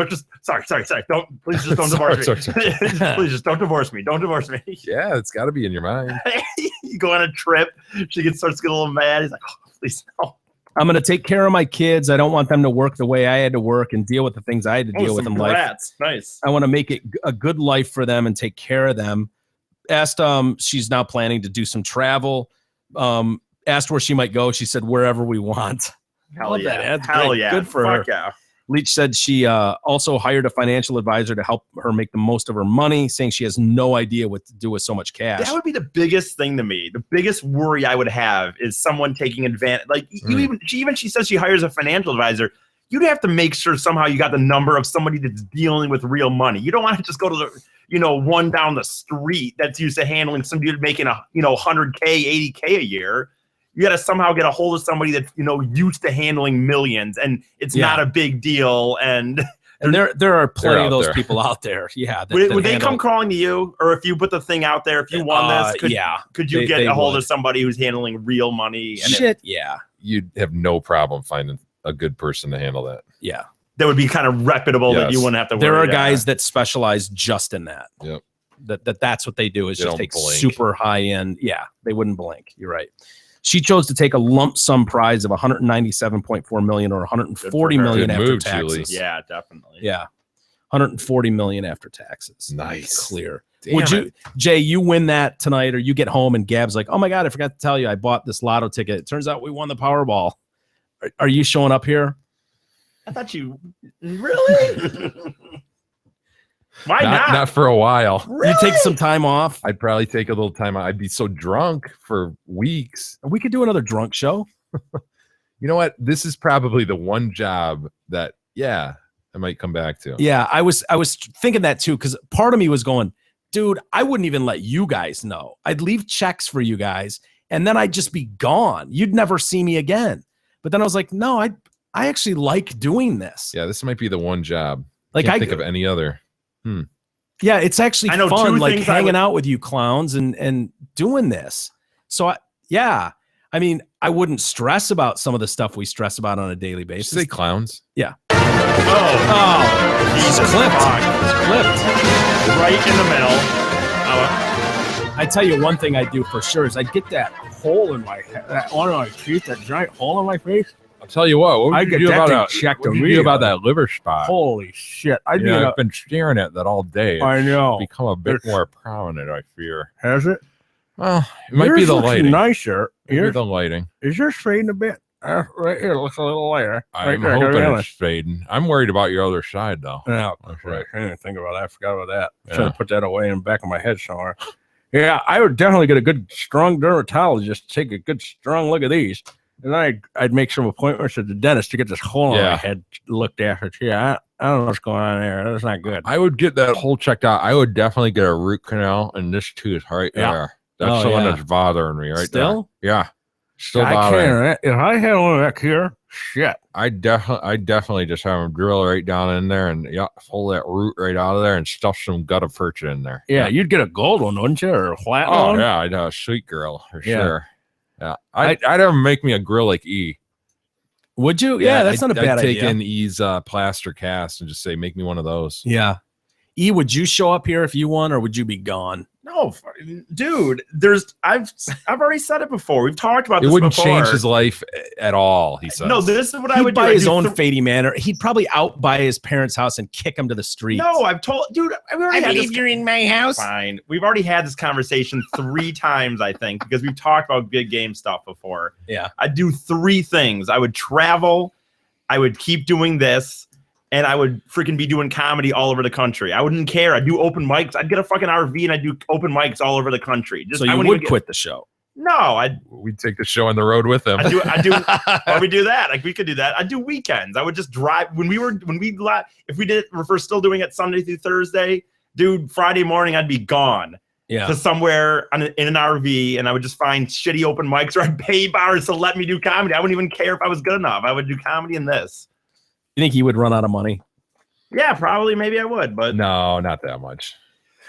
just sorry. Please just don't divorce me. Sorry. Please just don't divorce me. Don't divorce me. Yeah, it's got to be in your mind. You go on a trip, starts getting a little mad. He's like, oh, please no. I'm going to take care of my kids. I don't want them to work the way I had to work and deal with the things I had to deal with in life. Nice. I want to make it a good life for them and take care of them. Asked, she's now planning to do some travel. Asked where she might go. She said, wherever we want. Hell Love yeah. that. That's Hell great. yeah. Good for Fuck her. yeah. Leach said she also hired a financial advisor to help her make the most of her money, saying she has no idea what to do with so much cash. That would be the biggest thing to me. The biggest worry I would have is someone taking advantage. Like she says she hires a financial advisor. You'd have to make sure somehow you got the number of somebody that's dealing with real money. You don't want to just go to the, one down the street that's used to handling some dude making $100K, $80K a year. You got to somehow get a hold of somebody that's, used to handling millions, and it's not a big deal. And there are plenty of those people out there. Yeah. Would they come crawling to you? Or if you put the thing out there, if you won this, could you get a hold of somebody who's handling real money? And You'd have no problem finding a good person to handle that. Yeah. That would be kind of reputable that you wouldn't have to worry. There are guys that specialize just in that. Yep. That's what they do is They just don't take blink. super high end. Yeah. They wouldn't blink. You're right. She chose to take a lump sum prize of $197.4 million or $140 million after move, taxes. Julie. Yeah, definitely. Yeah. $140 million after taxes. Nice. Clear. Damn Would you, it. Jay, you win that tonight, or you get home and Gab's like, oh my God, I forgot to tell you, I bought this lotto ticket. It turns out we won the Powerball. Are you showing up here? I thought you really. Why not? Not for a while. You take some time off. I'd probably take a little time out. I'd be so drunk for weeks. We could do another drunk show. You know what? This is probably the one job that, I might come back to. Yeah, I was thinking that too, because part of me was going, dude, I wouldn't even let you guys know. I'd leave checks for you guys, and then I'd just be gone. You'd never see me again. But then I was like, no, I actually like doing this. Yeah, this might be the one job. Like, Can't I think of any other. Yeah, it's actually I know fun, two like things hanging out with you clowns and doing this. So I mean, I wouldn't stress about some of the stuff we stress about on a daily Did you basis. say clowns? Yeah. Oh, He's Jesus clipped. fuck. He's clipped. Right in the middle. I tell you one thing I do for sure is I get that hole in my head, that one of my teeth, that giant hole in my face. I'll tell you what. What I would you get do that about thing that? checked What would you do about immediately. that liver spot? Holy shit! I'd be I've been staring at that all day. I know. It's become a bit more prominent, I fear. Has it? Well, it might be Yours the looks lighting. nicer. Maybe Yours- the lighting. Is yours fading a bit? Right here, it looks a little lighter. I'm right hoping there, it's fading. I'm worried about your other side, though. No, That's I right. didn't think about that. I forgot about that. Yeah. Should have put that away in the back of my head somewhere. Yeah, I would definitely get a good, strong dermatologist to take a good, strong look at these. And I'd make some appointments at the dentist to get this hole in my Yeah. head looked at. Yeah, I don't know what's going on there. That's not good. I would get that hole checked out. I would definitely get a root canal in this tooth right Yeah. there. That's the one that's bothering me right Still? there. Yeah. Still I bothering. can't. If I had one back here, shit. I definitely just have them drill right down in there and pull that root right out of there and stuff some gutta percha in there. Yeah, you'd get a gold one, wouldn't you? Or a flat Oh one? yeah, I'd have a sweet girl for Yeah. sure. Yeah, I'd have them make me a grill like E. Would you? Yeah, that's not a bad I'd take idea. in E's plaster cast and just say, make me one of those. Yeah. E, would you show up here if you won, or would you be gone? No, dude. I've already said it before. We've talked about It this wouldn't before. change his life at all. He says. No, this is what I He'd would do. buy I'd his do own th- Fady Manor. He'd probably out buy his parents' house and kick him to the streets. No, I've told, dude. We already I had believe this. you're in my house. Fine. We've already had this conversation 3 times, I think, because we've talked about big game stuff before. Yeah. I'd do 3 things. I would travel. I would keep doing this. And I would freaking be doing comedy all over the country. I wouldn't care. I'd do open mics. I'd get a fucking RV and I'd do open mics all over the country. Just, So I you wouldn't would even quit the show. No, We'd take the show on the road with him. I do. Why we do that? Like we could do that. I'd do weekends. I would just drive if we're still doing it Sunday through Thursday, dude. Friday morning I'd be gone. Yeah. To somewhere in an RV, and I would just find shitty open mics, or I'd pay bars to let me do comedy. I wouldn't even care if I was good enough. I would do comedy in this. You think he would run out of money? Yeah, probably. Maybe I would, but No, not that much.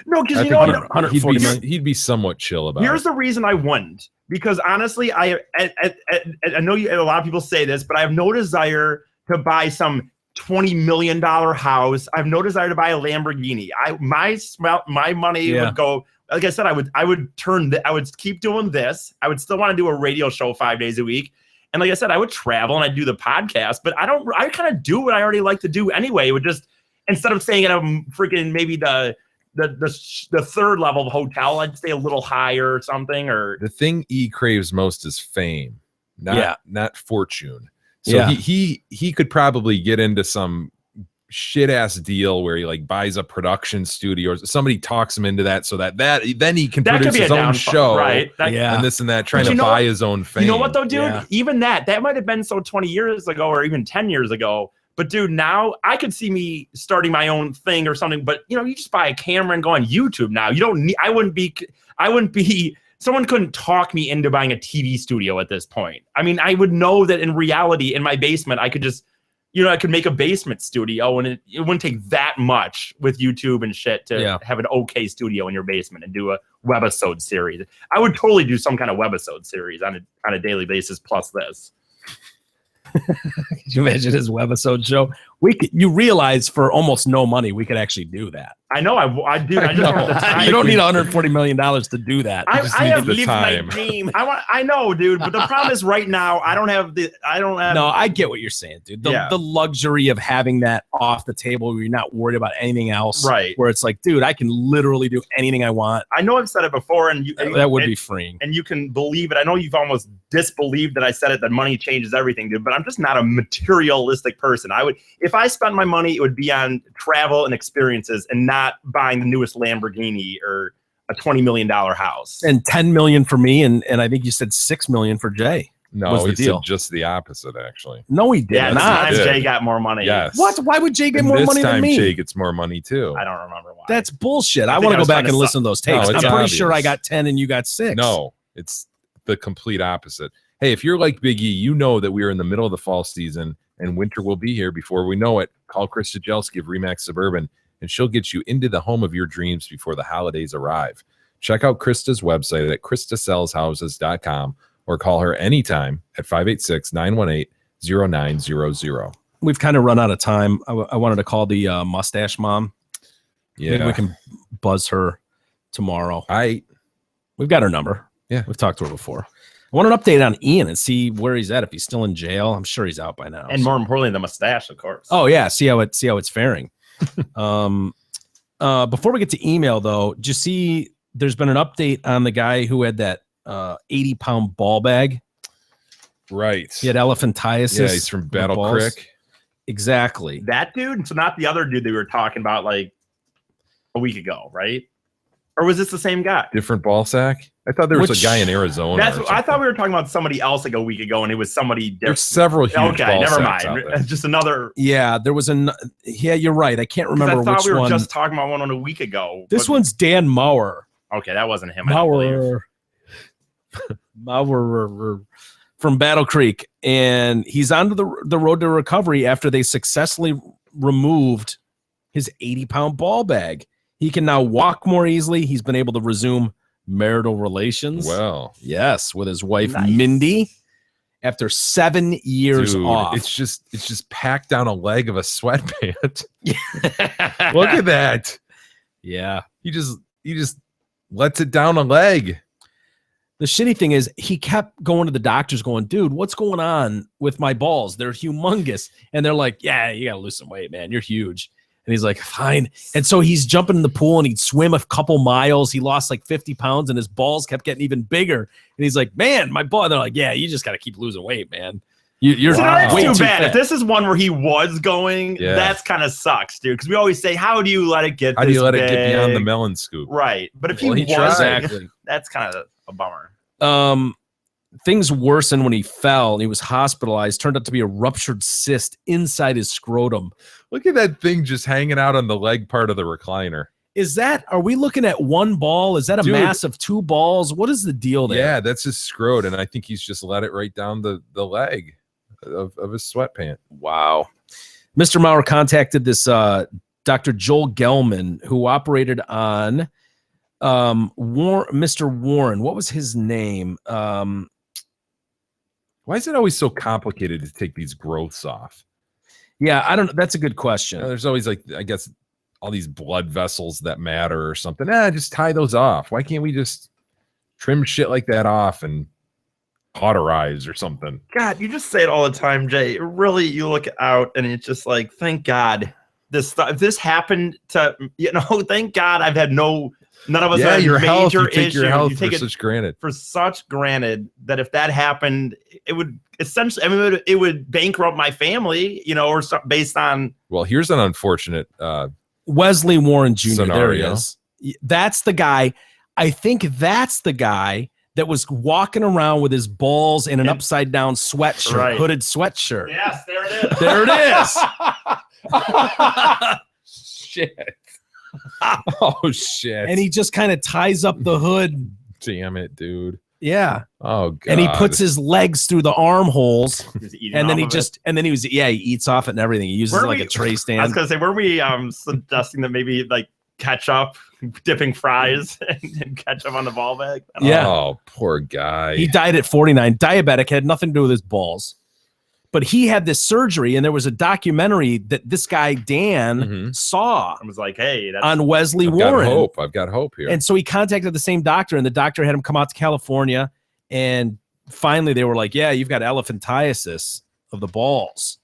No, because I you know think what? 140 million. he'd be somewhat chill about Here's it. the reason I wouldn't. Because honestly, I know a lot of people say this, but I have no desire to buy some $20 million house. I have no desire to buy a Lamborghini. My money would go. Like I said, I would keep doing this. I would still want to do a radio show 5 days a week. And like I said, I would travel and I'd do the podcast, but I kind of do what I already like to do anyway. It would just, instead of staying at a freaking maybe the third level of hotel, I'd stay a little higher or something. Or the thing he craves most is fame, not fortune. So Yeah. he could probably get into some shit ass deal where he like buys a production studio or somebody talks him into that, so that then he can That could produce be his a own downfall, show, right? And this and that, trying But to you know buy what? his own fame. You know what though, dude? Yeah. Even that might have been so 20 years ago or even 10 years ago. But dude, now I could see me starting my own thing or something. But you just buy a camera and go on YouTube now. You don't need. I wouldn't be. Someone couldn't talk me into buying a TV studio at this point. I mean, I would know that in reality, in my basement, I could just, I could make a basement studio, and it wouldn't take that much with YouTube and shit to have an okay studio in your basement and do a webisode series. I would totally do some kind of webisode series on a daily basis plus this. Could you imagine his webisode show? You realize for almost no money we could actually do that. I know. I do. I just don't have the time. You don't need $140 million to do that. I have lived my dream. I know, dude. But the problem is, right now, I don't have. No, I get what you're saying, dude. The luxury of having that off the table where you're not worried about anything else. Right. Where it's like, dude, I can literally do anything I want. I know I've said it before, and that would be freeing. And you can believe it. I know you've almost disbelieved that I said it, that money changes everything, dude. But I'm just not a materialistic person. If I spent my money, it would be on travel and experiences, and not buying the newest Lamborghini or a $20 million house. And $10 million for me, and I think you said $6 million for Jay. No, he said just the opposite, actually. No, he did Yeah, not. this time Jay got more money. Yes. What? Why would Jay get more money than me? This time Jay gets more money too. I don't remember why. That's bullshit. I think want I to go was back trying and to listen to those tapes. No, I'm it's pretty obvious. sure I got 10 and you got 6. No, it's the complete opposite. Hey, if you're like Big E, you know that we are in the middle of the fall season and winter will be here before we know it. Call Krista Jelski of Remax Suburban, and she'll get you into the home of your dreams before the holidays arrive. Check out Krista's website at KristaSellsHouses.com or call her anytime at 586-918-0900. We've kind of run out of time. I wanted to call the mustache mom. Maybe we can buzz her tomorrow. We've got her number. Yeah. We've talked to her before. I want an update on Ian and see where he's at. If he's still in jail, I'm sure he's out by now. And more importantly, the mustache, of course. Oh yeah, see how it's faring. Before we get to email though, did you see there's been an update on the guy who had that 80-pound ball bag? Right. He had elephantiasis. Yeah, he's from Battle Creek. Exactly. That dude? So not the other dude that we were talking about like a week ago, right? Or was this the same guy? Different ball sack? I thought there was a guy in Arizona. I thought we were talking about somebody else like a week ago, and it was somebody different. There's several huge Okay, ball never sacks mind. out there. Just another. Yeah, there was yeah, you're right. I can't remember I thought which we were one. just talking about one on a week ago. This one's Dan Maurer. Okay, that wasn't him. I don't believe. Maurer from Battle Creek, and he's on the road to recovery after they successfully removed his 80-pound ball bag. He can now walk more easily. He's been able to resume marital relations. Well, yes, with his wife Mindy after 7 years dude, off. It's just packed down a leg of a sweatpant. Look at that. Yeah. He just lets it down a leg. The shitty thing is he kept going to the doctors going, dude, what's going on with my balls? They're humongous. And they're like, yeah, you got to lose some weight, man. You're huge. And he's like, fine. And so he's jumping in the pool and he'd swim a couple miles. He lost like 50 pounds and his balls kept getting even bigger. And he's like, man, my ball. They're like, yeah, you just got to keep losing weight, man. You're that's way too too bad. fat. If this is one where he was going, Yeah. that's kind of sucks, dude. Because we always say, how do you let it get How do you this let it get beyond the big? melon scoop? Right. But if Well, he he was, tried. Exactly. that's kind of a bummer. Things worsened when he fell and he was hospitalized. Turned out to be a ruptured cyst inside his scrotum. Look at that thing just hanging out on the leg part of the recliner. Are we looking at one ball? Is that a Dude. mass of 2 balls? What is the deal there? Yeah, that's his scrot, and I think he's just let it right down the leg of his sweatpant. Wow. Mr. Maurer contacted this Dr. Joel Gelman, who operated on Mr. Warren. What was his name? Why is it always so complicated to take these growths off? Yeah, I don't know. That's a good question. There's always like, I guess, all these blood vessels that matter or something. Just tie those off. Why can't we just trim shit like that off and cauterize or something? God, you just say it all the time, Jay. Really, you look out and it's just like, thank God this stuff. If this happened to, thank God I've had none of us have your health, major you take issue. your health You take for it such granted. for such granted that if that happened, it would essentially, it would bankrupt my family, or something based on. Well, here's an unfortunate Wesley Warren Jr. scenario. There he is. That's the guy. I think that's the guy that was walking around with his balls in an upside down sweatshirt, Right. hooded sweatshirt. Yes, there it is. There it is. Shit. Oh shit. And he just kind of ties up the hood. Damn it, dude. Yeah. Oh god. And he puts his legs through the armholes. eating And then off he of just, and then he eats off it and everything. He uses it like a tray I was stand. gonna say, were we suggesting that maybe like ketchup, dipping fries and ketchup on the ball bag? Yeah. Oh, poor guy. He died at 49, diabetic, had nothing to do with his balls. But he had this surgery, and there was a documentary that this guy, Dan, saw I was like, hey, that's on Wesley I've Warren. I've got hope here. And so he contacted the same doctor, and the doctor had him come out to California. And finally, they were like, yeah, you've got elephantiasis of the balls.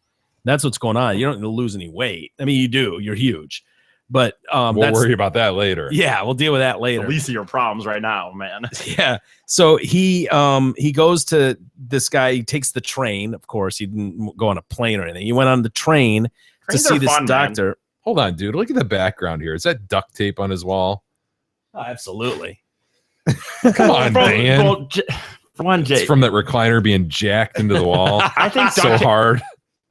That's what's going on. You don't need to lose any weight. I mean, you do. You're huge. But we'll worry about that later. Yeah, we'll deal with that later. the least of your problems right now, man. Yeah. So he goes to this guy. He takes the train. Of course, he didn't go on a plane or anything. He went on the train Trains to see are this fun, man. doctor. Hold on, dude. Look at the background here. Is that duct tape on his wall? Oh, absolutely. Come on, man. Well, one, Jay. It's from that recliner being jacked into the wall. I think so duct tape- hard.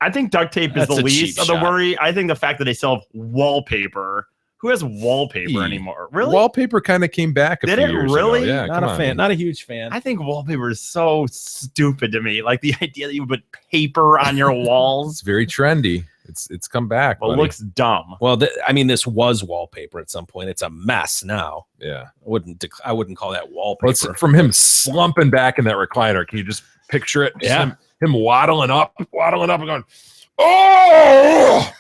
I think duct tape is That's the a least cheap of the shot. worry. I think the fact that they still have wallpaper. Who has wallpaper anymore? Really? Wallpaper kind of came back a Did few it years really? ago. Yeah, Not come a on, fan. man. Not a huge fan. I think wallpaper is so stupid to me. Like the idea that you put paper on your walls. It's very trendy. It's come back. Well, it buddy. looks dumb. Well, this was wallpaper at some point. It's a mess now. Yeah. I wouldn't call that wallpaper. Well, it's from him slumping back in that recliner. Can you just picture it? Just Yeah. him waddling up and going, oh!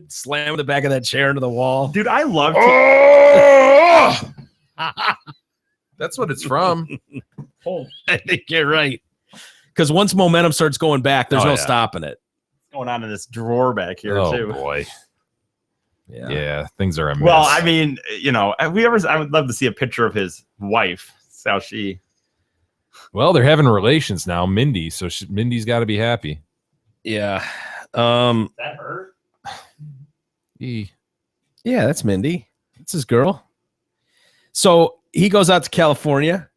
Slam the back of that chair into the wall. Dude, I love Oh! That's what it's from. I think you're right. Because once momentum starts going back, there's Oh, no yeah. stopping it. going on in this drawer back here Oh too. boy. Yeah. Yeah, things are a mess. Well, I mean, I would love to see a picture of his wife. See how she. Well, they're having relations now, Mindy. So Mindy's got to be happy. Yeah. Is that her? Yeah, that's Mindy. That's his girl. So he goes out to California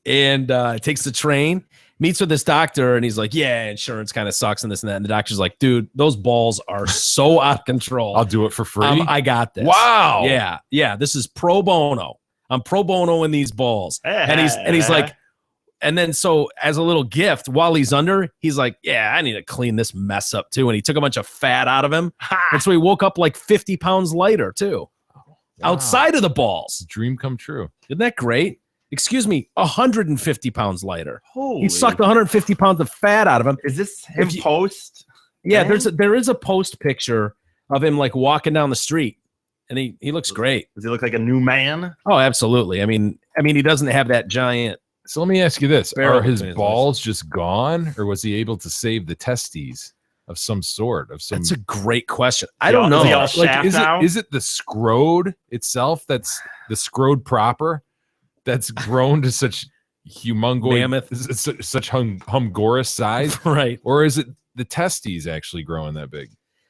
and takes the train, meets with this doctor, and he's like, yeah, insurance kind of sucks and this and that. And the doctor's like, dude, those balls are so out of control. I'll do it for free. I got this. Wow. Yeah. Yeah. This is pro bono. I'm pro bono in these balls. And he's like, and then so as a little gift, while he's under, he's like, yeah, I need to clean this mess up too. And he took a bunch of fat out of him. And so he woke up like 50 pounds lighter too. Outside of the balls. Dream come true. Isn't that great? Excuse me, 150 pounds lighter. Holy. He sucked 150 pounds of fat out of him. Is this him post? Yeah, Man? there is a post picture of him like walking down the street, and he looks great. Does he look like a new man? Oh, absolutely. I mean, he doesn't have that giant. So let me ask you this: Barrel are his between his balls just gone, or was he able to save the testes of some sort? That's a great question. I Is he don't all- know. is he all shaft now? Is it the scrode itself that's the scrode proper that's grown to such humongoid, Mammoth. such humgorous size, Right. or is it the testes actually growing that big?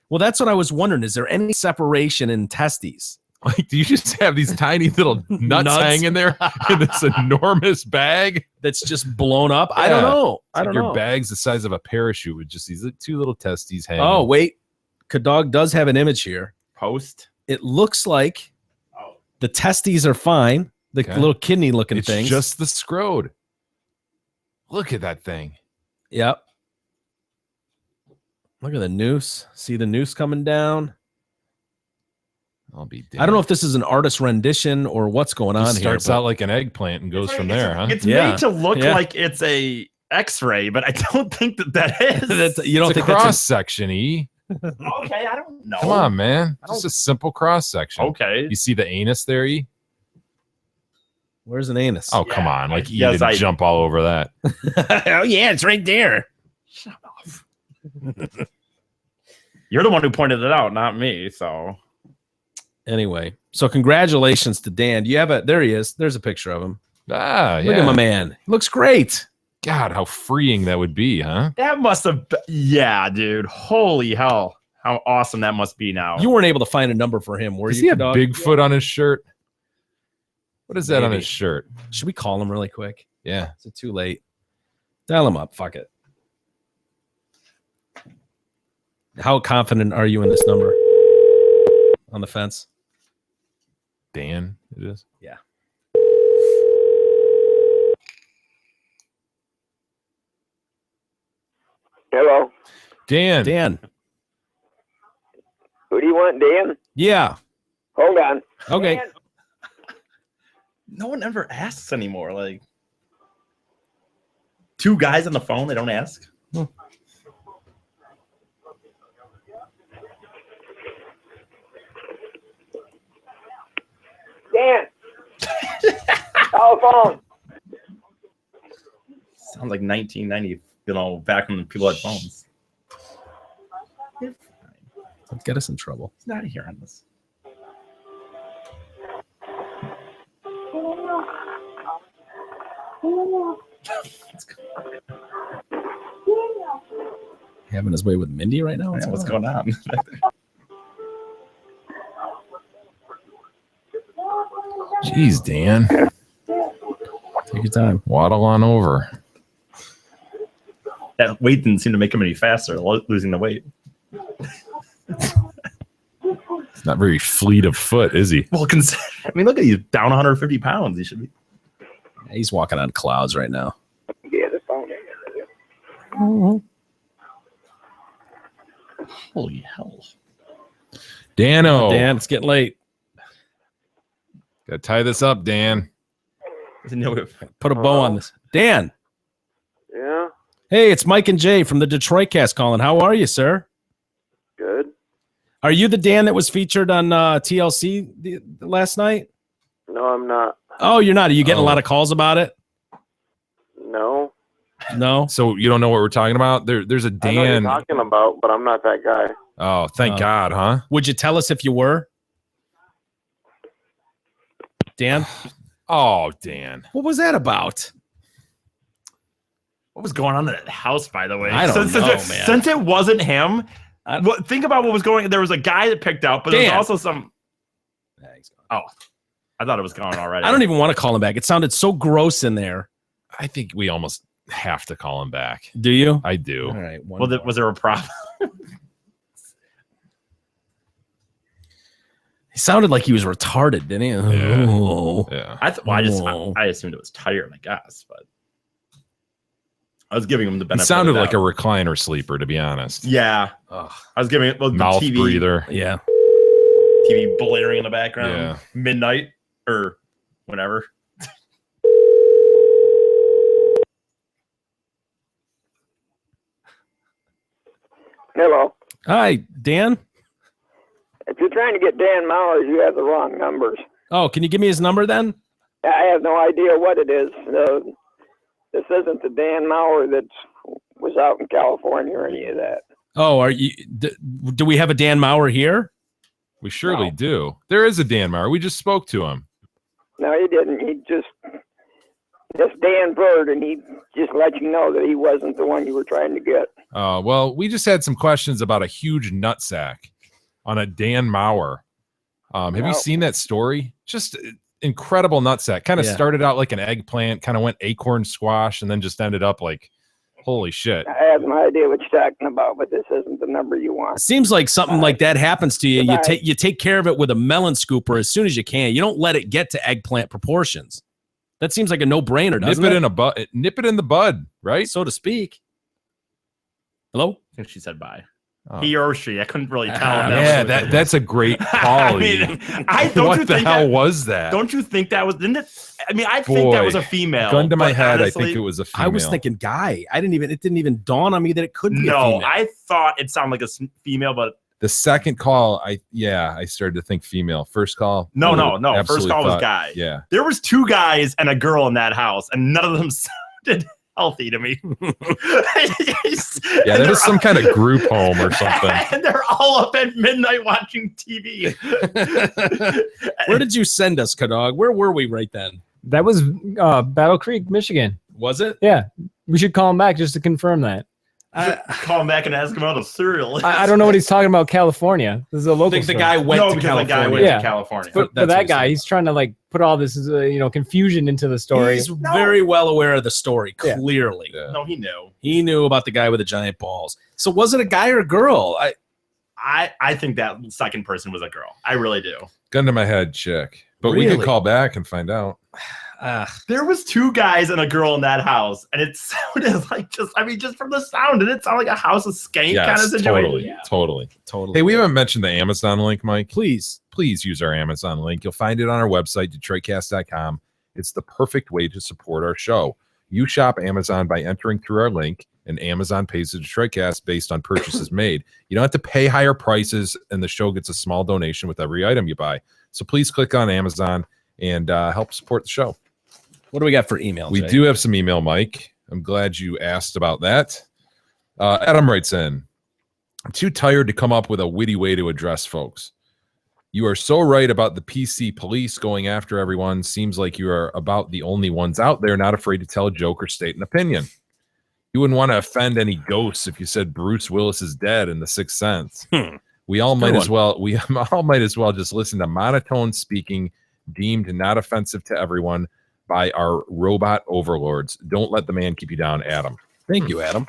Well, that's what I was wondering. Is there any separation in testes? Like, do you just have these tiny little nuts hanging there in this enormous bag that's just blown up? I don't Yeah. know. It's like don't your know. bag's the size of a parachute with just these two little testes hanging. Oh, wait. Kadog does have an image here. Post. It looks like the testes are fine. The Okay. little kidney looking it's things. just the scrode. Look at that thing. Yep. Look at the noose. See the noose coming down. I'll be I don't know if this is an artist rendition or what's going on Just here. starts out like an eggplant and goes from there, huh? It's made to look like it's a X-ray, but I don't think that is. You don't It's a think cross section, E? Okay, I don't know. Come on, man. Just a simple cross section. Okay. You see the anus there, E? Where's an anus? Oh, come on. Like, you yes, didn't jump all over that. Oh yeah, it's right there. Shut off. You're the one who pointed it out, not me. So Anyway, so congratulations to Dan. Do you have a? There he is. There's a picture of him. Ah, yeah. Look at my man. He looks great. God, how freeing that would be, huh? that must have been, yeah, dude. Holy hell. How awesome that must be now. You weren't able to find a number for him, were Does you? he have dog? Bigfoot on his shirt? What is that on Maybe. his shirt? Should we call him really quick? Yeah. Is it too late? Dial him up. Fuck it. How confident are you in this number? On the fence? Dan, it is. Yeah. Hello. Dan. Dan. Who do you want, Dan? Yeah. Hold on. Okay. Dan? No one ever asks anymore. Like, two guys on the phone, they don't ask. Dan. Telephone. Sounds like 1990, back when people had phones. Don't get us in trouble. He's not here on this. Having his way with Mindy right now? Yeah, what's going on? Jeez, Dan. Take your time. Waddle on over. That weight didn't seem to make him any faster, losing the weight. He's not very fleet of foot, is he? Well, I mean, look at you, down 150 pounds. He should be. He's walking on clouds right now. Yeah, the phone. Holy hell. Dano. Dan, it's getting late. Gotta tie this up, Dan. Put a bow on this. Dan. Yeah, Hey, it's Mike and Jay from the Detroit Cast calling. How are you, sir? good. Are you the Dan that was featured on TLC last night? No, I'm not. Oh, you're not. Are you getting a lot of calls about it? No. No. So you don't know what we're talking about? There's a I know what Dan. you're talking about, but I'm not that guy. Oh, thank God, huh? Would you tell us if you were? Dan? Oh, Dan. What was that about? What was going on in that house, by the way? I don't know, man. Since it wasn't him, think about what was going on. There was a guy that picked up, but there was Dan. also some. Oh, I thought it was gone already. I don't even want to call him back. It sounded so gross in there. I think we almost have to call him back. Do you? I do. All right. Well, was there a problem? He sounded like he was retarded, didn't he? Yeah. Oh. Yeah. I assumed it was tired, I guess, but I was giving him the It benefit. sounded of the like a doubt. recliner sleeper, to be honest. Yeah. I was giving it the Mouth TV, breather. Yeah. TV blaring in the background. Yeah. Midnight or whatever. Hello. Hi, Dan. If you're trying to get Dan Mowers, you have the wrong numbers. Oh, can you give me his number then? I have no idea what it is. This isn't the Dan Maurer that was out in California or any of that. Oh, are you? Do we have a Dan Maurer here? We surely do. There is a Dan Maurer. We just spoke to him. No, he didn't. That's Dan Bird, and he just let you know that he wasn't the one you were trying to get. Well, we just had some questions about a huge nutsack on a Dan Maurer. Have you seen that story? Just incredible nutsack. Kind of Yeah. started out like an eggplant, kind of went acorn squash, and then just ended up like, holy shit. I have no idea what you're talking about, but this isn't the number you want. It seems like something like that happens to you. Goodbye. You take care of it with a melon scooper as soon as you can. You don't let it get to eggplant proportions. That seems like a no-brainer, doesn't Nip it? it in the bud, right? So to speak. Hello? I think she said bye. He or she. I couldn't really tell. Yeah, that's a great call. I mean, what the hell was that? Don't you think that was? Didn't it? I mean, I think that was a female. Gun to my but head, honestly, I think it was a female. I was thinking guy. It didn't even dawn on me that it could be a No, female. I thought it sounded like a female, but the second call, I started to think female. First call, no. First absolutely call was thought- guy. Yeah. There was 2 guys and a girl in that house, and none of them sounded healthy to me. Yeah, that was some kind of group home or something. And they're all up at midnight watching TV. Where did you send us, Kadog? Where were we right then? That was Battle Creek, Michigan. Was it? Yeah. We should call him back just to confirm that. Call him back and ask him about a cereal. I don't know what he's talking about. California. This is a local. I think the story. guy went to because the California. guy went to California. But That's that what guy, he's trying to like put all this confusion into the story. He's very well aware of the story, Yeah. clearly. No, he knew. He knew about the guy with the giant balls. So was it a guy or a girl? I think that second person was a girl. I really do. Gun to my head, chick. But we Really? could call back and find out. There was 2 guys and a girl in that house, and it sounded like just from the sound, did it sound like a House of Skank kind of situation? Totally. Totally. Hey, we haven't mentioned the Amazon link, Mike. Please use our Amazon link. You'll find it on our website, DetroitCast.com. It's the perfect way to support our show. You shop Amazon by entering through our link, and Amazon pays the DetroitCast based on purchases made. You don't have to pay higher prices, and the show gets a small donation with every item you buy. So please click on Amazon and help support the show. What do we got for email? We Jay? do have some email, Mike. I'm glad you asked about that. Adam writes in, I'm too tired to come up with a witty way to address folks. You are so right about the PC police going after everyone. Seems like you are about the only ones out there not afraid to tell a joke or state an opinion. You wouldn't want to offend any ghosts if you said Bruce Willis is dead in The Sixth Sense. We all might as well just listen to monotone speaking deemed not offensive to everyone by our robot overlords. Don't let the man keep you down, Adam. Thank you, Adam,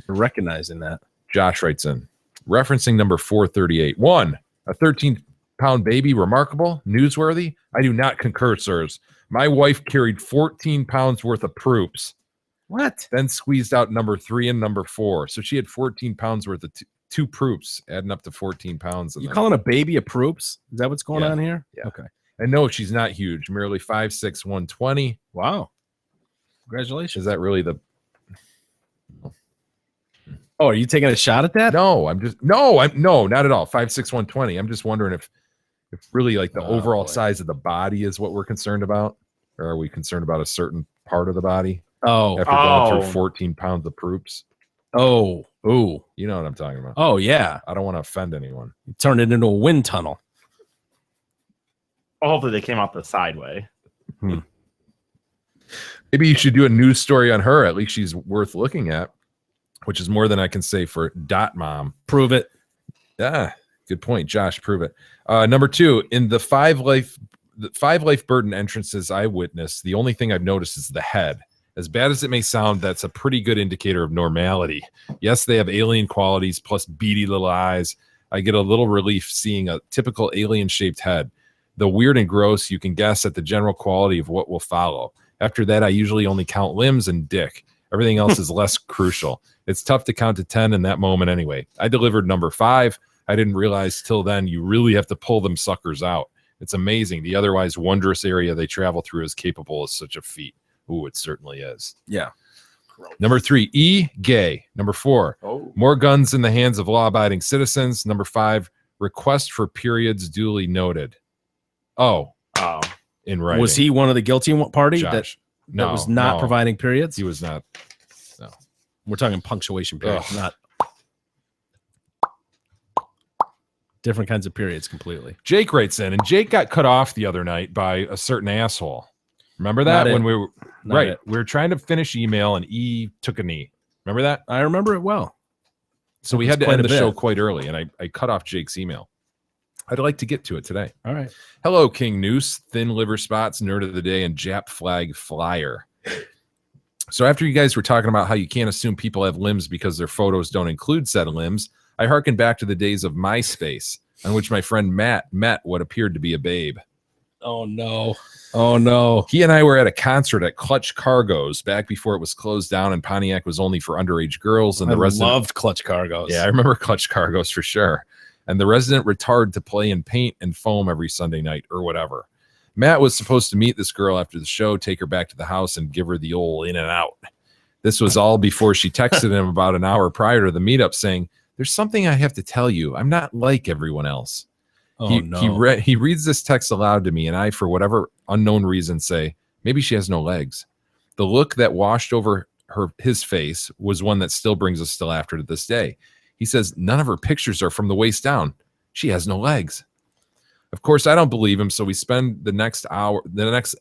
for recognizing that. Josh writes in, referencing number 438. 1, a 13-pound baby remarkable, newsworthy? I do not concur, sirs. My wife carried 14 pounds worth of proops. What? Then squeezed out number 3 and number 4. So she had 14 pounds worth of two proops, adding up to 14 pounds. You calling a baby a proops? Is that what's going on here? Yeah. Okay. And no, she's not huge, merely 5'6", 120. Wow. Congratulations. Is that really the... Oh, are you taking a shot at that? No, I'm not at all. 5'6", 120. I'm just wondering if really like the overall size of the body is what we're concerned about, or are we concerned about a certain part of the body? Oh, after going through 14 pounds of proops. Oh, ooh, you know what I'm talking about. Oh yeah. I don't want to offend anyone. You turned it into a wind tunnel. Hopefully they came out the side way. Maybe you should do a news story on her. At least she's worth looking at, which is more than I can say for Dot Mom. Prove it. Yeah, good point, Josh. Prove it. Number 2, in the five life burden entrances I witnessed, the only thing I've noticed is the head. As bad as it may sound, that's a pretty good indicator of normality. Yes, they have alien qualities plus beady little eyes. I get a little relief seeing a typical alien-shaped head. The weird and gross, you can guess at the general quality of what will follow. After that, I usually only count limbs and dick. Everything else is less crucial. It's tough to count to 10 in that moment anyway. I delivered number 5. I didn't realize till then you really have to pull them suckers out. It's amazing. The otherwise wondrous area they travel through is capable of such a feat. Ooh, it certainly is. Yeah. Number 3, E, gay. Number 4, more guns in the hands of law-abiding citizens. Number 5, request for periods duly noted. Oh, in writing. Was he one of the guilty party Josh. that was not providing periods? He was not. No. We're talking punctuation periods, not different kinds of periods completely. Jake writes in, and Jake got cut off the other night by a certain asshole. Remember that? Not When it. we were Not right, it. we were trying to finish email and E took a knee. Remember that? I remember it well. So we It was had to quite end a the show bit. quite early, and I cut off Jake's email. I'd like to get to it today. All right. Hello, King Noose, Thin Liver Spots, Nerd of the Day, and Jap Flag Flyer. So after you guys were talking about how you can't assume people have limbs because their photos don't include said limbs, I hearken back to the days of MySpace, on which my friend Matt met what appeared to be a babe. Oh no. Oh no. He and I were at a concert at Clutch Cargo's back before it was closed down and Pontiac was only for underage girls. And I the resident loved Clutch Cargo's. Yeah, I remember Clutch Cargo's for sure. And the resident retired to play in paint and foam every Sunday night or whatever. Matt was supposed to meet this girl after the show, take her back to the house, and give her the old in and out. This was all before she texted him about an hour prior to the meetup saying, "There's something I have to tell you. I'm not like everyone else." Oh, no. He reads this text aloud to me, and I, for whatever unknown reason, say, maybe she has no legs. The look that washed over his face was one that still brings us to laughter to this day. He says, none of her pictures are from the waist down. She has no legs. Of course, I don't believe him, so we spend the next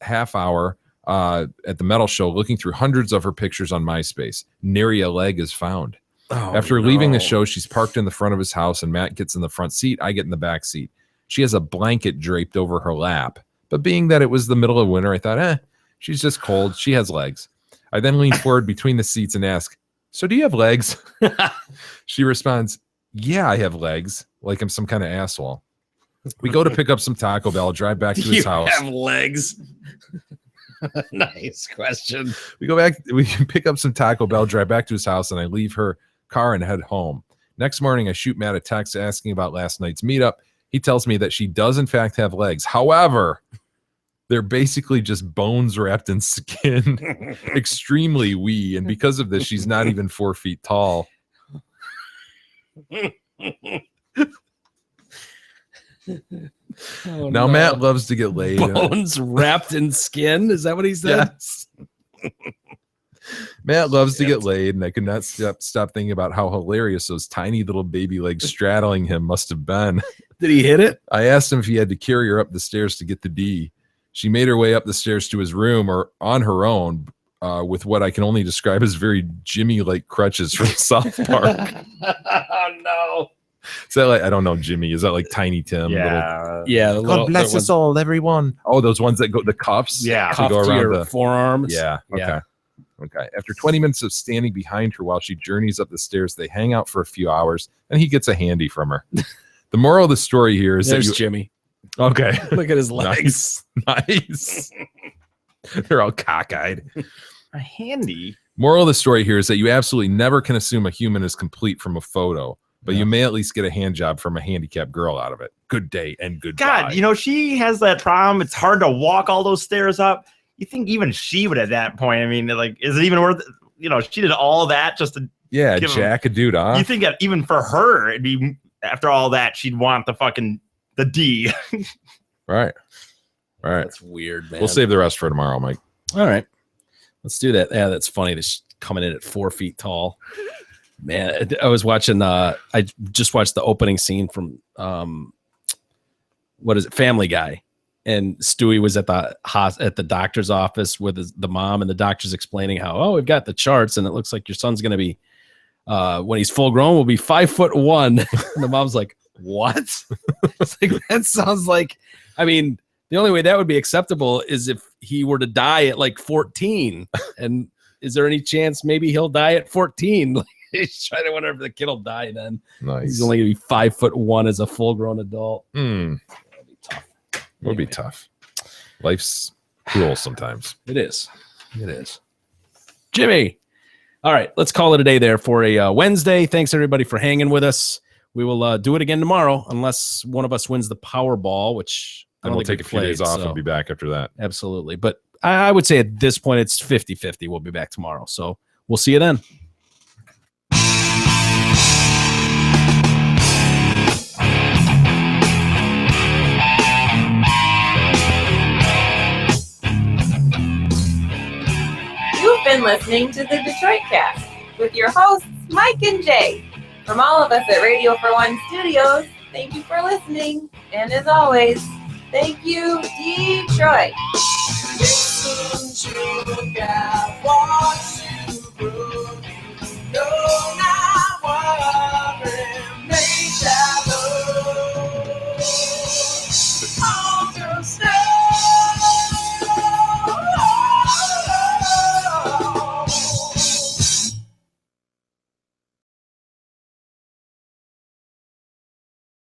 half hour at the metal show looking through hundreds of her pictures on MySpace. Nary a leg is found. Oh, After leaving the show, she's parked in the front of his house, and Matt gets in the front seat. I get in the back seat. She has a blanket draped over her lap. But being that it was the middle of winter, I thought, she's just cold. She has legs. I then lean forward between the seats and ask, so do you have legs? She responds, yeah, I have legs, like I'm some kind of asshole. We go to pick up some Taco Bell, drive back to his house. Have legs? Nice question. We pick up some Taco Bell, drive back to his house, and I leave her car and head home. Next morning, I shoot Matt a text asking about last night's meetup. He tells me that she does, in fact, have legs. However, they're basically just bones wrapped in skin, extremely wee. And because of this, she's not even 4 feet tall. Oh, now, no. Matt loves to get laid. Bones wrapped in skin? Is that what he said? Yes. Matt loves to get laid, and I could not stop thinking about how hilarious those tiny little baby legs straddling him must have been. Did he hit it? I asked him if he had to carry her up the stairs to get the D. She made her way up the stairs to his room or on her own with what I can only describe as very Jimmy-like crutches from South Park. Oh, no. Is that like, I don't know, Jimmy. Is that like Tiny Tim? Yeah. God bless us all, everyone. Oh, those ones that go, the cuffs? Yeah. To go Cuff to around your the forearms. Yeah. Okay. Yeah. Okay. After 20 minutes of standing behind her while she journeys up the stairs, they hang out for a few hours, and he gets a handy from her. The moral of the story here is There's that Jimmy. Okay. Look at his legs. Nice. They're all cockeyed. A handy. Moral of the story here is that you absolutely never can assume a human is complete from a photo, but you may at least get a hand job from a handicapped girl out of it. Good day and goodbye. God, she has that problem. It's hard to walk all those stairs up. You think even she would at that point? I mean, like, is it even worth? She did all that just to jack a dude off. You think that even for her, it'd be after all that, she'd want the D. Right. That's weird, man. We'll save the rest for tomorrow, Mike. All right. Let's do that. Yeah, that's funny. This coming in at 4 feet tall. Man, I was watching I just watched the opening scene from what is it? Family Guy. And Stewie was at the doctor's office with the mom, and the doctor's explaining how, we've got the charts, and it looks like your son's going to be, when he's full grown, will be 5'1". And the mom's like, what? It's like, that sounds like, I mean, the only way that would be acceptable is if he were to die at like 14. And is there any chance maybe he'll die at 14? He's trying to wonder if the kid will die then. Nice. He's only going to be 5'1" as a full grown adult. Would be tough. Life's cruel sometimes. It is. Jimmy. All right, let's call it a day there for a Wednesday. Thanks everybody for hanging with us. We will do it again tomorrow unless one of us wins the Powerball, which and we'll take a few days off and be back after that. Absolutely. But I would say at this point it's 50-50. We'll be back tomorrow. So we'll see you then. You've been listening to the Detroit Cast with your hosts, Mike and Jay. From all of us at Radio for One Studios, thank you for listening. And as always, thank you, Detroit.